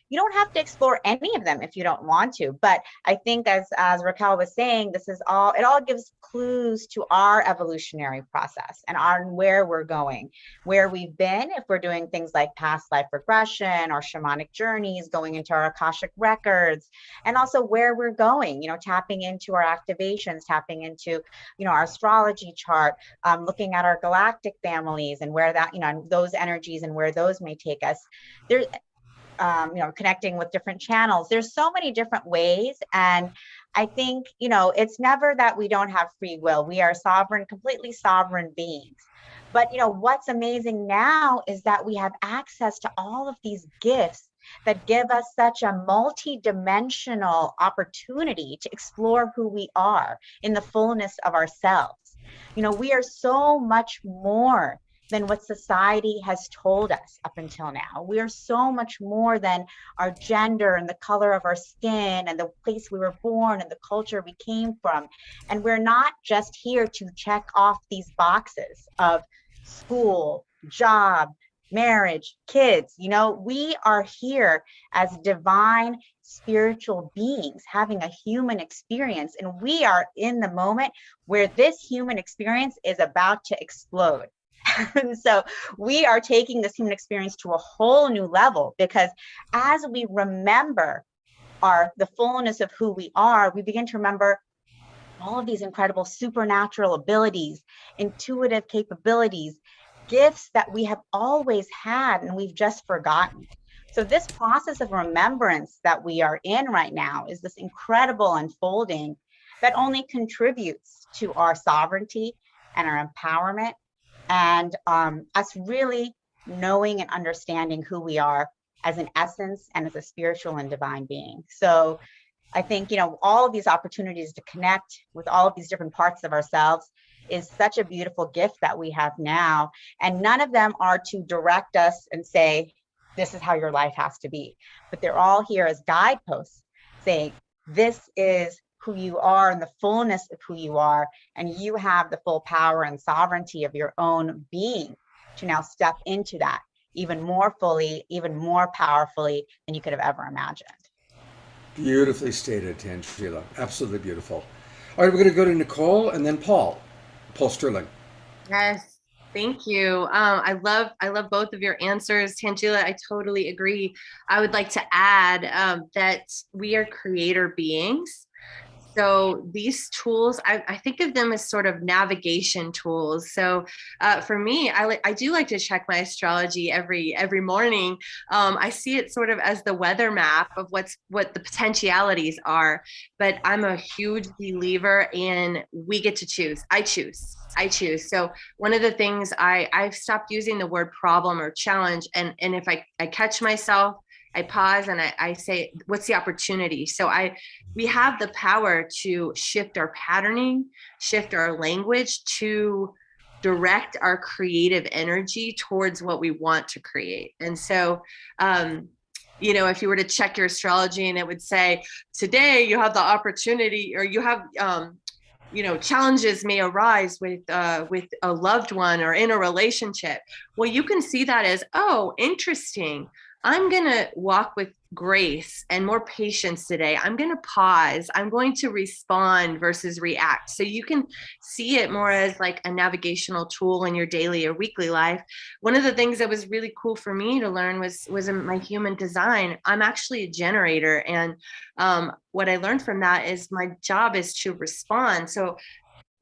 you don't have to explore any of them if you don't want to. But I think as Raquel was saying, it all gives clues to our evolutionary process and where we're going, where we've been, if we're doing things like past life regression or shamanic journeys, going into our Akashic records, and also where we're going, tapping into our activations, tapping into, our astrology chart, looking at our galactic families and where that, and those energies and where those may take us. There's connecting with different channels. There's so many different ways. And I think, it's never that we don't have free will. We are completely sovereign beings. But, what's amazing now is that we have access to all of these gifts that give us such a multi-dimensional opportunity to explore who we are in the fullness of ourselves. We are so much more than what society has told us up until now. We are so much more than our gender and the color of our skin and the place we were born and the culture we came from. And we're not just here to check off these boxes of school, job, marriage, kids. You know, we are here as divine spiritual beings having a human experience, and we are in the moment where this human experience is about to explode. And so we are taking this human experience to a whole new level, because as we remember the fullness of who we are, we begin to remember all of these incredible supernatural abilities, intuitive capabilities, gifts that we have always had and we've just forgotten. So this process of remembrance that we are in right now is this incredible unfolding that only contributes to our sovereignty and our empowerment, and us really knowing and understanding who we are as an essence and as a spiritual and divine being. So I think, you know, all of these opportunities to connect with all of these different parts of ourselves is such a beautiful gift that we have now. And none of them are to direct us and say, this is how your life has to be. But they're all here as guideposts saying, this is who you are and the fullness of who you are. And you have the full power and sovereignty of your own being to now step into that even more fully, even more powerfully than you could have ever imagined. Beautifully stated, Tangela. Absolutely beautiful. All right, we're going to go to Nicole and then Paul Sterling. Yes, thank you. I love both of your answers, Tangela. I totally agree. I would like to add that we are creator beings. So these tools, I think of them as sort of navigation tools. So for me, I do like to check my astrology every morning. I see it sort of as the weather map of what the potentialities are. But I'm a huge believer in we get to choose. I choose. So one of the things I've stopped using the word problem or challenge. And if I catch myself, I pause and I say, what's the opportunity? So we have the power to shift our patterning, shift our language, to direct our creative energy towards what we want to create. And so, you know, if you were to check your astrology and it would say, today you have the opportunity, or you have, you know, challenges may arise with a loved one or in a relationship. Well, you can see that as, oh, interesting. I'm going to walk with grace and more patience today. I'm going to pause. I'm going to respond versus react. So you can see it more as like a navigational tool in your daily or weekly life. One of the things that was really cool for me to learn was in my human design. I'm actually a generator. And what I learned from that is my job is to respond. So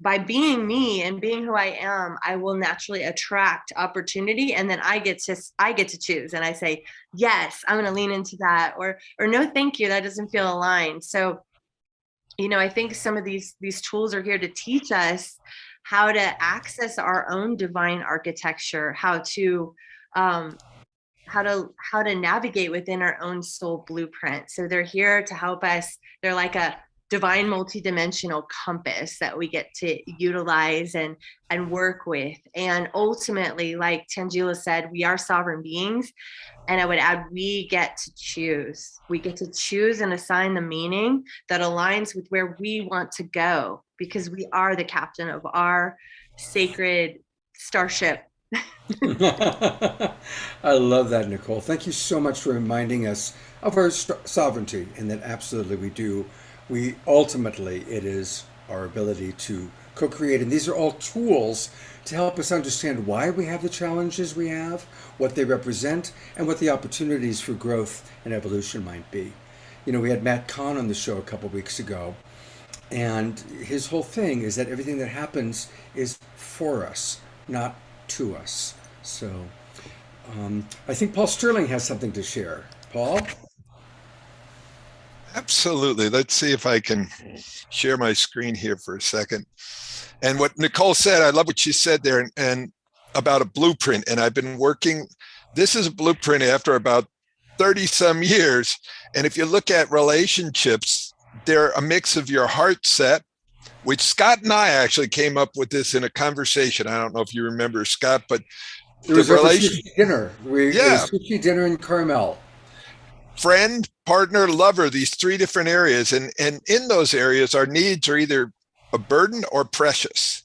by being me and being who I am, I will naturally attract opportunity, and then I get to choose. And I say, yes, I'm going to lean into that, or no, thank you, that doesn't feel aligned. So, you know, I think some of these tools are here to teach us how to access our own divine architecture, how to navigate within our own soul blueprint. So they're here to help us. They're like a divine multidimensional compass that we get to utilize and work with. And ultimately, like Tangela said, we are sovereign beings. And I would add, we get to choose. We get to choose and assign the meaning that aligns with where we want to go, because we are the captain of our sacred starship. I love that, Nicole. Thank you so much for reminding us of our sovereignty, and that absolutely we do. We ultimately, it is our ability to co-create, and these are all tools to help us understand why we have the challenges we have, what they represent, and what the opportunities for growth and evolution might be. You know, we had Matt Kahn on the show a couple weeks ago, and his whole thing is that everything that happens is for us, not to us. So I think Paul Sterling has something to share. Paul? Absolutely. Let's see if I can share my screen here for a second. And what Nicole said, I love what she said there, and about a blueprint. And I've been working, this is a blueprint after about 30 some years. And if you look at relationships, they're a mix of your heart set which Scott and I actually came up with this in a conversation. I don't know if you remember, Scott, but It was the at the relation, sushi dinner. It yeah, was sushi dinner in Carmel. friend, partner, lover, these three different areas. And in those areas, our needs are either a burden or precious.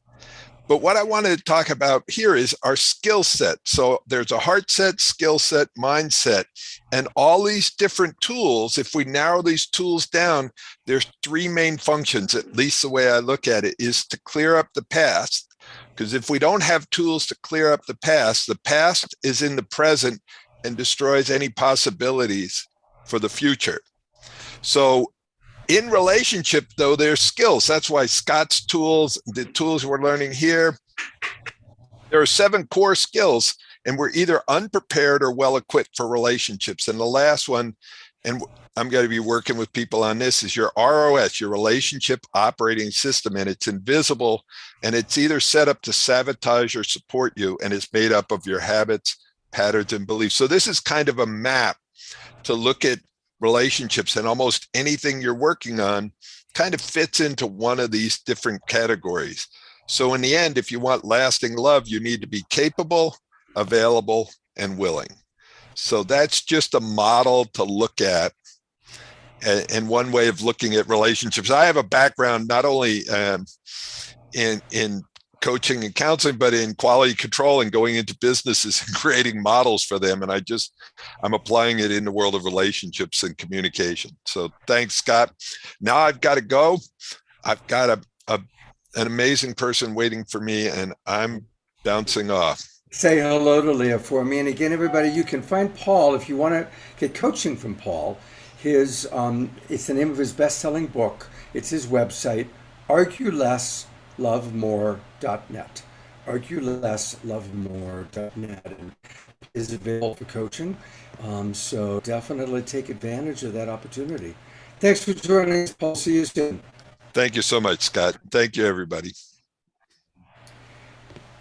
But what I wanted to talk about here is our skill set. So there's a heart set, skill set, mindset, and all these different tools. If we narrow these tools down, there's three main functions, at least the way I look at it, is to clear up the past. Because if we don't have tools to clear up the past is in the present and destroys any possibilities for the future. So in relationship, though, there's skills. That's why Scott's tools, the tools we're learning here, there are 7 core skills, and we're either unprepared or well-equipped for relationships. And the last one, and I'm going to be working with people on this, is your ROS, your relationship operating system. And it's invisible, and it's either set up to sabotage or support you, and it's made up of your habits, patterns, and beliefs. So this is kind of a map to look at relationships, and almost anything you're working on kind of fits into one of these different categories. So in the end, if you want lasting love, you need to be capable, available, and willing. So that's just a model to look at, and one way of looking at relationships. I have a background not only in coaching and counseling, but in quality control and going into businesses and creating models for them. And I'm applying it in the world of relationships and communication. So thanks, Scott. Now I've got to go. I've got an amazing person waiting for me, and I'm bouncing off. Say hello to Leah for me. And again, everybody, you can find Paul if you want to get coaching from Paul. It's the name of his best-selling book. It's his website, arguelesslovemore.net. arguelesslovemore.net, and is available for coaching. So definitely take advantage of that opportunity. Thanks for joining us, Paul. See you soon. Thank you so much, Scott. Thank you, everybody.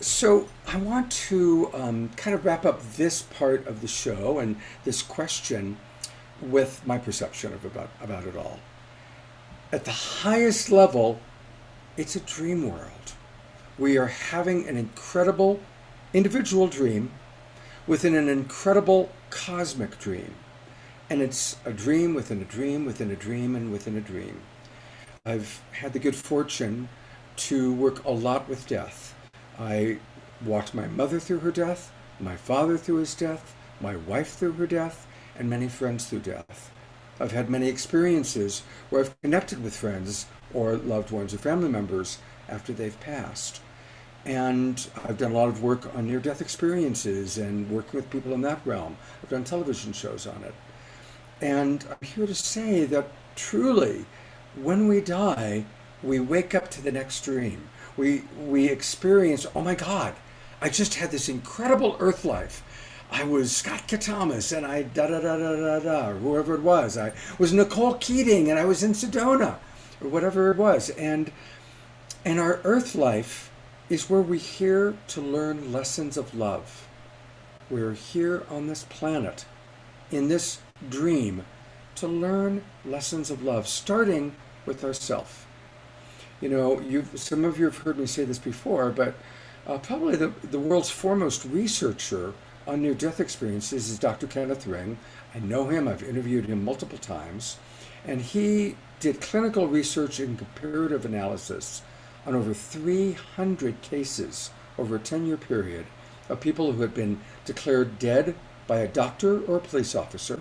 So I want to kind of wrap up this part of the show and this question with my perception about it all. At the highest level, it's a dream world. We are having an incredible individual dream within an incredible cosmic dream. And it's a dream within a dream within a dream and within a dream. I've had the good fortune to work a lot with death. I walked my mother through her death, my father through his death, my wife through her death, and many friends through death. I've had many experiences where I've connected with friends or loved ones or family members after they've passed. And I've done a lot of work on near-death experiences and working with people in that realm. I've done television shows on it. And I'm here to say that truly, when we die, we wake up to the next dream. We experience, oh my God, I just had this incredible earth life. I was Scott Catamas, and I or whoever it was. I was Nicole Keating, and I was in Sedona, or whatever it was. And our earth life is where we're here to learn lessons of love. We're here on this planet, in this dream, to learn lessons of love, starting with ourselves. You know, some of you have heard me say this before, but probably the world's foremost researcher on near-death experiences is Dr. Kenneth Ring. I know him, I've interviewed him multiple times, and he did clinical research and comparative analysis on over 300 cases over a 10-year period of people who had been declared dead by a doctor or a police officer.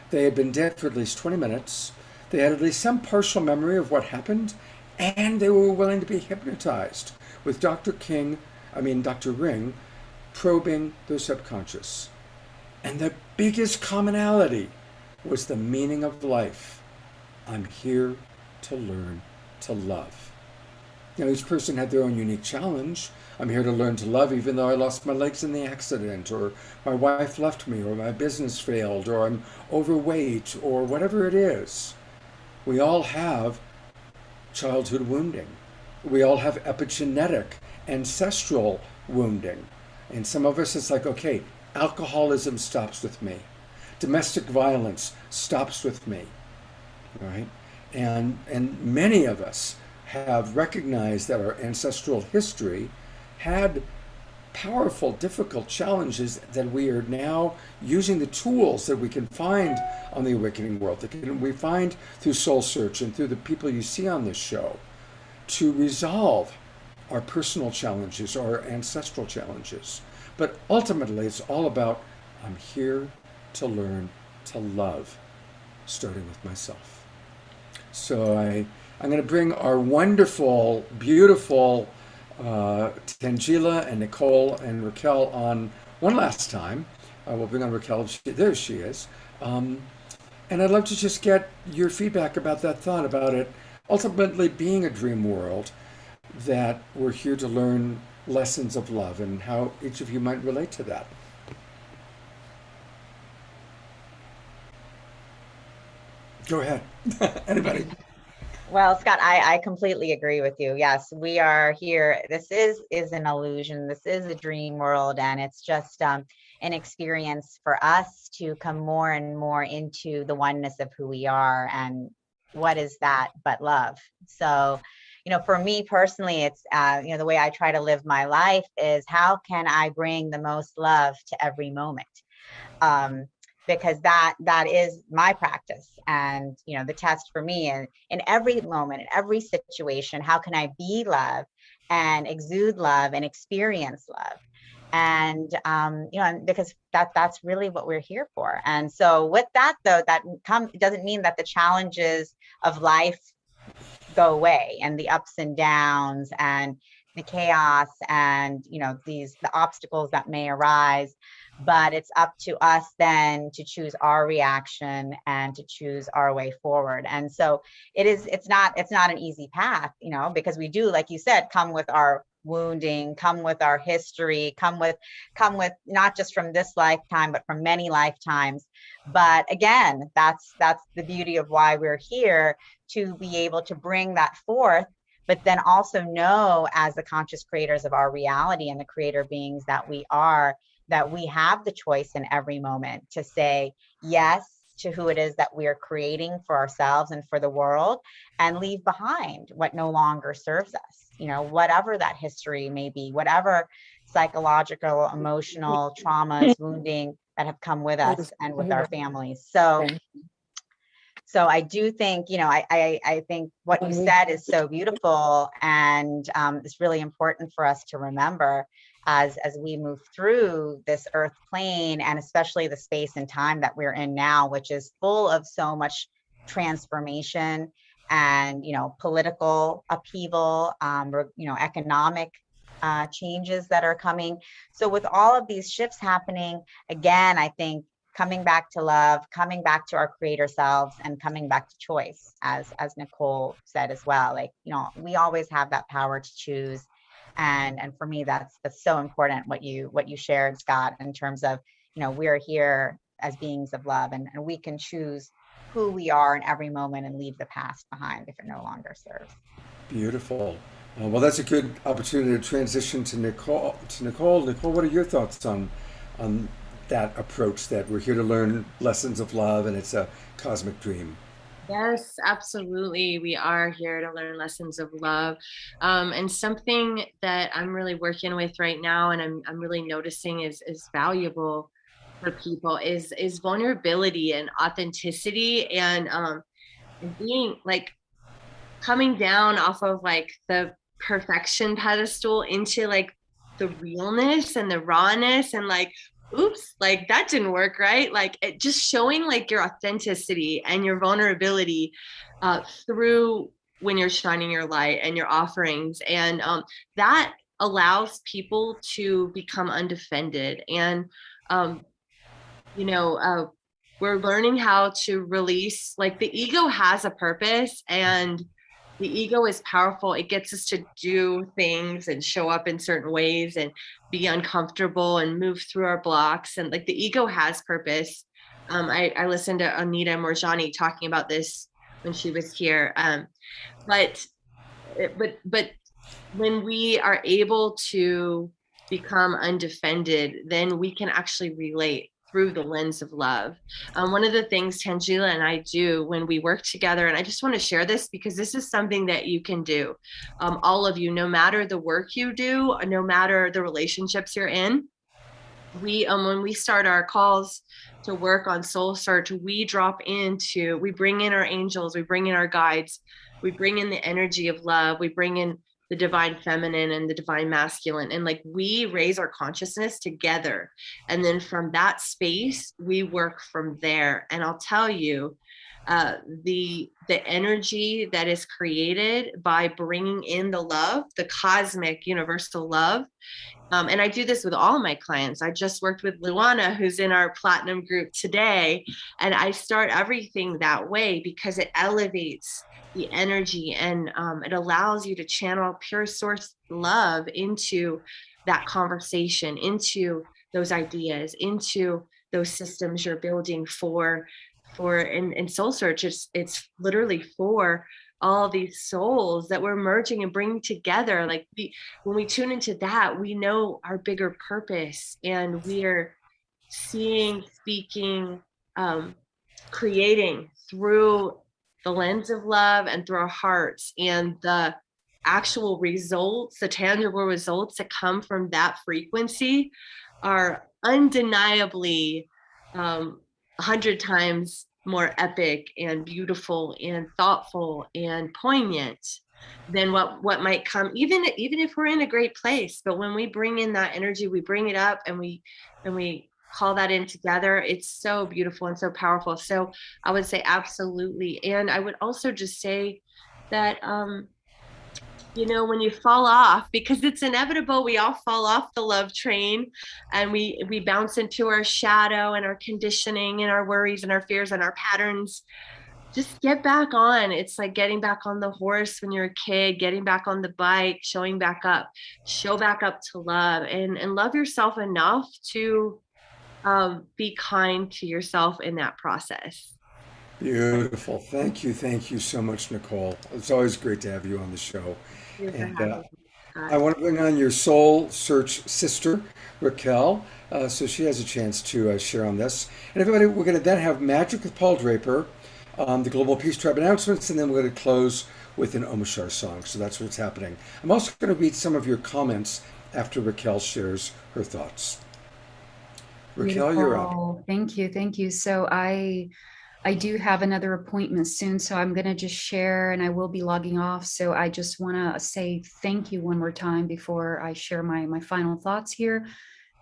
They had been dead for at least 20 minutes. They had at least some partial memory of what happened, and they were willing to be hypnotized with Dr. Ring, probing their subconscious. And the biggest commonality was the meaning of life. I'm here to learn to love. Now, each person had their own unique challenge. I'm here to learn to love even though I lost my legs in the accident, or my wife left me, or my business failed, or I'm overweight, or whatever it is. We all have childhood wounding. We all have epigenetic, ancestral wounding. And some of us, it's like, okay, alcoholism stops with me. Domestic violence stops with me, right? And many of us have recognized that our ancestral history had powerful, difficult challenges that we are now using the tools that we can find on the Awakening World, we find through Soul Search and through the people you see on this show, to resolve our personal challenges, our ancestral challenges. But ultimately, it's all about I'm here to learn to love, starting with myself. So I'm going to bring our wonderful, beautiful Tangela and Nicole and Raquel on one last time. We'll bring on Raquel. There she is. And I'd love to just get your feedback about that thought, about it ultimately being a dream world, that we're here to learn lessons of love, and how each of you might relate to that. Go ahead. Anybody? Well, Scott, I completely agree with you. Yes, we are here. This is an illusion. This is a dream world, and it's just an experience for us to come more and more into the oneness of who we are, and what is that but love. So, for me personally, it's the way I try to live my life is, how can I bring the most love to every moment? Because that is my practice, and the test for me, and in every moment, in every situation, how can I be love and exude love and experience love? And because that's really what we're here for. And so with that, though, it doesn't mean that the challenges of life go away, and the ups and downs and the chaos, and the obstacles that may arise. But it's up to us then to choose our reaction and to choose our way forward. And so it's not an easy path, because we do, like you said, come with our wounding, come with our history, come with not just from this lifetime, but from many lifetimes. But again, that's the beauty of why we're here, to be able to bring that forth, but then also know, as the conscious creators of our reality and the creator beings that we are, that we have the choice in every moment to say yes to who it is that we are creating for ourselves and for the world, and leave behind what no longer serves us, whatever that history may be, whatever psychological, emotional traumas, wounding that have come with us and with our families. So I do think, I think what you said is so beautiful, and it's really important for us to remember as we move through this earth plane, and especially the space and time that we're in now, which is full of so much transformation and, political upheaval, economic changes that are coming. So with all of these shifts happening, again, I think coming back to love, coming back to our creator selves, and coming back to choice, as Nicole said as well. Like, we always have that power to choose. And for me, that's so important, what you shared, Scott, in terms of, we're here as beings of love, and we can choose who we are in every moment and leave the past behind if it no longer serves. Beautiful. Well, that's a good opportunity to transition to Nicole. Nicole, what are your thoughts on that approach, that we're here to learn lessons of love and it's a cosmic dream? Yes, absolutely. We are here to learn lessons of love. And something that I'm really working with right now, and I'm really noticing is valuable for people, is vulnerability and authenticity, and being like coming down off of like the perfection pedestal into like the realness and the rawness, and like, oops, like that didn't work, right? Like just showing like your authenticity and your vulnerability through when you're shining your light and your offerings. And that allows people to become undefended. And, we're learning how to release, like the ego has a purpose, and the ego is powerful. It gets us to do things and show up in certain ways and be uncomfortable and move through our blocks. And like the ego has purpose. I listened to Anita Morjani talking about this when she was here. But when we are able to become undefended, then we can actually relate through the lens of love. One of the things Tangela and I do when we work together, and I just want to share this because this is something that you can do. All of you, no matter the work you do, no matter the relationships you're in, when we start our calls to work on soul search, we bring in our angels, we bring in our guides, we bring in the energy of love, we bring in the divine feminine and the divine masculine, and like we raise our consciousness together, and then from that space we work from there. And I'll tell you, the energy that is created by bringing in the love, the cosmic universal love, and I do this with all of my clients. I just worked with Luana, who's in our platinum group today, and I start everything that way because it elevates the energy, and it allows you to channel pure source love into that conversation, into those ideas, into those systems you're building for in soul search. It's literally for all these souls that we're merging and bringing together. Like when we tune into that, we know our bigger purpose, and we're seeing, speaking, creating through the lens of love and through our hearts, and the actual results, the tangible results that come from that frequency are undeniably 100 times more epic and beautiful and thoughtful and poignant than what might come, even if we're in a great place. But when we bring in that energy, we bring it up and we call that in together, it's so beautiful and so powerful. So I would say absolutely. And I would also just say that when you fall off, because it's inevitable, we all fall off the love train, and we bounce into our shadow and our conditioning and our worries and our fears and our patterns. Just get back on. It's like getting back on the horse when you're a kid, getting back on the bike, show back up to love, and love yourself enough to be kind to yourself in that process. Beautiful. Thank you so much, Nicole. It's always great to have you on the show. And I want to bring on your soul search sister, Raquel, so she has a chance to share on this. And everybody, we're going to then have Magic with Paul Draper, the Global Peace Tribe announcements, and then we're going to close with an Omashar song. So that's what's happening. I'm also going to read some of your comments after Raquel shares her thoughts. Raquel, you're up. Thank you. So I do have another appointment soon, so I'm going to just share, and I will be logging off. So I just want to say thank you one more time before I share my final thoughts here.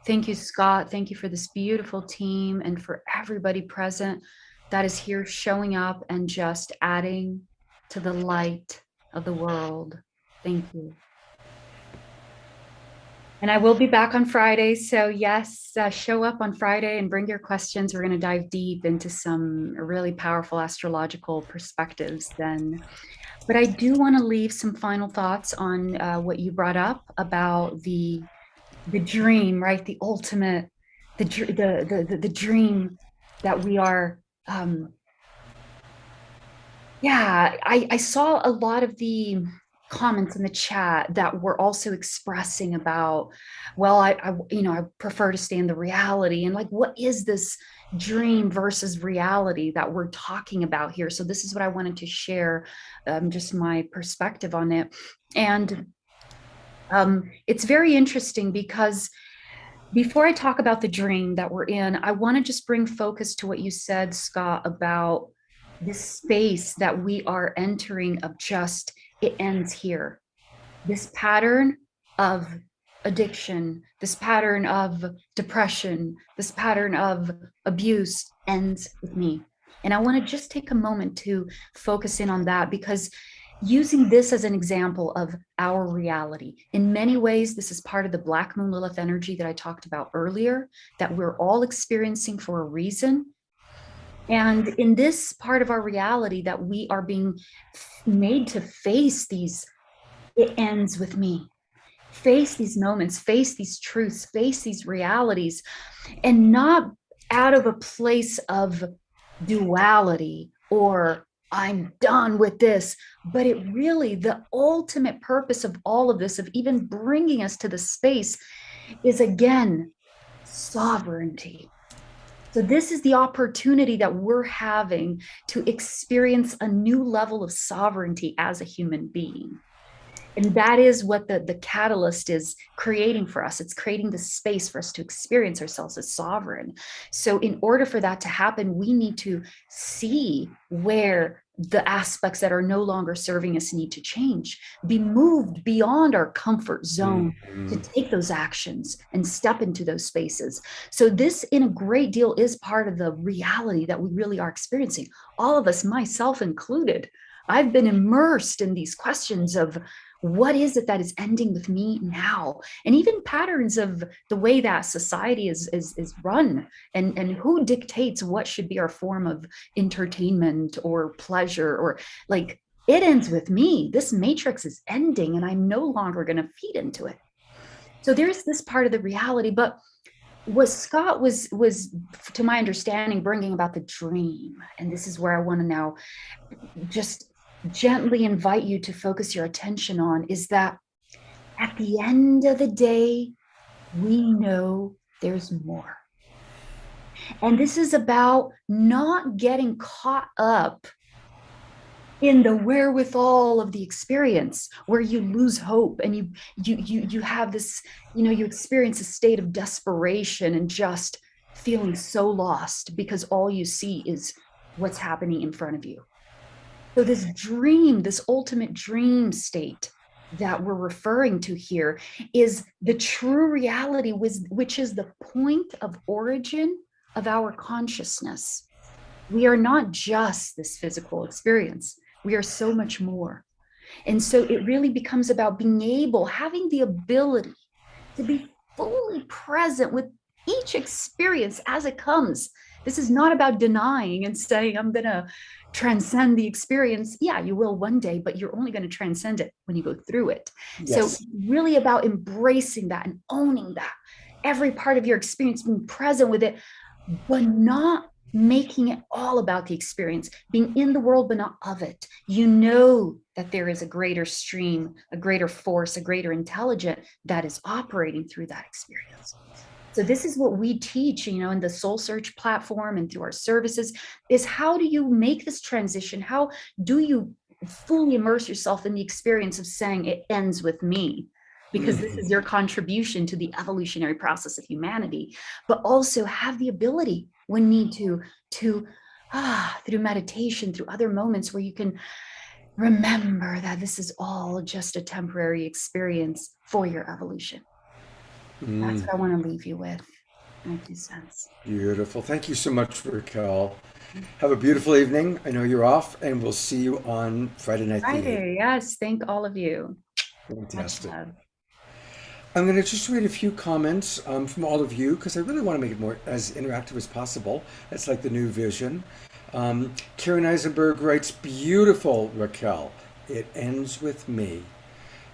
Thank you, Scott. Thank you for this beautiful team and for everybody present that is here showing up and just adding to the light of the world. Thank you. And I will be back on Friday. So yes, show up on Friday and bring your questions. We're going to dive deep into some really powerful astrological perspectives then. But I do want to leave some final thoughts on what you brought up about the dream, right? The ultimate, the dream that we are. I saw a lot of the comments in the chat that were also expressing about, well, I prefer to stay in the reality, and like, what is this dream versus reality that we're talking about here? So this is what I wanted to share, just my perspective on it. And it's very interesting because before I talk about the dream that we're in, I want to just bring focus to what you said, Scott, about this space that we are entering of just, it ends here. This pattern of addiction, this pattern of depression, this pattern of abuse ends with me. And I want to just take a moment to focus in on that, because using this as an example of our reality, in many ways, this is part of the Black Moon Lilith energy that I talked about earlier, that we're all experiencing for a reason. And in this part of our reality that we are being made to face these, it ends with me. Face these moments, face these truths, face these realities, and not out of a place of duality or I'm done with this, but it really, the ultimate purpose of all of this, of even bringing us to the space, is again, sovereignty. So this is the opportunity that we're having to experience a new level of sovereignty as a human being. And that is what the catalyst is creating for us. It's creating the space for us to experience ourselves as sovereign. So in order for that to happen, we need to see where the aspects that are no longer serving us need to change, be moved beyond our comfort zone to take those actions and step into those spaces. So this, in a great deal, is part of the reality that we really are experiencing. All of us, myself included. I've been immersed in these questions of what is it that is ending with me now, and even patterns of the way that society is run, and who dictates what should be our form of entertainment or pleasure, or like, it ends with me. This matrix is ending and I'm no longer going to feed into it. So there's this part of the reality. But what Scott was, to my understanding, bringing about the dream, and this is where I want to now just gently invite you to focus your attention on, is that at the end of the day, we know there's more. And this is about not getting caught up in the wherewithal of the experience, where you lose hope and you have this, you experience a state of desperation and just feeling so lost because all you see is what's happening in front of you. So this dream, this ultimate dream state that we're referring to here, is the true reality, which is the point of origin of our consciousness. We are not just this physical experience. We are so much more. And so it really becomes about having the ability to be fully present with each experience as it comes. This is not about denying and saying, I'm going to transcend the experience. Yeah, you will one day, but you're only going to transcend it when you go through it. Yes. So really about embracing that and owning that. Every part of your experience, being present with it, but not making it all about the experience, being in the world, but not of it. You know that there is a greater stream, a greater force, a greater intelligence that is operating through that experience. So this is what we teach, in the Soul Search platform and through our services, is how do you make this transition? How do you fully immerse yourself in the experience of saying it ends with me? Because this is your contribution to the evolutionary process of humanity, but also have the ability when need to through meditation, through other moments where you can remember that this is all just a temporary experience for your evolution. That's what I want to leave you with. My 2 cents. Beautiful. Thank you so much, Raquel. Have a beautiful evening. I know you're off, and we'll see you on Friday night. Friday, yes. Thank all of you. Fantastic. I'm going to just read a few comments from all of you, because I really want to make it more as interactive as possible. That's like the new vision. Karen Eisenberg writes, beautiful, Raquel. It ends with me.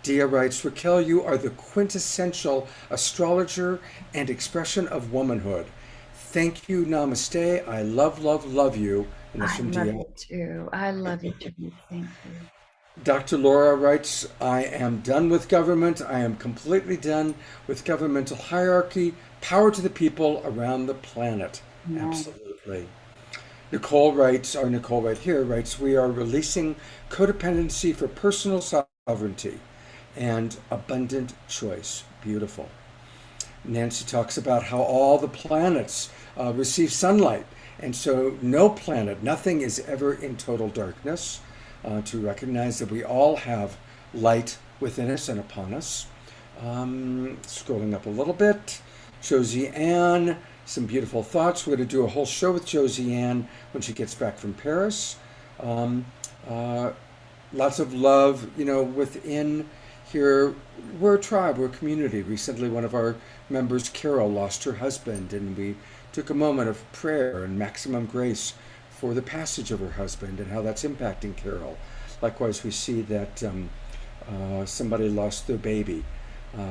Dia writes, Raquel, you are the quintessential astrologer and expression of womanhood. Thank you, namaste. I love, love, love you. And that's from Dia. I love you too. I love you too. Thank you. Dr. Laura writes, I am done with government. I am completely done with governmental hierarchy. Power to the people around the planet. Yeah. Absolutely. Nicole writes, our Nicole right here writes, we are releasing codependency for personal sovereignty and abundant choice. Beautiful. Nancy talks about how all the planets receive sunlight. And so no planet, nothing is ever in total darkness. To recognize that we all have light within us and upon us. Scrolling up a little bit, Josie Ann, some beautiful thoughts. We're going to do a whole show with Josie Ann when she gets back from Paris. Lots of love, within here. We're a tribe, we're a community. Recently, one of our members, Carol, lost her husband, and we took a moment of prayer and maximum grace for the passage of her husband and how that's impacting Carol. Likewise, we see that somebody lost their baby.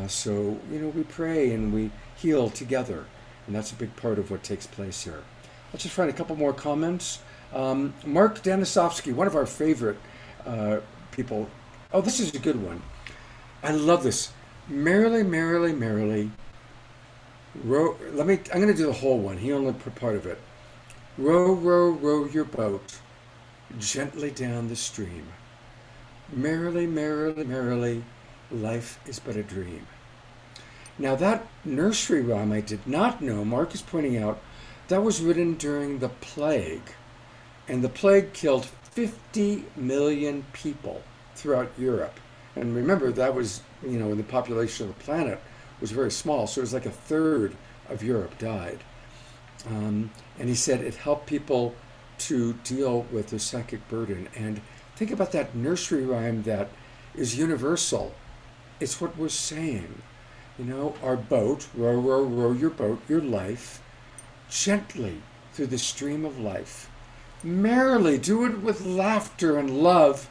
So, we pray and we heal together. And that's a big part of what takes place here. Let's just find a couple more comments. Mark Danisovsky, one of our favorite people. Oh, this is a good one. I love this. Merrily, merrily, merrily. Row. I'm going to do the whole one. He only put part of it. Row, row, row your boat gently down the stream. Merrily, merrily, merrily, life is but a dream. Now, that nursery rhyme I did not know, Mark is pointing out, that was written during the plague. And the plague killed 50 million people throughout Europe. And remember, that was, when the population of the planet was very small, so it was like a third of Europe died. And he said it helped people to deal with their psychic burden. And think about that nursery rhyme that is universal. It's what we're saying. Our boat, row, row, row your boat, your life, gently through the stream of life. Merrily, do it with laughter and love,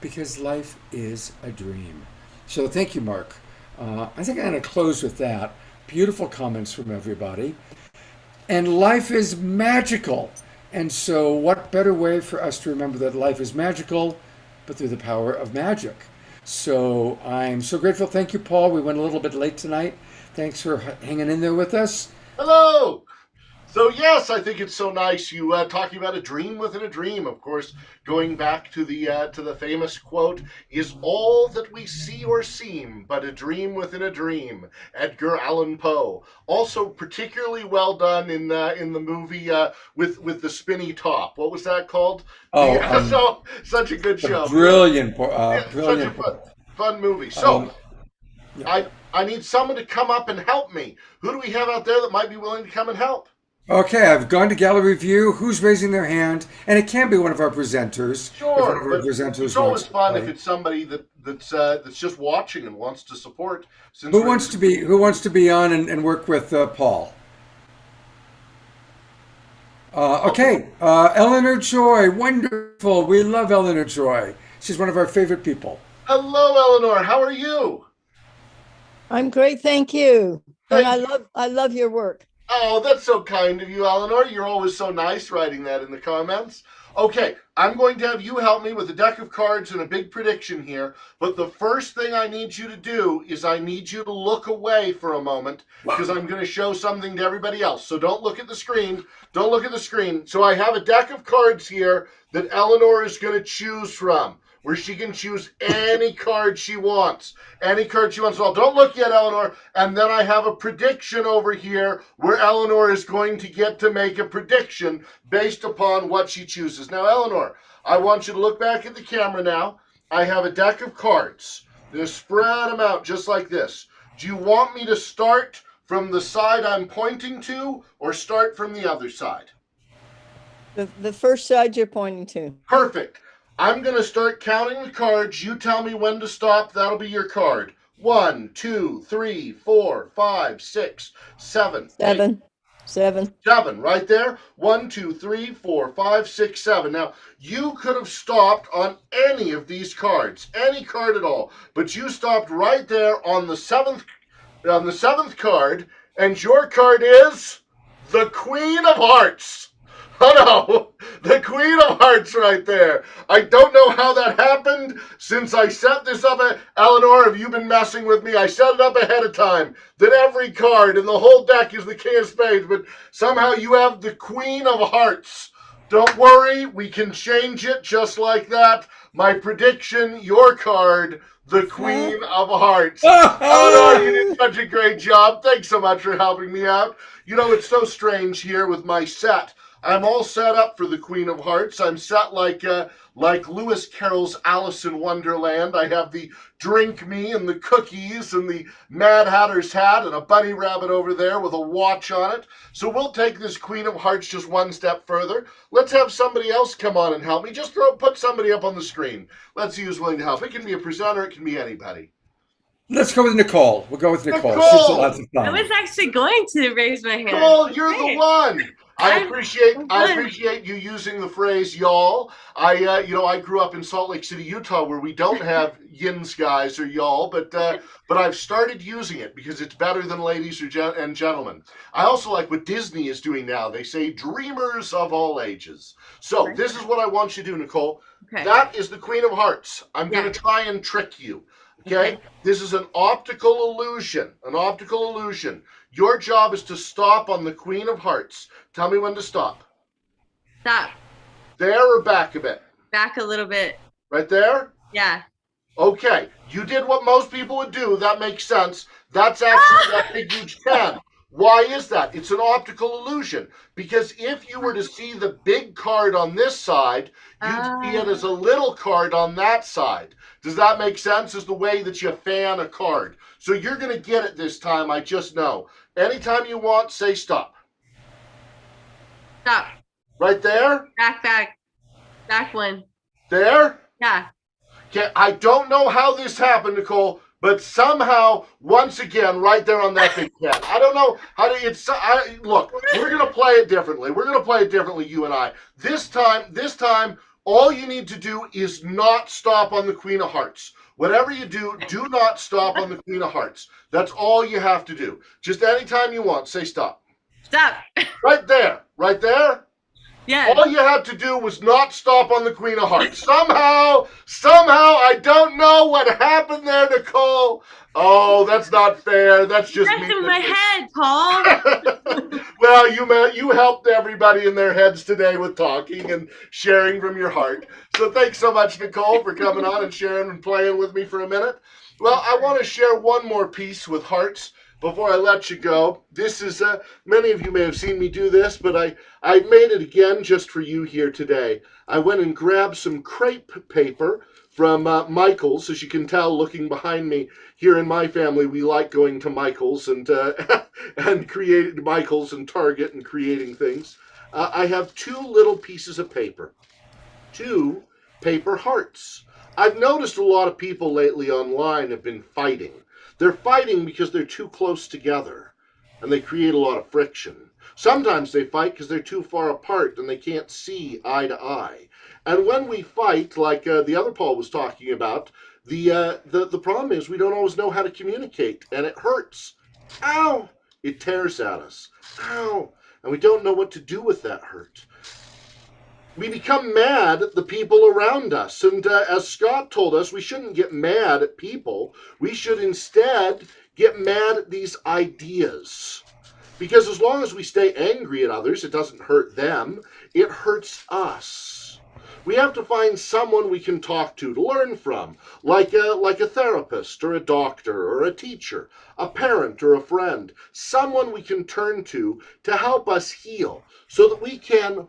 because life is a dream. So thank you, Mark. I think I'm going to close with that. Beautiful comments from everybody. And life is magical. And so what better way for us to remember that life is magical but through the power of magic? So I'm so grateful. Thank you, Paul. We went a little bit late tonight. Thanks for hanging in there with us. Hello! So yes, I think it's so nice you talking about a dream within a dream. Of course, going back to the famous quote, "Is all that we see or seem but a dream within a dream?" Edgar Allan Poe. Also, particularly well done in the movie with the spinny top. What was that called? So such a good show. Brilliant, Such brilliant. a fun movie. So Yeah. I need someone to come up and help me. Who do we have out there that might be willing to come and help? Okay, I've gone to gallery view. Who's raising their hand? And it can be one of our presenters. If one of Sure, our but presenters it's always wants to fun play. if it's somebody that's just watching and wants to support. Since Who wants to be on and work with Paul? Okay, Eleanor Joy, wonderful. We love Eleanor Joy. She's one of our favorite people. Hello, Eleanor. How are you? I'm great, thank you. And I love your work. Oh, that's so kind of you, Eleanor. You're always so nice writing that in the comments. Okay, I'm going to have you help me with a deck of cards and a big prediction here. But the first thing I need you to do is I need you to look away for a moment because I'm going to show something to everybody else. So don't look at the screen. Don't look at the screen. So I have a deck of cards here that Eleanor is going to choose from, where she can choose any card she wants. Any card she wants. Well, don't look yet, Eleanor. And then I have a prediction over here where Eleanor is going to get to make a prediction based upon what she chooses. Now, Eleanor, I want you to look back at the camera now. I have a deck of cards. They're spread them out just like this. Do you want me to start from the side I'm pointing to or start from the other side? The first side you're pointing to. Perfect. I'm going to start counting the cards. You tell me when to stop. That'll be your card. 1, 2, 3, 4, 5, 6, 7. Seven, right there. 1, 2, 3, 4, 5, 6, 7. Now, you could have stopped on any of these cards, any card at all, but you stopped right there on the seventh card, and your card is the Queen of Hearts. Oh no, the Queen of Hearts right there. I don't know how that happened since I set this up. Eleanor, have you been messing with me? I set it up ahead of time that every card in the whole deck is the King of Spades, but somehow you have the Queen of Hearts. Don't worry, we can change it just like that. My prediction, your card, the Queen of Hearts. Eleanor, you did such a great job. Thanks so much for helping me out. It's so strange here with my set. I'm all set up for the Queen of Hearts. I'm set like Lewis Carroll's Alice in Wonderland. I have the drink me and the cookies and the Mad Hatter's hat and a bunny rabbit over there with a watch on it. So we'll take this Queen of Hearts just one step further. Let's have somebody else come on and help me. Just put somebody up on the screen. Let's see who's willing to help. It can be a presenter. It can be anybody. Let's go with Nicole. We'll go with Nicole. Nicole! She's lots of fun. I was actually going to raise my hand. Nicole, you're the one. I appreciate you using the phrase y'all. I grew up in Salt Lake City, Utah, where we don't have yins guys or y'all, but I've started using it because it's better than ladies and gentlemen. I also like what Disney is doing now. They say dreamers of all ages. So this is what I want you to do, Nicole. Okay. That is the Queen of Hearts. I'm going to try and trick you. Okay? This is an optical illusion. An optical illusion. Your job is to stop on the Queen of Hearts. Tell me when to stop. Stop. There or back a bit? Back a little bit. Right there? Yeah. Okay. You did what most people would do. That makes sense. That's actually that big huge 10. Why is that? It's an optical illusion. Because if you were to see the big card on this side, you'd see it as a little card on that side. Does that make sense? Is the way that you fan a card. So you're going to get it this time, I just know. Anytime you want, say stop. Stop. Right there? Back. Back one. There? Yeah. Okay, I don't know how this happened, Nicole, but somehow, once again, right there on that big cat. I don't know how to. Look, we're gonna play it differently. We're gonna play it differently, you and I. This time, all you need to do is not stop on the Queen of Hearts. Whatever you do, do not stop on the Queen of Hearts. That's all you have to do. Just anytime you want, say stop. Stop. Right there. Right there. Yeah. All you had to do was not stop on the Queen of Hearts. Somehow, I don't know what happened there, Nicole. Oh, that's not fair. That's just That's me. in my head, Paul. Well, you helped everybody in their heads today with talking and sharing from your heart. So thanks so much, Nicole, for coming on and sharing and playing with me for a minute. Well, I want to share one more piece with Hearts before I let you go. This is, many of you may have seen me do this, but I made it again just for you here today. I went and grabbed some crepe paper from Michael's. As you can tell, looking behind me, here in my family, we like going to Michael's and and creating Michael's and Target and creating things. I have two little pieces of paper, two paper hearts. I've noticed a lot of people lately online have been fighting. They're fighting because they're too close together, and they create a lot of friction. Sometimes they fight because they're too far apart and they can't see eye to eye. And when we fight, like the other Paul was talking about, the problem is we don't always know how to communicate, and it hurts. Ow! It tears at us. Ow! And we don't know what to do with that hurt. We become mad at the people around us. And as Scott told us, we shouldn't get mad at people. We should instead get mad at these ideas. Because as long as we stay angry at others, it doesn't hurt them. It hurts us. We have to find someone we can talk to learn from, like a therapist or a doctor or a teacher, a parent or a friend, someone we can turn to help us heal so that we can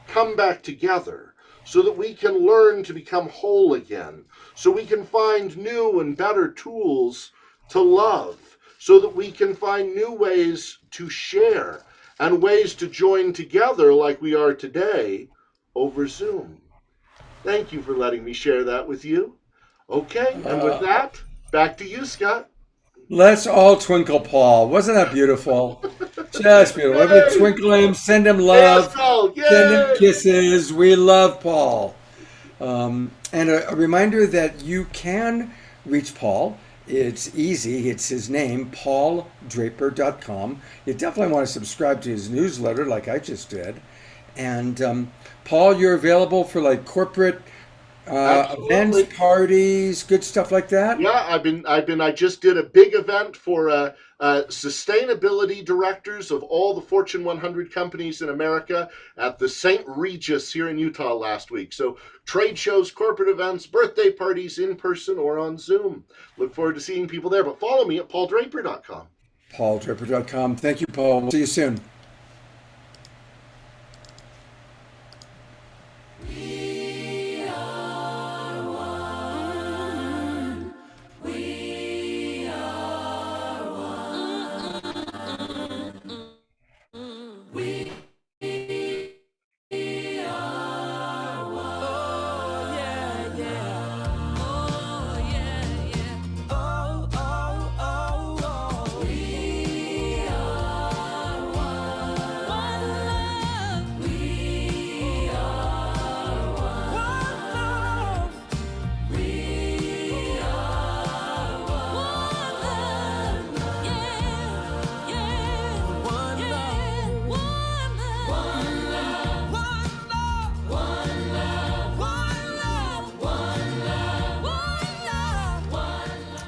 come back together, so that we can learn to become whole again, so we can find new and better tools to love, so that we can find new ways to share and ways to join together like we are today over Zoom. Thank you for letting me share that with you. Okay, and with that, back to you, Scott. Let's all twinkle Paul. Wasn't that beautiful? Just beautiful. Everybody twinkle him, send him love, send him kisses. We love Paul. And a reminder that you can reach Paul. It's easy. It's his name, pauldraper.com. You definitely want to subscribe to his newsletter like I just did. And Paul, you're available for like corporate events, parties, good stuff like that. Yeah, I just did a big event for sustainability directors of all the Fortune 100 companies in America at the St. Regis here in Utah last week. So trade shows, corporate events, birthday parties in person or on Zoom. Look forward to seeing people there, but follow me at pauldraper.com. pauldraper.com. Thank you, Paul. We'll see you soon.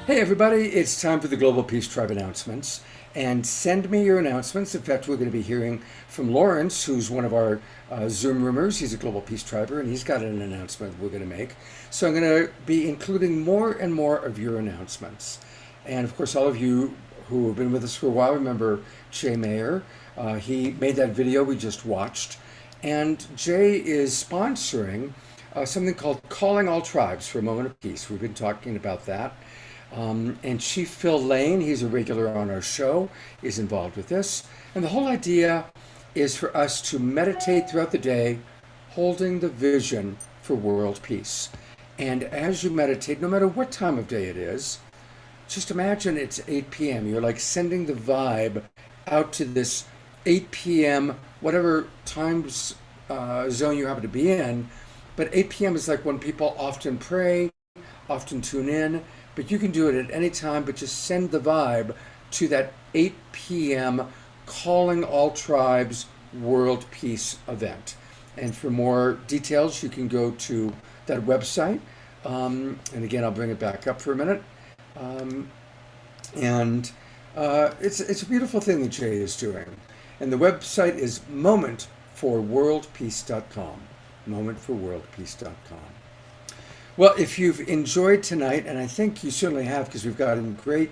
Hey everybody, it's time for the Global Peace Tribe announcements. And send me your announcements. In fact, we're going to be hearing from Lawrence, who's one of our Zoom roomers. He's a Global Peace Triber, and he's got an announcement we're going to make. So I'm going to be including more and more of your announcements. And of course, all of you who have been with us for a while remember Jay Mayer. He made that video we just watched. And Jay is sponsoring something called Calling All Tribes for a Moment of Peace. We've been talking about that. And Chief Phil Lane, he's a regular on our show, is involved with this. And the whole idea is for us to meditate throughout the day, holding the vision for world peace. And as you meditate, no matter what time of day it is, just imagine it's 8 p.m. You're like sending the vibe out to this 8 p.m., whatever time zone you happen to be in. But 8 p.m. is like when people often pray, often tune in. But you can do it at any time, but just send the vibe to that 8 p.m. Calling All Tribes World Peace event. And for more details, you can go to that website. And again, I'll bring it back up for a minute. It's a beautiful thing that Jay is doing. And the website is momentforworldpeace.com. Momentforworldpeace.com. Well, if you've enjoyed tonight, and I think you certainly have because we've gotten great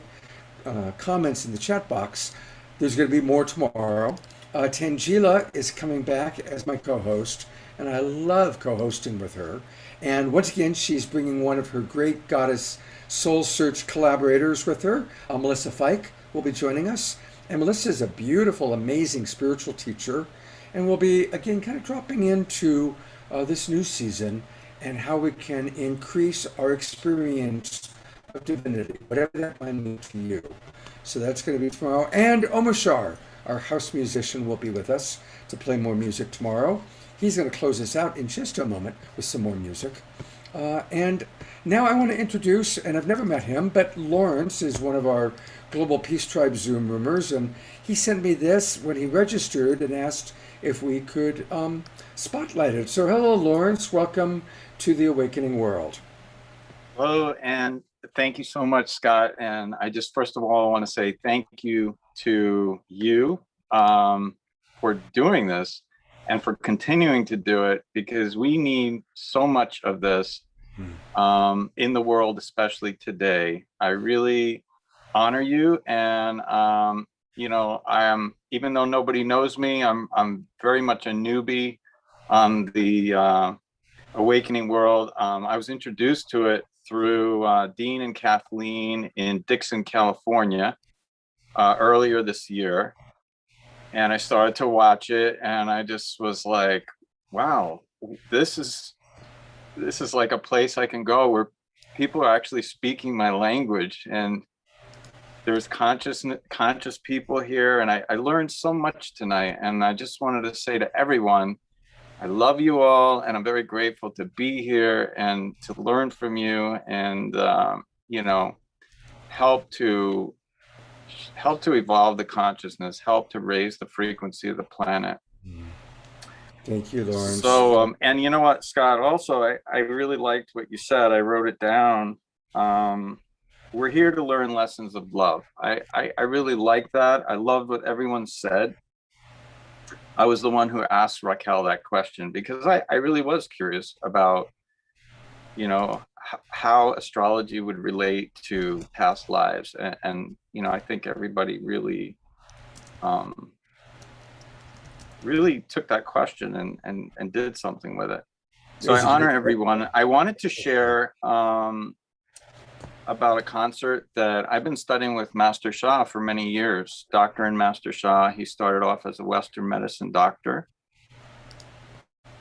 comments in the chat box, there's going to be more tomorrow. Tangela is coming back as my co-host, and I love co-hosting with her. And once again, she's bringing one of her great goddess soul search collaborators with her. Melissa Fike will be joining us. And Melissa is a beautiful, amazing spiritual teacher, and we'll be, again, kind of dropping into this new season and how we can increase our experience of divinity, whatever that might mean to you. So that's going to be tomorrow. And Omashar, our house musician, will be with us to play more music tomorrow. He's going to close us out in just a moment with some more music. And now I want to introduce, and I've never met him, but Lawrence is one of our Global Peace Tribe Zoom roomers, and he sent me this when he registered and asked if we could spotlight it. So hello, Lawrence. Welcome to the Awakening World. Hello, and thank you so much, Scott. And I just, first of all, want to say thank you to you for doing this and for continuing to do it, because we need so much of this in the world, especially today. I really honor you, and you know, even though nobody knows me, I'm very much a newbie on the Awakening World. I was introduced to it through Dean and Kathleen in Dixon, California, earlier this year. And I started to watch it, and I just was like, wow, this is like a place I can go where people are actually speaking my language, and there's conscious people here. And I learned so much tonight, and I just wanted to say to everyone, I love you all, and I'm very grateful to be here and to learn from you, and you know, help to evolve the consciousness, help to raise the frequency of the planet. Thank you, Lawrence. So, and you know what, Scott, also, I really liked what you said. I wrote it down. We're here to learn lessons of love. I really like that. I loved what everyone said. I was the one who asked Raquel that question because I really was curious about, you know, how astrology would relate to past lives. And you know, I think everybody really really took that question and did something with it. So I honor everyone. I wanted to share about a concert that I've been studying with Master Sha for many years. Dr. and Master Sha, he started off as a Western medicine doctor.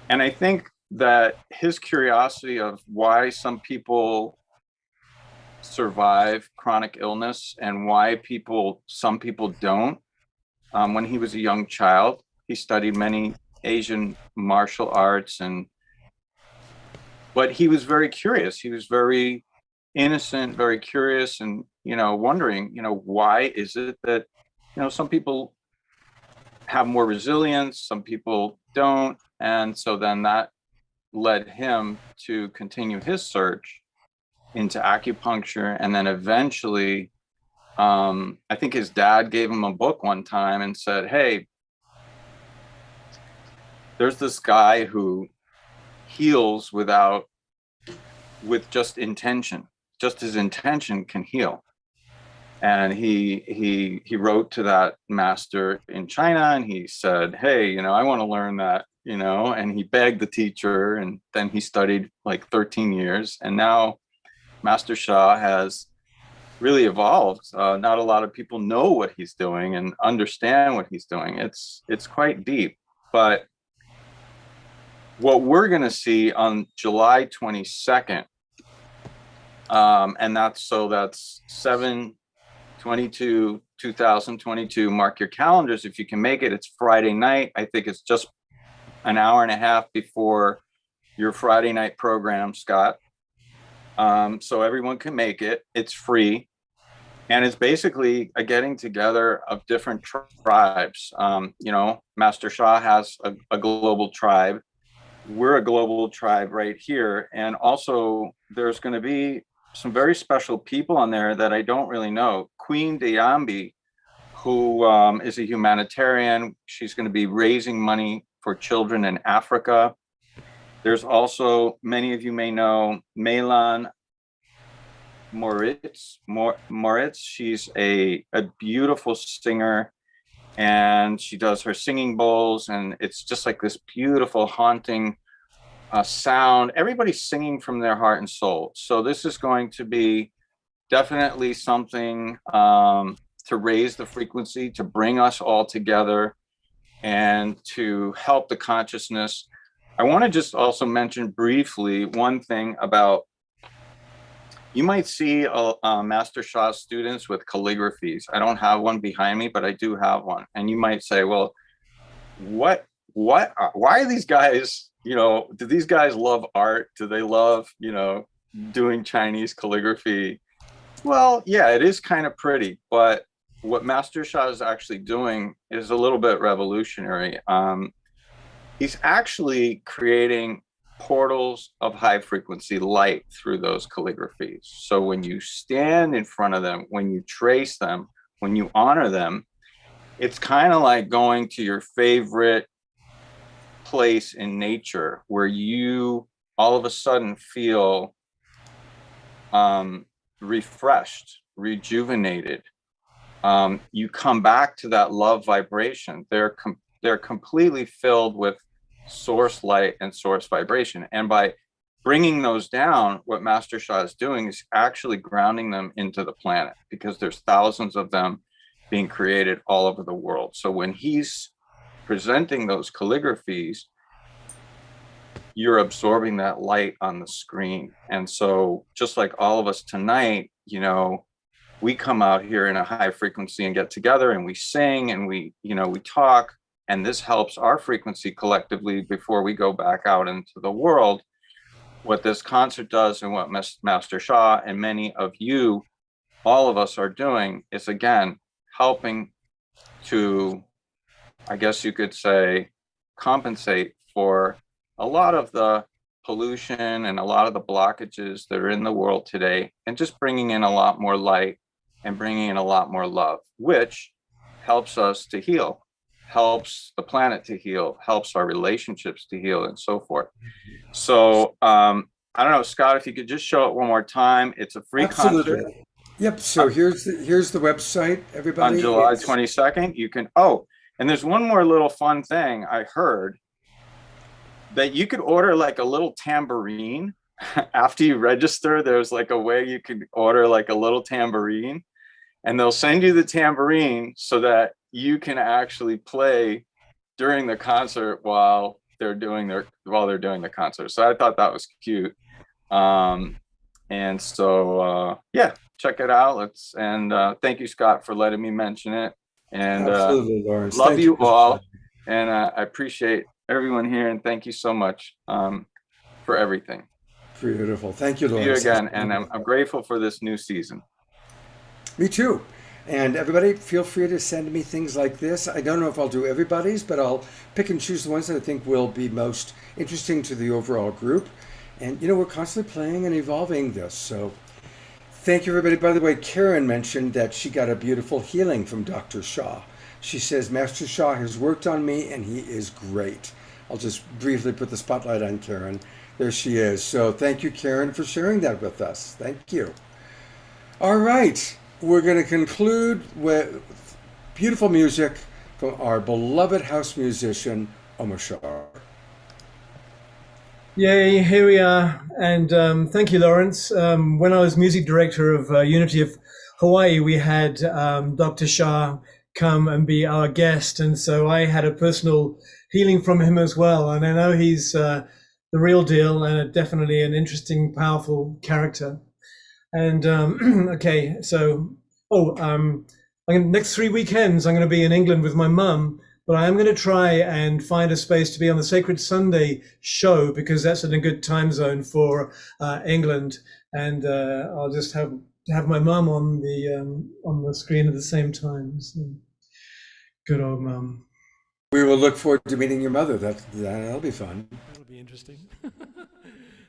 And I think that his curiosity of why some people survive chronic illness and why some people don't. When he was a young child, he studied many Asian martial arts, but he was very curious. He was very innocent, very curious, and, you know, wondering, you know, why is it that, you know, some people have more resilience, some people don't. And so then that led him to continue his search. into acupuncture, and then eventually, I think his dad gave him a book one time and said, "Hey, there's this guy who heals with just intention. Just his intention can heal." And he wrote to that master in China, and he said, "Hey, I want to learn that," and he begged the teacher, and then he studied like 13 years, and now Master Sha has really evolved. Not a lot of people know what he's doing and understand what he's doing. It's quite deep. But what we're going to see on July 22nd, and that's 7/22/2022. Mark your calendars if you can make it. It's Friday night. I think it's just an hour and a half before your Friday night program, Scott. So everyone can make it. It's free. And it's basically a getting together of different tribes. Master Sha has a global tribe. We're a global tribe right here. And also there's going to be some very special people on there that I don't really know. Queen Deyambi, who is a humanitarian. She's going to be raising money for children in Africa. There's also, many of you may know, Melan Moritz. She's a beautiful singer, and she does her singing bowls, and it's just like this beautiful, haunting sound. Everybody's singing from their heart and soul. So this is going to be definitely something to raise the frequency, to bring us all together, and to help the consciousness. I want to just also mention briefly one thing about, you might see Master Sha students with calligraphies. I don't have one behind me, but I do have one. And you might say, well, why are these guys, do these guys love art? Do they love, doing Chinese calligraphy? Well, yeah, it is kind of pretty, but what Master Sha is actually doing is a little bit revolutionary. He's actually creating portals of high frequency light through those calligraphies. So when you stand in front of them, when you trace them, when you honor them, it's kind of like going to your favorite place in nature where you all of a sudden feel refreshed, rejuvenated. You come back to that love vibration. They're completely filled with source light and source vibration. And by bringing those down, what Master Sha is doing is actually grounding them into the planet, because there's thousands of them being created all over the world. So when he's presenting those calligraphies, you're absorbing that light on the screen. And so just like all of us tonight, we come out here in a high frequency and get together and we sing and we talk. And this helps our frequency collectively before we go back out into the world. What this concert does, and what Master Sha and many of you, all of us, are doing is, again, helping to, I guess you could say, compensate for a lot of the pollution and a lot of the blockages that are in the world today, and just bringing in a lot more light and bringing in a lot more love, which helps us to heal, helps the planet to heal, helps our relationships to heal, and so forth. So I don't know, Scott, if you could just show it one more time. It's a free concert. Yep. So here's the website, everybody. On July 22nd, you can. Oh, and there's one more little fun thing I heard, that you could order like a little tambourine after you register. There's like a way you could order like a little tambourine, and they'll send you the tambourine so that you can actually play during the concert while they're doing the concert. So I thought that was cute. And so yeah, check it out. Thank you, Scott, for letting me mention it. And absolutely, Lawrence. Love you all. And I appreciate everyone here, and thank you so much for everything. Beautiful. Thank you, Lawrence. See you again, and I'm grateful for this new season. Me too. And everybody, feel free to send me things like this. I don't know if I'll do everybody's, but I'll pick and choose the ones that I think will be most interesting to the overall group. And, we're constantly playing and evolving this. So Thank you, everybody. By the way, Karen mentioned that she got a beautiful healing from Dr. Shaw. She says, Master Shaw has worked on me and he is great. I'll just briefly put the spotlight on Karen. There she is. So thank you, Karen, for sharing that with us. Thank you. All right. We're going to conclude with beautiful music from our beloved house musician, Omar Shah. Yay, here we are. And thank you, Lawrence. When I was music director of Unity of Hawaii, we had Dr. Shah come and be our guest. And so I had a personal healing from him as well. And I know he's the real deal and definitely an interesting, powerful character. And okay, so, next 3 weekends, I'm going to be in England with my mum. But I am going to try and find a space to be on the Sacred Sunday show because that's in a good time zone for England, and I'll just have my mum on the screen at the same time. So, good old mum. We will look forward to meeting your mother. That'll be fun. That'll be interesting.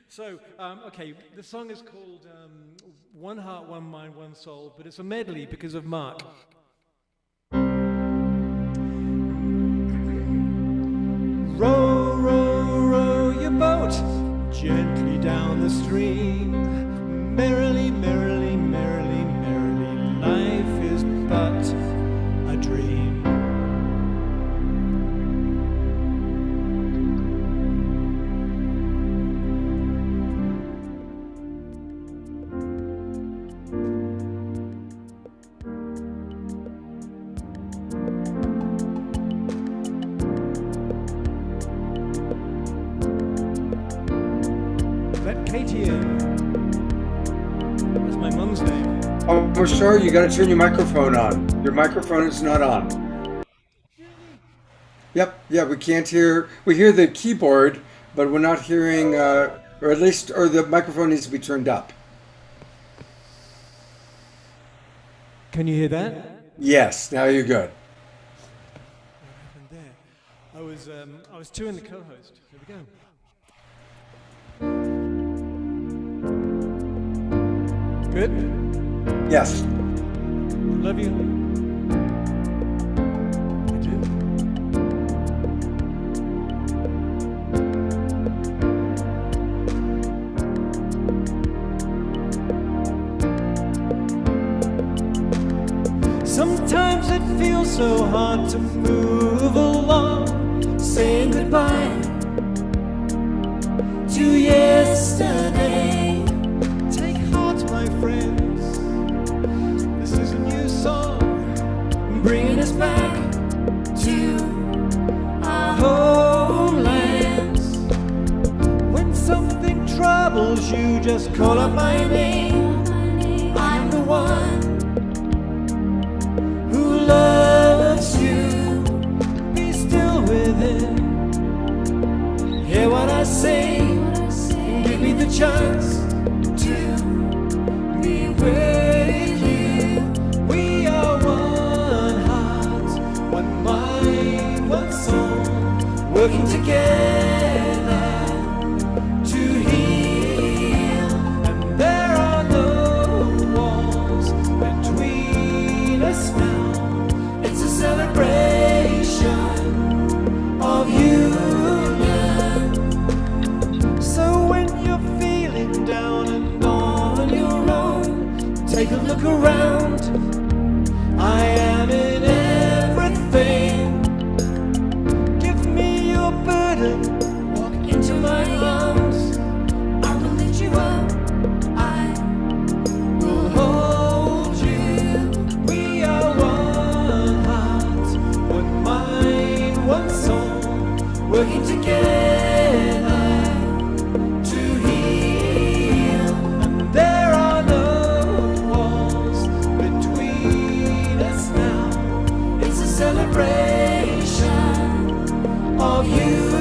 So, okay, the song is called One Heart, One Mind, One Soul, but it's a medley because of Mark. Row, row, row your boat gently down the stream. Merrily, merrily, merrily, merrily, life is but a dream. That's my mum's name. Oh, for sure, you got to turn your microphone on. Your microphone is not on. Yep, yeah, we can't hear. We hear the keyboard, but we're not hearing, or the microphone needs to be turned up. Can you hear that? Yes, now you're good. What happened there? I was touring the co-host. Here we go. Good? Yes. Love you. I do. Sometimes it feels so hard to move along, saying goodbye to yesterday. Take heart, my friends, this is a new song, bringing us back to our homelands. When something troubles you, just call out my name. I'm the one who loves you. Be still within, hear what I say, give me the chance to be with you. We are one heart, one mind, one soul, working together to heal. And there are no walls between us now. It's a celebration of union. So when you're feeling down and on your own, take a look around. I am in everything. Give me your burden, walk into my arms. I will lift you up, I will hold you. We are one heart, one mind, one soul, working together to heal. And there are no walls between us now. It's a celebration of union.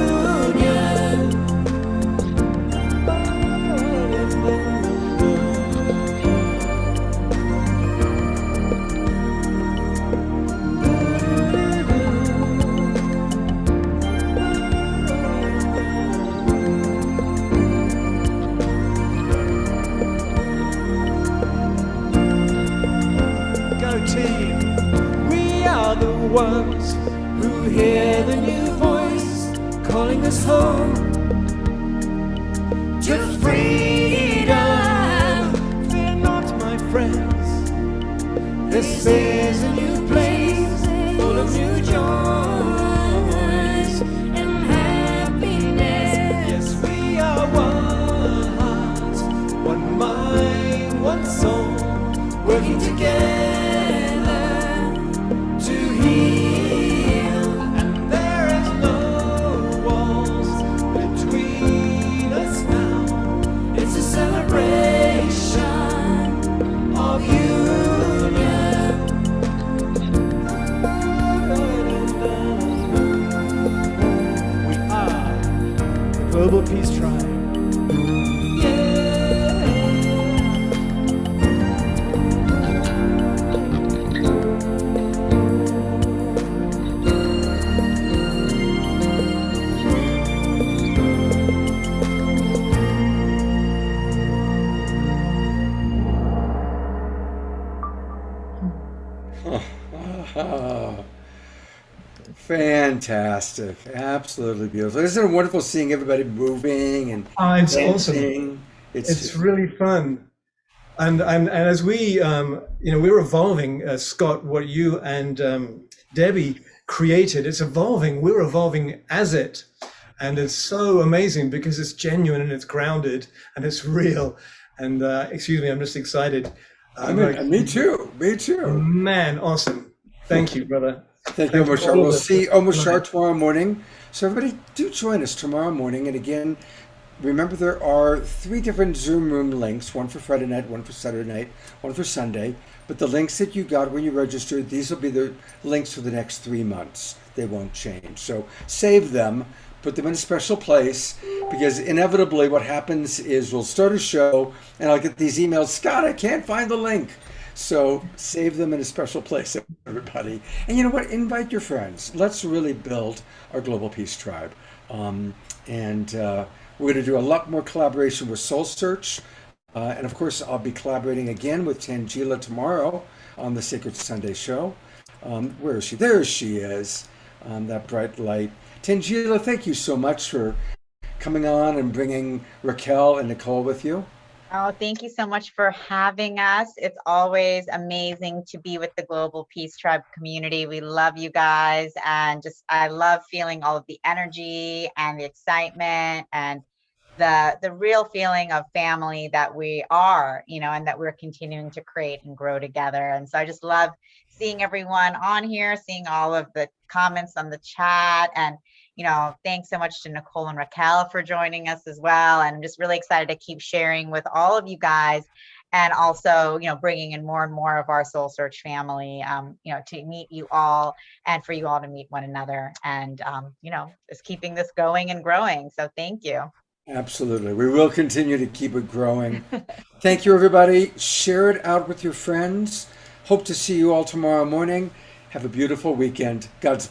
hear the new voice calling us home to freedom. Fear not, my friends, this is a new place full of new joys and happiness. Yes, we are one heart, one mind, one soul, working together to heal. And there is no walls between us now. It's a celebration of union. We are the Global Peace Tribe. Fantastic. Absolutely beautiful. Isn't it wonderful seeing everybody moving and It's dancing? awesome. It's really fun. And as we, we're evolving, Scott, what you and Debbie created, it's evolving. We're evolving as it. And it's so amazing because it's genuine and it's grounded and it's real. And excuse me, I'm just excited. Me too. Me too. Man, awesome. Thank you, brother. Thank you, Omar. We'll see Omar tomorrow morning. So everybody do join us tomorrow morning. And again, remember there are 3 different Zoom room links, one for Friday night, one for Saturday night, one for Sunday. But the links that you got when you registered, these will be the links for the next 3 months. They won't change. So save them, put them in a special place, because inevitably what happens is we'll start a show and I'll get these emails, Scott, I can't find the link. So save them in a special place, everybody. And you know what? Invite your friends. Let's really build our Global Peace Tribe. We're going to do a lot more collaboration with Soul Search. And of course, I'll be collaborating again with Tangela tomorrow on the Sacred Sunday show. Where is she? There she is, that bright light. Tangela, thank you so much for coming on and bringing Raquel and Nicole with you. Oh, thank you so much for having us. It's always amazing to be with the Global Peace Tribe community. We love you guys, and I love feeling all of the energy and the excitement and the real feeling of family that we are, and that we're continuing to create and grow together. And so I just love seeing everyone on here, seeing all of the comments on the chat, and thanks so much to Nicole and Raquel for joining us as well. And I'm just really excited to keep sharing with all of you guys, and also, bringing in more and more of our Soul Search family, to meet you all and for you all to meet one another, and, just keeping this going and growing. So thank you. Absolutely. We will continue to keep it growing. Thank you, everybody. Share it out with your friends. Hope to see you all tomorrow morning. Have a beautiful weekend. God's